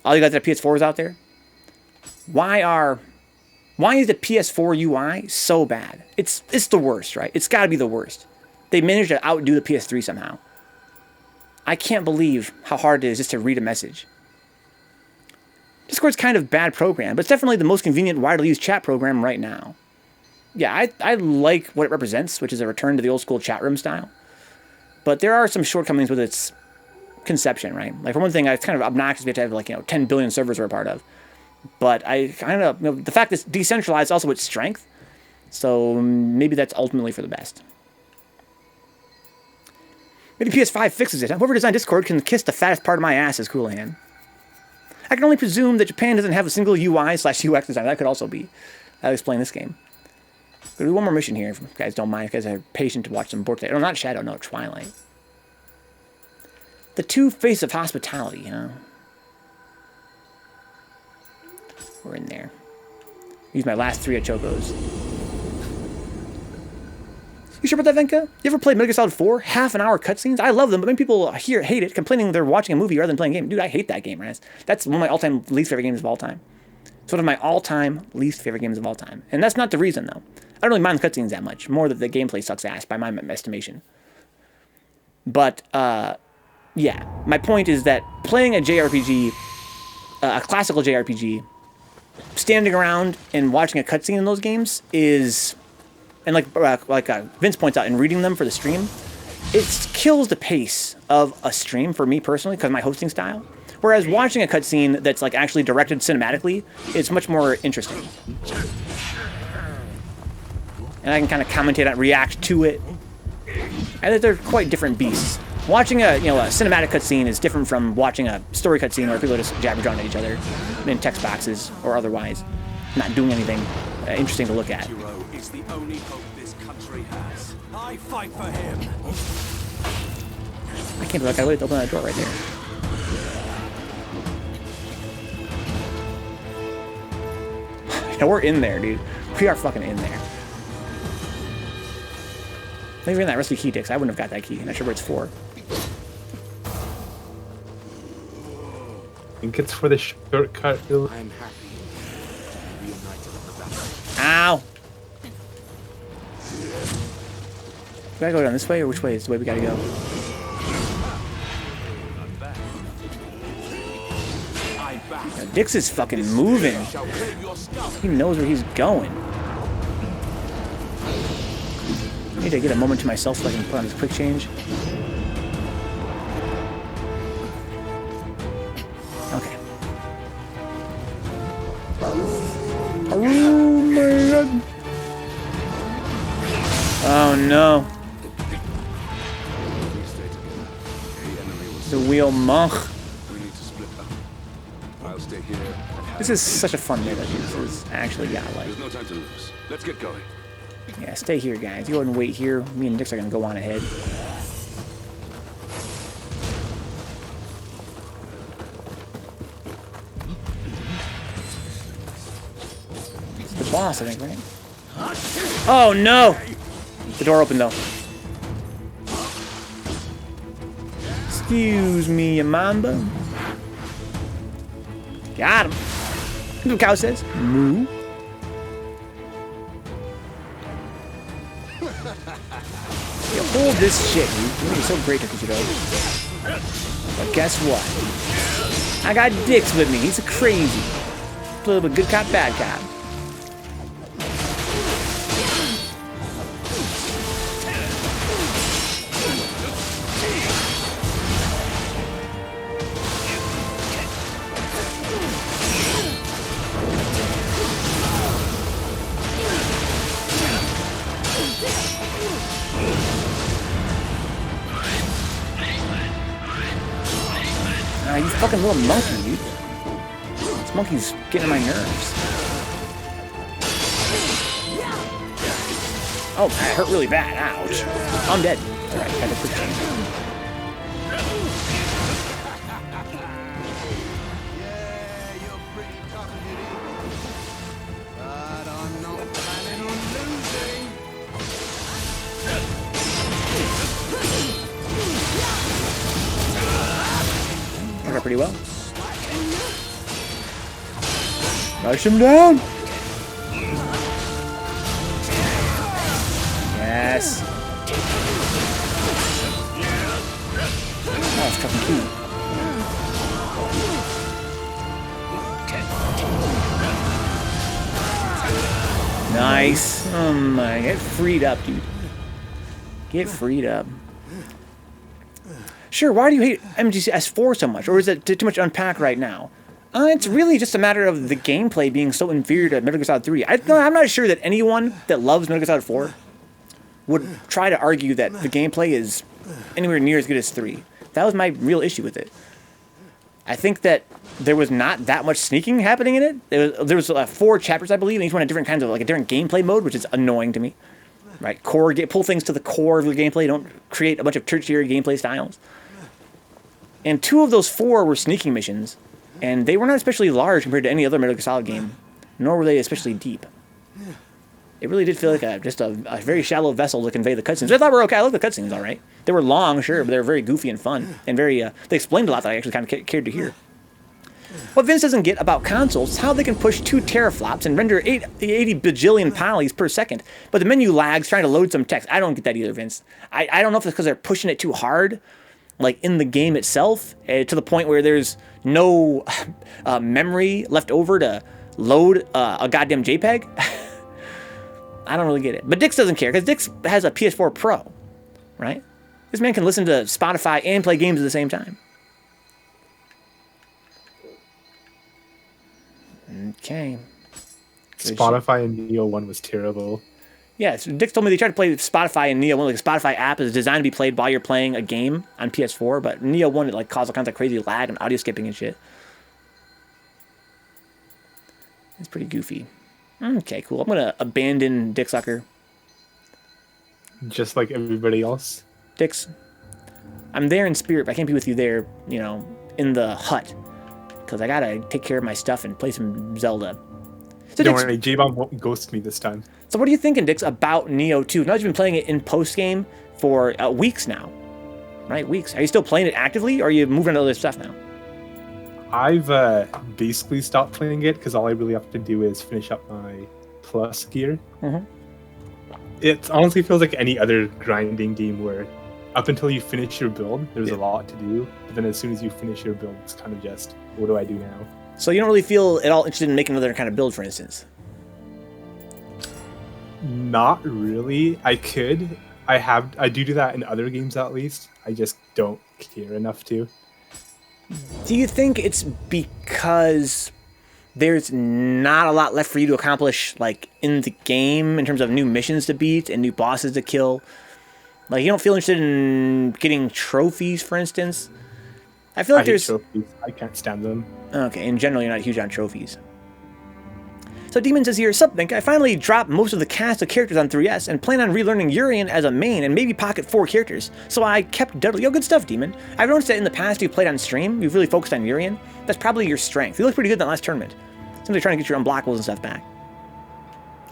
all you guys that have PS4s out there, why are Why is the PS4 UI so bad? It's the worst, right? It's got to be the worst. They managed to outdo the PS3 somehow. I can't believe how hard it is just to read a message. Discord's kind of bad program, but it's definitely the most convenient, widely used chat program right now. Yeah, I like what it represents, which is a return to the old school chat room style. But there are some shortcomings with its conception, right? Like, for one thing, it's kind of obnoxious we have to have, like, 10 billion servers we're a part of. But I kind of, the fact that it's decentralized also its strength. So maybe that's ultimately for the best. Maybe PS5 fixes it. Whoever designed Discord can kiss the fattest part of my ass, as Coolahan. I can only presume that Japan doesn't have a single UI/UX design. That could also be. That'll explain this game. We'll do one more mission here, if you guys don't mind. If you guys are patient to watch some Borte. Oh, not Shadow, no, Twilight. The two faces of hospitality, huh? We're in there. Use my last 3 Ochokos. You sure about that, Venka? You ever played Metal Gear Solid 4? Half-an-hour cutscenes? I love them, but many people here hate it, complaining they're watching a movie rather than playing a game. Dude, I hate that game, right? That's one of my all-time least favorite games of all time. It's one of my all-time least favorite games of all time. And that's not the reason, though. I don't really mind the cutscenes that much. More that the gameplay sucks ass, by my estimation. But, yeah. My point is that playing a JRPG, a classical JRPG, standing around and watching a cutscene in those games is... And like Vince points out in reading them for the stream, it kills the pace of a stream for me personally because of my hosting style. Whereas watching a cutscene that's like actually directed cinematically is much more interesting. And I can kind of commentate on, react to it. And they're quite different beasts. Watching a cinematic cutscene is different from watching a story cutscene where people are just jabber-jawing at each other in text boxes or otherwise, not doing anything interesting to look at. Is the only hope this country has. I fight for him. I can't believe I waited to open that door right there. Yeah, we're in there, dude. We are fucking in there. Maybe in that rusty key, Dix. I wouldn't have got that key. I'm not sure where it's for. I think it's for the shortcut. I'm happy. Reunited on the battlefield. Ow! Do I go down this way, or which way is the way we gotta go? Now, Dix is fucking moving. He knows where he's going. I need to get a moment to myself so I can put on this quick change. Okay. Oh my god. Oh no. The wheel monk. We need to split up. I'll stay here. This is such a fun meta. This is actually, yeah, like. There's no time to lose. Let's get going. Yeah, stay here, guys. You go ahead and wait here. Me and Dix are gonna go on ahead. It's the boss, I think, right? Oh no! The door opened though. Excuse me, Mamba. Got him. That's what Cow says. Moo. You hold this shit, dude. You make it so great to Kuchiro. But guess what? I got Dix with me. He's a crazy. A little bit good cop, bad cop. You fucking little monkey, dude. This monkey's getting on my nerves. Oh, that hurt really bad. Ouch. I'm dead. Alright, got a quick change. Yeah, you're pretty tough, Kitty. But I'm not planning on losing. Worked out pretty well. Rush him down! ass. Oh, it's fucking cute. Nice. Oh my, get freed up, dude. Get freed up. Sure, why do you hate MGS4 so much? Or is it too much to unpack right now? It's really just a matter of the gameplay being so inferior to Metal Gear Solid 3. I'm not sure that anyone that loves Metal Gear Solid 4 would try to argue that the gameplay is anywhere near as good as 3. That was my real issue with it. I think that there was not that much sneaking happening in it. There was 4 chapters, I believe, and each one had different kinds of, like, a different gameplay mode, which is annoying to me. Right? Pull things to the core of your gameplay. Don't create a bunch of tertiary gameplay styles. And 2 of those 4 were sneaking missions, and they were not especially large compared to any other Metal Gear Solid game, nor were they especially deep. It really did feel like just a very shallow vessel to convey the cutscenes. I thought were okay. I like the cutscenes, all right. They were long, sure, but they were very goofy and fun, and very. They explained a lot that I actually kind of cared to hear. What Vince doesn't get about consoles is how they can push 2 teraflops and render 80 bajillion polys per second, but the menu lags trying to load some text. I don't get that either, Vince. I don't know if it's because they're pushing it too hard, like in the game itself, to the point where there's no memory left over to load a goddamn JPEG. I don't really get it. But Dix doesn't care, because Dix has a PS4 Pro, right? This man can listen to Spotify and play games at the same time. Okay. Spotify and Nioh 1 was terrible. Yeah, so Dix told me they tried to play Spotify and Nioh 1. Like, a Spotify app is designed to be played while you're playing a game on PS4, but Nioh 1, it like caused all kinds of crazy lag and audio skipping and shit. It's pretty goofy. Okay, cool. I'm gonna abandon Dick Sucker. Just like everybody else. Dix, I'm there in spirit, but I can't be with you there, you know, in the hut. Because I gotta take care of my stuff and play some Zelda. So Don't Dix, worry, J-Bomb won't ghost me this time. so what are you thinking, Dix, about Nioh 2? Now that you've been playing it in post-game for weeks now, right? Weeks. Are you still playing it actively, or are you moving on to other stuff now? I've basically stopped playing it because all I really have to do is finish up my plus gear. Mhm. It honestly feels like any other grinding game where up until you finish your build, there's a lot to do. But then as soon as you finish your build, it's kind of just, what do I do now? So you don't really feel at all interested in making another kind of build, for instance? Not really. I could. I do that in other games at least. I just don't care enough to. Do you think it's because there's not a lot left for you to accomplish, like, in the game in terms of new missions to beat and new bosses to kill? Like, you don't feel interested in getting trophies, for instance? I feel like I hate there's... trophies. I can't stand them. Okay, in general, you're not huge on trophies. So Demon says here, Sup, I finally dropped most of the cast of characters on 3S and plan on relearning Urian as a main and maybe pocket 4 characters. So I kept Dudley. Yo, good stuff, Demon. I've noticed that in the past you've played on stream, you've really focused on Urian. That's probably your strength. You looked pretty good in that last tournament. Seems like trying to get your unblockables and stuff back.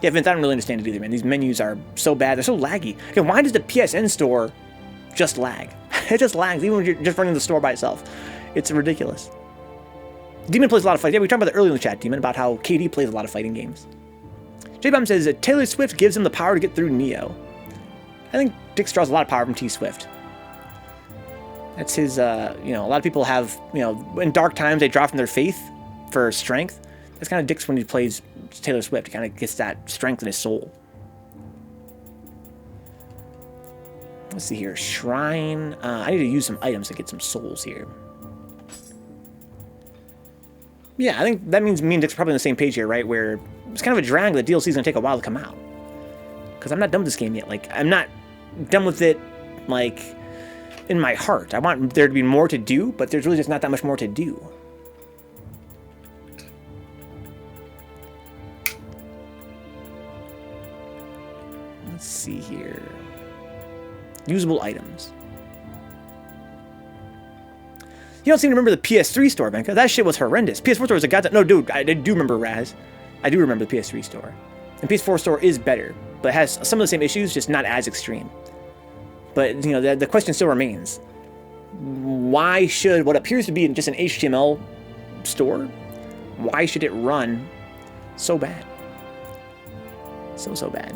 Yeah, Vince, I don't really understand it either, man. These menus are so bad. They're so laggy. Okay, why does the PSN store just lag? It just lags, even when you're just running the store by itself. It's ridiculous. Demon plays a lot of fights. Yeah, we talked about that earlier in the chat, Demon, about how KD plays a lot of fighting games. J-Bomb says that Taylor Swift gives him the power to get through Nioh. I think Dix draws a lot of power from T Swift. That's his, you know, a lot of people have, you know, in dark times they draw from their faith for strength. That's kind of Dix when he plays Taylor Swift. He kind of gets that strength in his soul. Let's see here. Shrine. I need to use some items to get some souls here. Yeah, I think that means me and Dix are probably on the same page here, right? Where it's kind of a drag that DLC is going to take a while to come out. Because I'm not done with this game yet. Like, I'm not done with it, like, in my heart. I want there to be more to do, but there's really just not that much more to do. Let's see here. Usable items. You don't seem to remember the PS3 store, Venka. That shit was horrendous. PS4 store was a goddamn... No, dude, I do remember Raz. I do remember the PS3 store. And PS4 store is better, but it has some of the same issues, just not as extreme. But, you know, the question still remains. Why should what appears to be just an HTML store, why should it run so bad? So bad.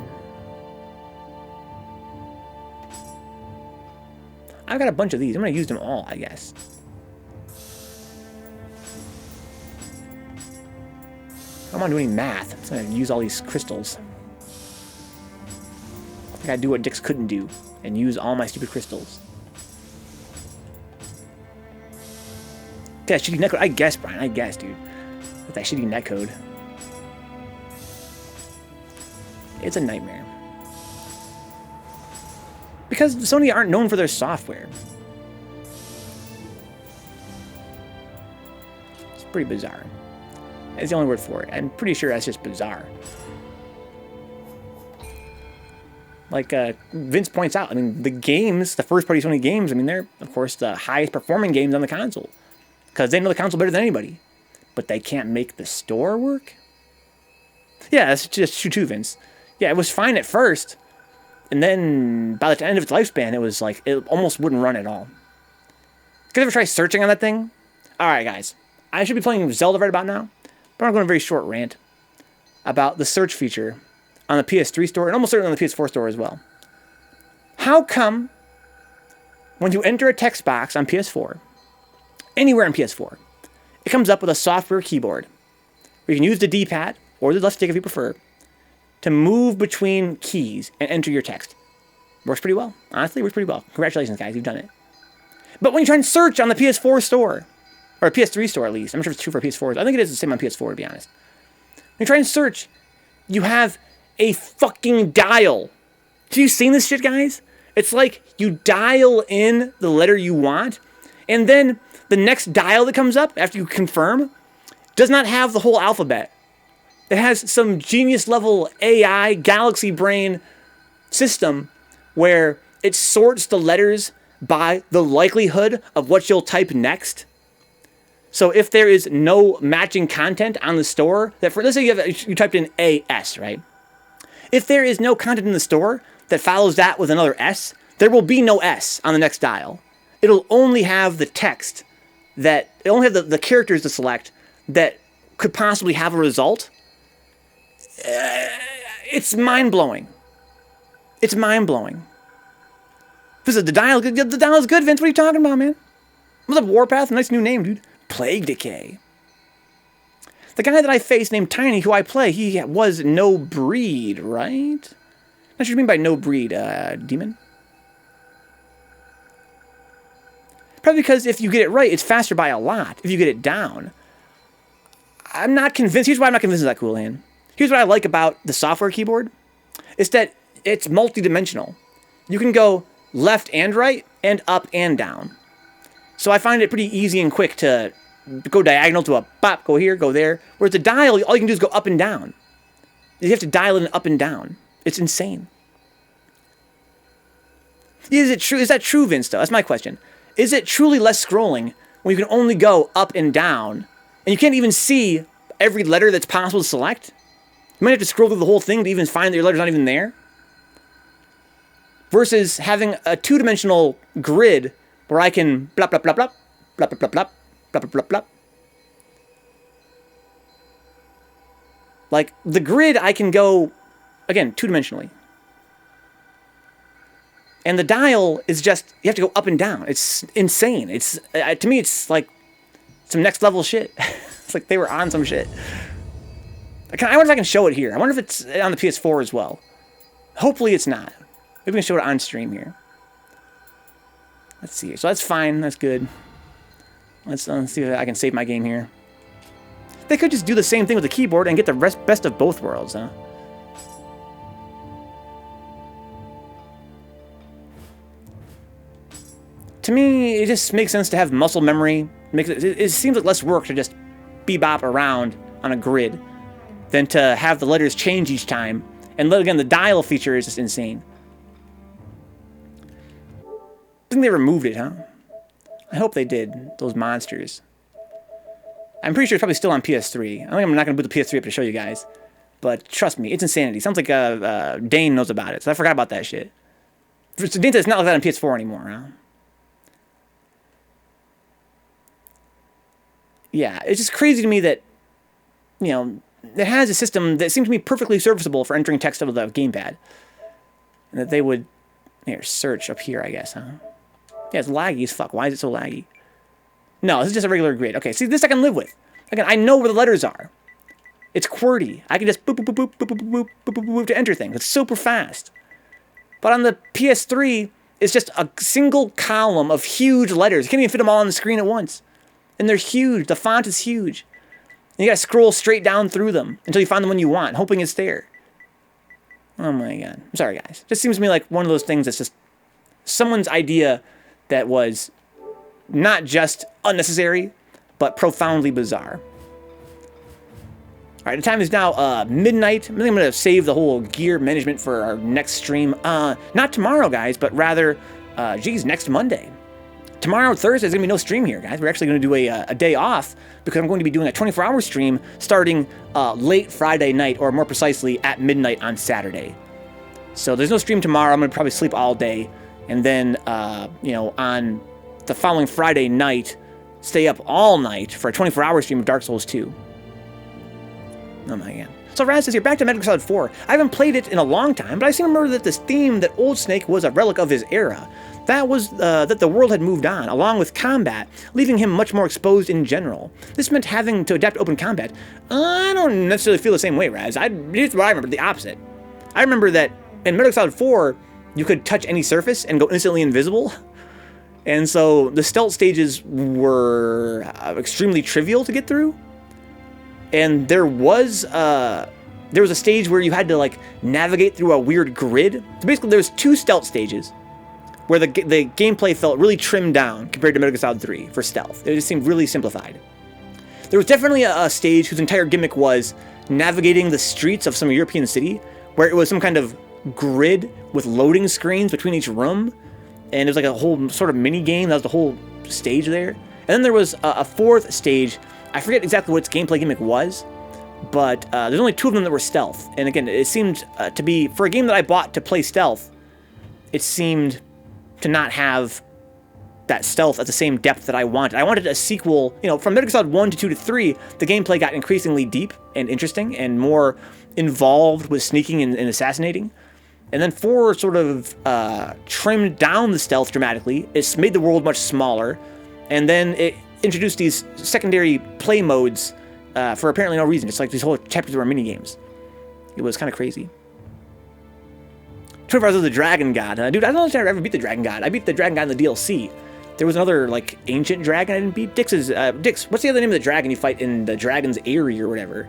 I've got a bunch of these. I'm going to use them all, I guess. I don't want to do any math. I'm just going to use all these crystals. I gotta do what Dix couldn't do and use all my stupid crystals. That shitty netcode. I guess, Brian. I guess, dude. With that shitty netcode. It's a nightmare. Because Sony aren't known for their software. It's pretty bizarre. That's the only word for it. I'm pretty sure that's just bizarre. Like Vince points out, I mean, the games, the first-party Sony games, I mean, they're, of course, the highest-performing games on the console. Because they know the console better than anybody. But they can't make the store work? Yeah, that's just true too, Vince. Yeah, it was fine at first. And then, by the end of its lifespan, it was like, it almost wouldn't run at all. You guys ever try searching on that thing? Alright, guys. I should be playing Zelda right about now. But I'm going to go on a very short rant about the search feature on the PS3 store, and almost certainly on the PS4 store as well. How come when you enter a text box on PS4, anywhere on PS4, it comes up with a software keyboard where you can use the D-pad, or the left stick if you prefer, to move between keys and enter your text. Works pretty well. Honestly, works pretty well. Congratulations, guys, you've done it. But when you try and search on the PS4 store, or PS3 store at least, I'm not sure if it's true for PS4, I think it is the same on PS4 to be honest. When you try and search, you have a fucking dial. Have you seen this shit, guys? It's like you dial in the letter you want, and then the next dial that comes up after you confirm does not have the whole alphabet. It has some genius level AI galaxy brain system where it sorts the letters by the likelihood of what you'll type next. So if there is no matching content on the store, that for, let's say you typed in AS, right? If there is no content in the store that follows that with another S, there will be no S on the next dial. It'll only have the text that, it'll only have the characters to select that could possibly have a result. It's mind-blowing. It's mind-blowing. This is the dial is good, Vince. What are you talking about, man? What's up, Warpath? Nice new name, dude. Plague Decay. The guy that I faced named Tiny, who I play, he was no breed, right? Not sure what you mean by no breed, Demon. Probably because if you get it right, it's faster by a lot. If you get it down. I'm not convinced. Here's why I'm not convinced of that, Cool Hand. Here's what I like about the software keyboard. It's that it's multi-dimensional. You can go left and right, and up and down. So I find it pretty easy and quick to go diagonal to a pop, go here, go there. Whereas the dial, all you can do is go up and down. You have to dial it up and down. It's insane. Is it true? Is that true, Vince, though? That's my question. Is it truly less scrolling when you can only go up and down, and you can't even see every letter that's possible to select? You might have to scroll through the whole thing to even find that your letter's not even there. Versus having a two-dimensional grid where I can blop, blop, blop, blop, blop, blop, blop, blop, blop, blop, blop, blop. Like, the grid, I can go, again, two-dimensionally. And the dial is just, you have to go up and down. It's insane. It's, to me, it's like some next-level shit. It's like they were on some shit. I wonder if I can show it here. I wonder if it's on the PS4 as well. Hopefully it's not. Maybe we can show it on stream here. Let's see. So that's fine. That's good. Let's see if I can save my game here. They could just do the same thing with the keyboard and get the best of both worlds, huh? To me, it just makes sense to have muscle memory. It seems like less work to just bebop around on a grid than to have the letters change each time. And again, the dial feature is just insane. I think they removed it, huh? I hope they did, those monsters. I'm pretty sure it's probably still on PS3. I think I'm not going to boot the PS3 up to show you guys. But trust me, it's insanity. Sounds like Dane knows about it, so I forgot about that shit. So Dane says it's not like that on PS4 anymore, huh? Yeah, it's just crazy to me that, you know, it has a system that seems to me perfectly serviceable for entering text out of the gamepad. And that they would, here, search up here, I guess, huh? Yeah, it's laggy as fuck. Why is it so laggy? No, this is just a regular grid. Okay, see, this I can live with. Again, I know where the letters are. It's QWERTY. I can just boop, boop, boop, boop, boop, boop, boop, boop, boop, boop to enter things. It's super fast. But on the PS3, it's just a single column of huge letters. You can't even fit them all on the screen at once. And they're huge. The font is huge. And you gotta scroll straight down through them until you find the one you want, hoping it's there. Oh my god. I'm sorry, guys. Just seems to me like one of those things that's just someone's idea that was not just unnecessary, but profoundly bizarre. All right, the time is now midnight. I think I'm going to save the whole gear management for our next stream. Not tomorrow, guys, but rather, next Monday. Tomorrow, Thursday, there's going to be no stream here, guys. We're actually going to do a day off because I'm going to be doing a 24-hour stream starting late Friday night, or more precisely, at midnight on Saturday. So there's no stream tomorrow. I'm going to probably sleep all day. And then, on the following Friday night, stay up all night for a 24-hour stream of Dark Souls 2. Oh my god. So Raz says here, back to Metal Gear Solid 4. I haven't played it in a long time, but I seem to remember that this theme that Old Snake was a relic of his era. That was that the world had moved on, along with combat, leaving him much more exposed in general. This meant having to adapt to open combat. I don't necessarily feel the same way, Raz. Here's what I remember, the opposite. I remember that in Metal Gear Solid 4, you could touch any surface and go instantly invisible. And so the stealth stages were extremely trivial to get through. And there was a stage where you had to like navigate through a weird grid. So basically, there's 2 stealth stages where the gameplay felt really trimmed down compared to Metal Gear Solid 3 for stealth. It just seemed really simplified. There was definitely a stage whose entire gimmick was navigating the streets of some European city, where it was some kind of grid with loading screens between each room, and it was like a whole sort of mini game. That was the whole stage there. And then there was a 4th stage. I forget exactly what its gameplay gimmick was, but there's only 2 of them that were stealth. And again, it seemed to be, for a game that I bought to play stealth, it seemed to not have that stealth at the same depth that I wanted. I wanted a sequel, from Metal Gear Solid 1 to 2 to 3, the gameplay got increasingly deep and interesting and more involved with sneaking and assassinating. And then 4 sort of trimmed down the stealth dramatically. It's made the world much smaller, and then it introduced these secondary play modes for apparently no reason. It's like these whole chapters were mini games. It was kind of crazy. 24 Hours of the Dragon God. Dude, I don't know if I ever beat the Dragon God. I beat the Dragon God in the DLC. There was another, like, ancient dragon I didn't beat. Dix, what's the other name of the dragon you fight in the Dragon's Eyrie or whatever?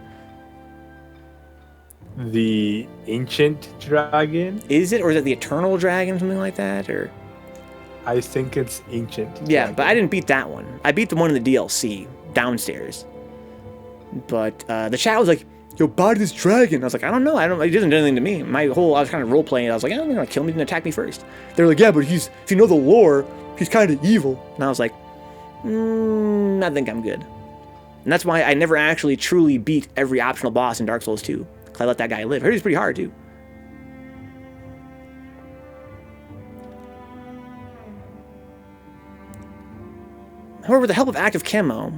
The Ancient Dragon? Is it? Or is it the Eternal Dragon, something like that? Or I think it's Ancient Yeah, Dragon. but I didn't beat that one. I beat the one in the DLC, downstairs. But the chat was like, yo, buy this dragon. I was like, I don't know. It doesn't do anything to me. I was kind of role-playing. I was like, oh, they're going to kill me. He didn't attack me first. They're like, yeah, but if you know the lore, he's kind of evil. And I was like, I think I'm good. And that's why I never actually truly beat every optional boss in Dark Souls 2. Because I let that guy live. I heard he's pretty hard, too. However, with the help of active camo,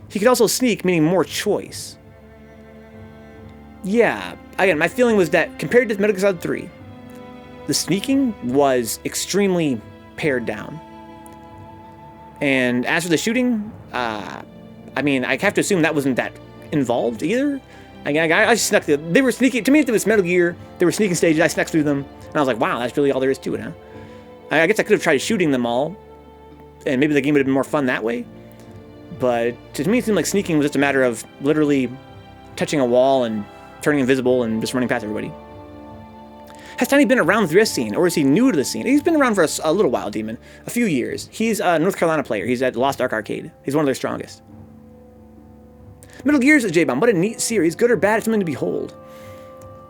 he could also sneak, meaning more choice. Yeah, again, my feeling was that compared to Metal Gear Solid 3, the sneaking was extremely pared down. And as for the shooting, I have to assume that wasn't that involved either. I snuck they were sneaking, to me it was Metal Gear, they were sneaking stages, I snuck through them, and I was like, wow, that's really all there is to it, huh? I guess I could have tried shooting them all, and maybe the game would have been more fun that way. But to me, it seemed like sneaking was just a matter of literally touching a wall and turning invisible and just running past everybody. Has Tiny been around the 3S scene, or is he new to the scene? He's been around for a little while, Demon. A few years. He's a North Carolina player. He's at Lost Ark Arcade. He's one of their strongest. Metal Gear says J-Bomb. What a neat series. Good or bad, it's something to behold.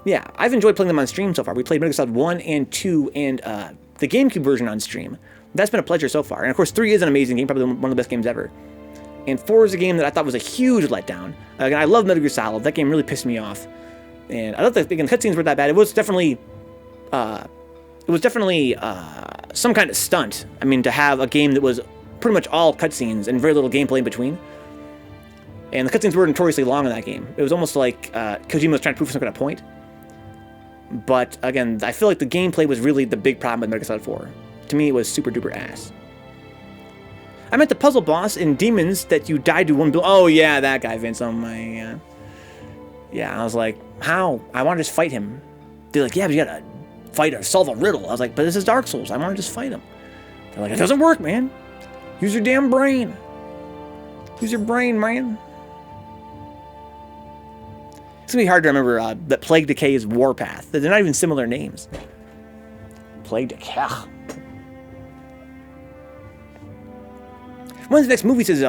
Yeah, I've enjoyed playing them on stream so far. We played Metal Gear Solid 1 and 2 and the GameCube version on stream. That's been a pleasure so far. And of course, 3 is an amazing game, probably one of the best games ever. And 4 is a game that I thought was a huge letdown. I love Metal Gear Solid. That game really pissed me off. And I thought the cutscenes weren't that bad. It was definitely some kind of stunt. I mean, to have a game that was pretty much all cutscenes and very little gameplay in between. And the cutscenes were notoriously long in that game. It was almost like Kojima was trying to prove some kind of point. But again, I feel like the gameplay was really the big problem with Metal Gear Solid 4. to me, it was super duper ass. I met the puzzle boss in Demons that you died to one build. Oh, yeah, that guy, Vince. Oh, my God. Yeah, I was like, how? I want to just fight him. They're like, yeah, but you gotta fight or solve a riddle. I was like, but this is Dark Souls. I want to just fight him. They're like, it doesn't work, man. Use your damn brain. Use your brain, man. It's gonna be hard to remember that Plague Decay is Warpath. They're not even similar names. Plague Decay. When's the next movie says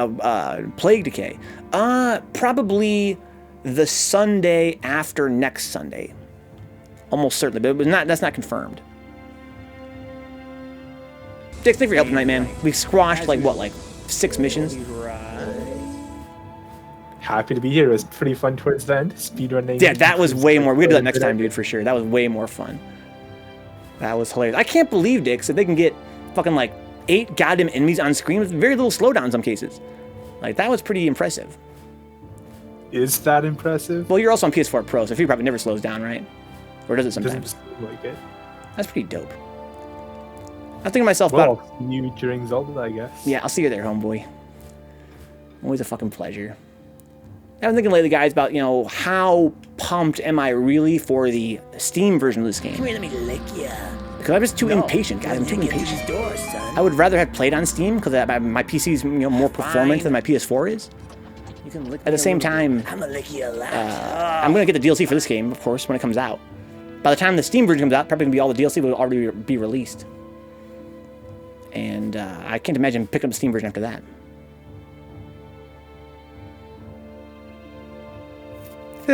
Plague Decay? Probably the Sunday after next Sunday. Almost certainly, but that's not confirmed. Dick, thank you for your help tonight, man. We squashed like 6 missions. Happy to be here. It was pretty fun towards the end. Speedrunning. Yeah, that was way more. We'll do that next time, dude, for sure. That was way more fun. That was hilarious. I can't believe, Dick, that they can get fucking 8 goddamn enemies on screen with very little slowdown in some cases. Like, that was pretty impressive. Is that impressive? Well, you're also on PS4 Pro, so it probably never slows down, right? Or does it sometimes? Doesn't seem like it. That's pretty dope. I was thinking to myself Well, about... you during Zelda, I guess. Yeah, I'll see you there, homeboy. Always a fucking pleasure. I've been thinking lately, guys, about, how pumped am I really for the Steam version of this game? Come here, let me lick ya. Because I'm just too impatient, guys. I'm too impatient. I would rather have played on Steam because my PC is more performant than my PS4 is. You can lick At the same time, I'm gonna lick you alive. I'm going to get the DLC for this game, of course, when it comes out. By the time the Steam version comes out, probably going to be all the DLC will already be released. And I can't imagine picking up the Steam version after that.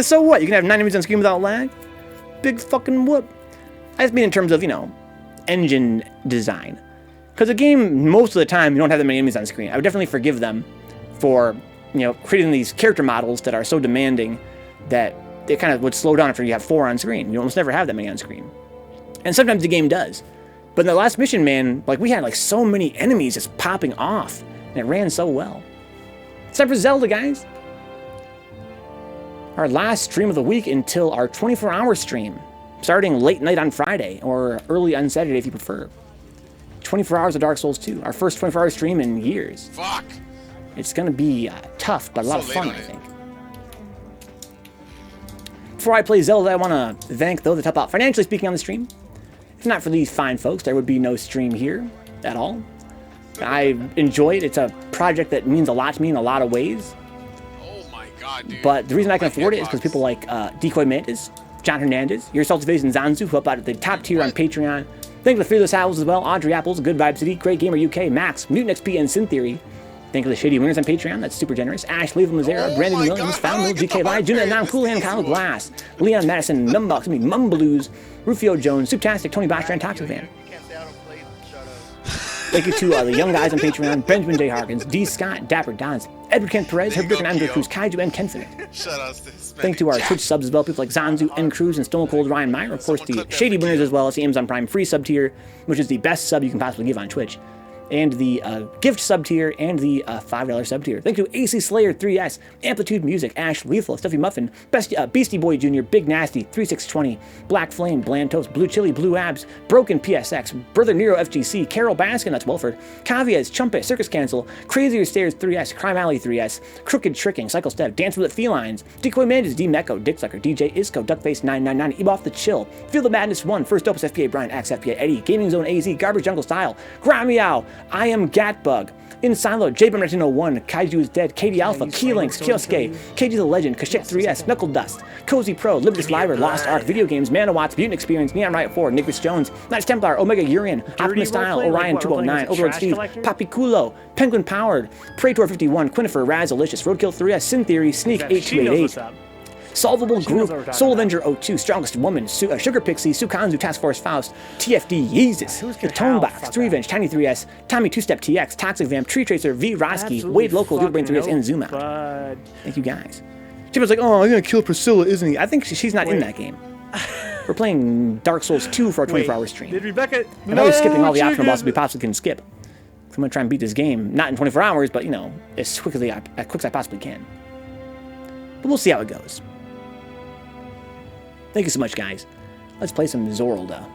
So what? You can have 9 enemies on screen without lag? Big fucking whoop. I just mean in terms of, engine design. Because the game, most of the time, you don't have that many enemies on screen. I would definitely forgive them for, creating these character models that are so demanding that they kind of would slow down after you have 4 on screen. You almost never have that many on screen. And sometimes the game does. But in the last mission, man, we had so many enemies just popping off. And it ran so well. It's time for Zelda, guys. Our last stream of the week until our 24-hour stream. Starting late night on Friday, or early on Saturday if you prefer. 24 hours of Dark Souls 2. Our first 24-hour stream in years. Fuck! It's going to be tough, but a lot of fun, I think. Before I play Zelda, I want to thank those that help out financially speaking on the stream. If not for these fine folks, there would be no stream here at all. I enjoy it. It's a project that means a lot to me in a lot of ways. Oh my god, dude. But the reason I can afford it is because people like Decoy Mantis, John Hernandez, Your Salty Face, and Zanzu, who help out at the top tier on Patreon. Thank you to the Fearless Owls as well, Audrey Apples, Good Vibe City, Great Gamer UK, Max, Mutant XP, and Sin Theory. Thank you to the Shady Winners on Patreon, that's super generous. Ash, Cleveland Lazera, Brandon Williams, Found Mill, GK Live, Juna Nam, Cool Hand, Kyle Glass, Leon Madison, Mumbalooz, Rufio Jones, Suptastic, Tony Bosher, and Toxic Van. Thank you to the young guys on Patreon, Benjamin J. Harkins, D. Scott, Dapper Dons, Edward Kent Perez, Herb and Andrew Cruz, Kaiju, and Kenfinite. Thank you to our Twitch subs as well, people like Zanzu, N. Cruz, and Stone Cold Ryan Meyer. Of course, the Shady Winners as well as the Amazon Prime free sub tier, which is the best sub you can possibly give on Twitch. And the gift sub tier and the $5 sub tier. Thank you to AC Slayer 3S, Amplitude Music, Ash Lethal, Stuffy Muffin, Beastie Boy Jr., Big Nasty, 3620, Black Flame, Bland Toast, Blue Chili, Blue Abs, Broken PSX, Brother Nero FGC, Carol Baskin, that's Wilford, Caviez, Chumpet, Circus Cancel, Crazier Stairs 3S, Crime Alley 3S, Crooked Tricking, Cycle Step, Dance with the Felines, Decoy Mantis, D Mecco, Dick Sucker, DJ Isco, Duckface 999, Eboff the Chill, Feel the Madness 1, First Opus FPA Brian, Axe FPA Eddie, Gaming Zone AZ, Garbage Jungle Style, Gramiao, I Am Gatbug, In Silo, J-Bum1901, Kaiju is Dead, KD Alpha, Keylinks, Kyosuke, KG the Legend, Kashik 3S, Knuckle Dust, Cozy Pro, Liberty Library, Lost Ark, Video Games, Manawatts, Mutant Experience, Neon Riot 4, Nicholas Jones, Knights Templar, Omega Urian, Optimus Style, Orion 209, Overlord Steve, Papi Culo, Penguin Powered, Praetor 51, Quinifer, Razalicious, Roadkill 3S, Sin Theory, Sneak 8288. Solvable Group, Soul Avenger 02, Strongest Woman, Sugar Pixie, Sukanzu, Task Force Faust, TFD, Yeezus, The Tone Box, 3Revenge, Tiny 3S, Tommy 2-Step TX, Toxic Vamp, Tree Tracer, V Roski, Wade Local, Dualbrain 3S, and Zoom Out. Thank you guys. Chipper's like, oh, I'm gonna kill Priscilla, isn't he? I think she's not in that game. We're playing Dark Souls 2 for our 24-hour stream. Did Rebecca? I'm always skipping all the optional bosses we possibly can skip. I'm gonna try and beat this game, not in 24 hours, but as quick as I possibly can. But we'll see how it goes. Thank you so much, guys. Let's play some Zorlda.